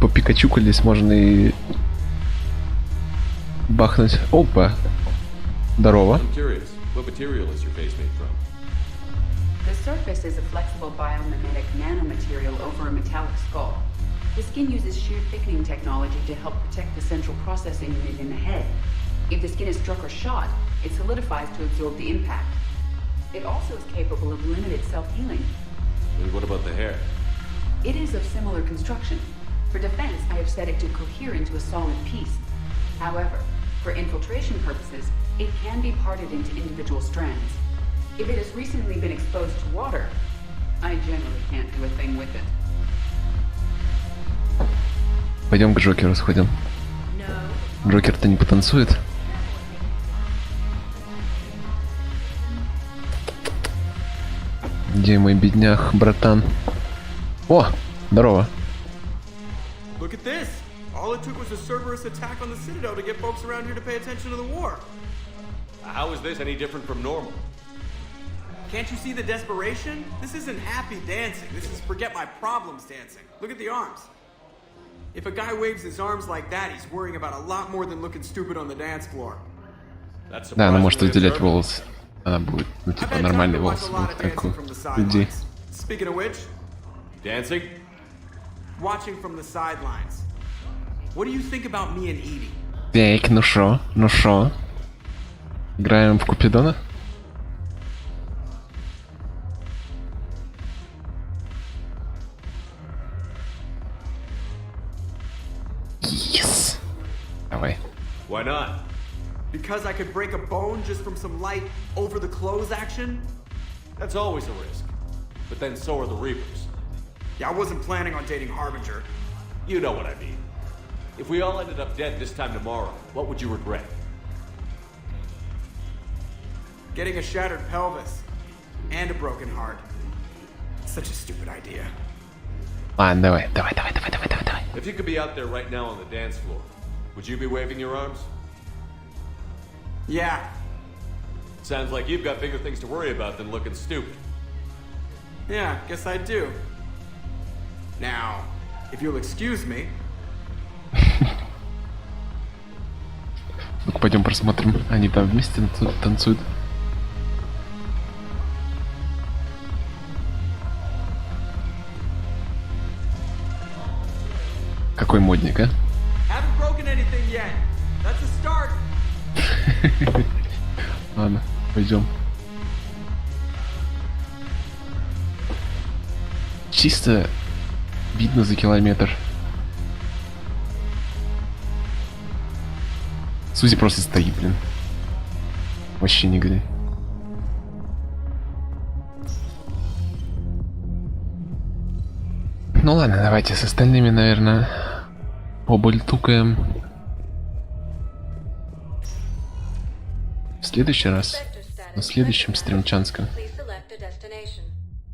Попикачукались можно и бахнуть. Опа. Здорово. I'm curious, what material is your face made from? The surface is a flexible biomimetic nanomaterial over a metallic skull. The skin uses shear thickening technology to help protect the central processing unit in the head. If the skin is struck or shot, it solidifies to absorb the impact. It also is capable of limited self-healing. And what about the hair? It is of similar construction. For defense, I have set it to cohere into a solid piece. However, for infiltration purposes, it can be parted into individual strands. If it has recently been exposed to water, I generally can't do a thing with it. Пойдем к Джокеру сходим. Джокер-то не потанцует. Где мой бедняк, братан? О, здорово. Look at this! All it took was a Cerberus attack on the Citadel to get folks around here to pay attention to the war. How is this any different from normal? Can't you see the desperation? This isn't happy dancing. This is forget my problems dancing. Look at the arms. If a guy waves his arms like that, he's worrying about a lot more than looking stupid on the dance floor. Да, она может выделять волосы. Она будет, ну типа, нормальные волосы будут, как у людей. Speaking of which, dancing? Watching from the sidelines. What do you think about me and Edie? Так, ну шо? Играем в Купидона? Yes. Давай. Why not? Because I could break a bone just from some light over-the-clothes action? That's always a risk. But then so are the Reapers. Yeah, I wasn't planning on dating Harbinger. You know what I mean. If we all ended up dead this time tomorrow, what would you regret? Getting a shattered pelvis. And a broken heart. Such a stupid idea. Ладно, давай. If you could be out there right now on the dance floor, would you be waving your arms? Yeah. Sounds like you've got bigger things to worry about than looking stupid. Yeah, guess I do. Now, if you'll excuse me. Ну-ка, пойдем просмотрим. Они там вместе танцуют. Какой модник, а? Haven't broken anything yet. That's a start. Ладно, пойдем. Чисто видно за километр. Сузи просто стоит, блин. Вообще не гори. Ну ладно, давайте с остальными, наверное, побольтукаем. В следующий раз. На следующем стримчанском.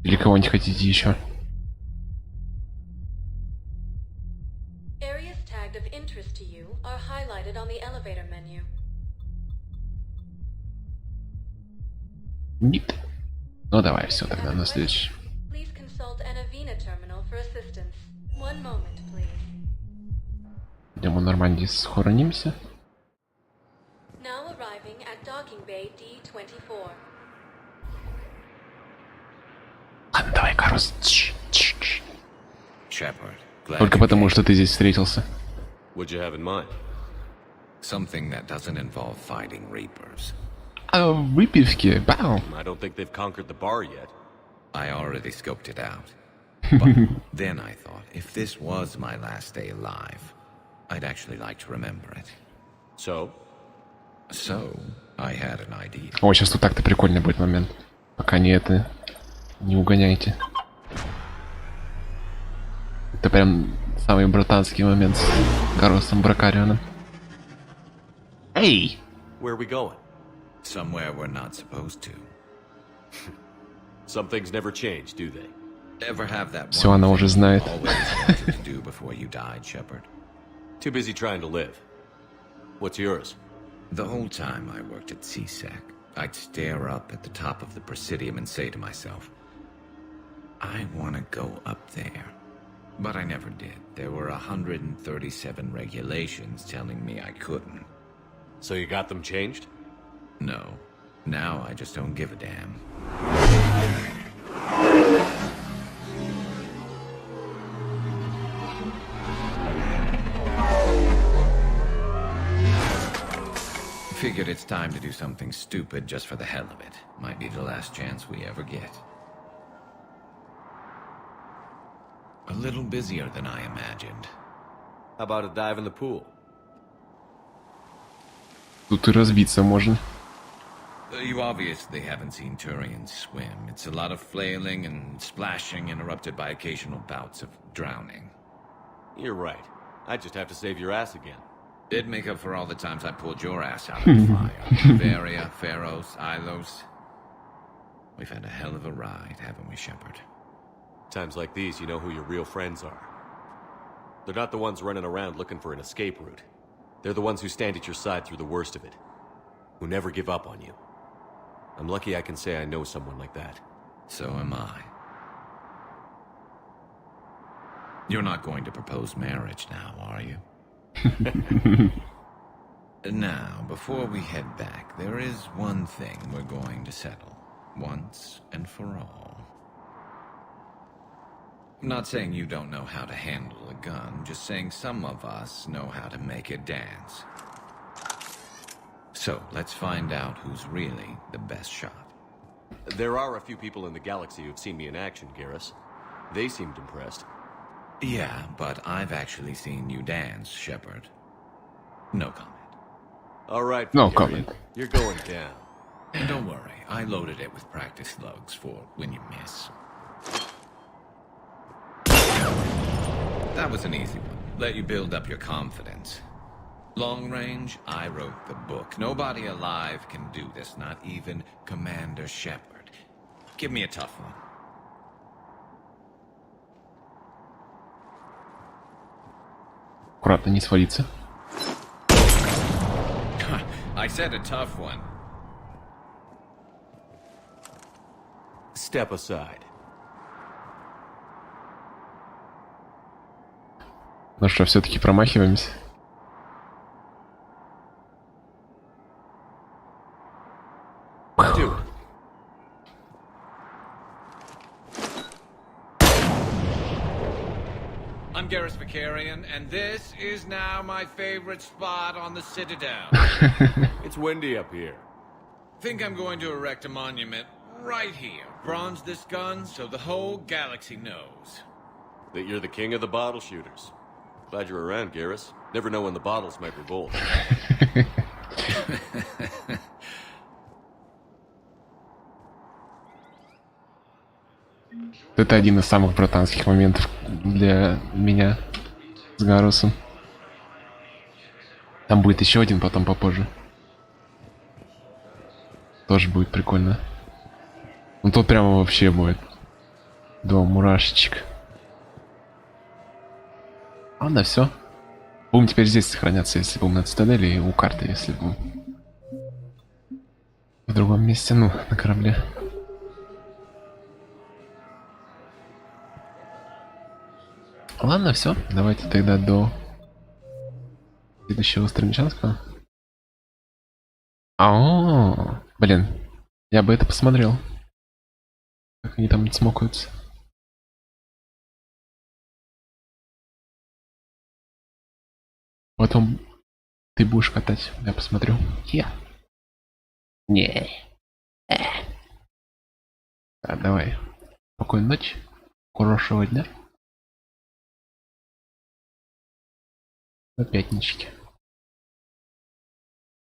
Или кого-нибудь хотите еще? Нет. Ну давай, все тогда на следующий. Идем в Нормандии, схоронимся. Ладно, давай, Карус. Только потому, что ты здесь встретился. What'd you have in mind? Something that doesn't involve fighting Reapers. А выпивки, бау. I don't think they've conquered the bar yet. I already scoped it out. But then I thought, if this was my last day alive, I'd actually like to remember it. So? So, I had an idea. О, сейчас тут так-то прикольный будет момент. Пока не это... Не угоняйте. Это прям самый братанский момент с Карусом Бракарионом. Эй! Where are we going? Somewhere we're not supposed to. Some things never change, do they? Ever have that Все она уже знает. to do before you died, Shepard? Too busy trying to live. What's yours? The whole time I worked at CSEC, I'd stare up at the top of the Presidium and say to myself, I want to go up there. But I never did. There were 137 regulations telling me I couldn't. So you got them changed? No. Now I just don't give a damn. Figured it's time to do something stupid just for the hell of it. Might be the last chance we ever get. A little busier than I imagined. How about a dive in the pool? Тут и разбиться можно. You obviously haven't seen Turians swim. It's a lot of flailing and splashing interrupted by occasional bouts of drowning. You're right. I just have to save your ass again. It'd make up for all the times I pulled your ass out of the fire. Varia, Pharos, Ilos. We've had a hell of a ride, haven't we, Shepard? Times like these, you know who your real friends are. They're not the ones running around looking for an escape route. They're the ones who stand at your side through the worst of it. Who never give up on you. I'm lucky I can say I know someone like that. So am I. You're not going to propose marriage now, are you? Now, before we head back, there is one thing we're going to settle. Once and for all. I'm not saying you don't know how to handle a gun, just saying some of us know how to make it dance. So, let's find out who's really the best shot. There are a few people in the galaxy who've seen me in action, Garrus. They seemed impressed. Yeah, but I've actually seen you dance, Shepard. No comment. All right, No Valerian, comment. You're going down. And don't worry, I loaded it with practice slugs for when you miss. That was an easy one. Let you build up your confidence. Long range, I wrote the book. Nobody alive can do this, not even Commander Shepard. Give me a tough one. Аккуратно, не свалиться. I said a tough one. Step aside. Ну что, все-таки промахиваемся. Do it. I'm Garrus Vicarian, and this is now my favorite spot on the Citadel. It's windy up here. Think I'm going to erect a monument right here. Bronze this gun so the whole galaxy knows. That you're the king of the bottle shooters. Glad you're around, Garrus. Never know when the bottles might revolt. Это один из самых братанских моментов для меня с Гарусом. Там будет еще один потом попозже. Тоже будет прикольно. Ну тут прямо вообще будет до мурашечек. Ладно, все. Будем теперь здесь сохраняться, если будем на цитадели, и у карты, если будем в другом месте, ну, на корабле. Ладно, все. Давайте тогда до следующего стримчанского. Блин, я бы это посмотрел. Как они там смокаются. Потом ты будешь катать, я посмотрю. Не. Давай. Спокойной ночи. Хорошего дня. До пятнички.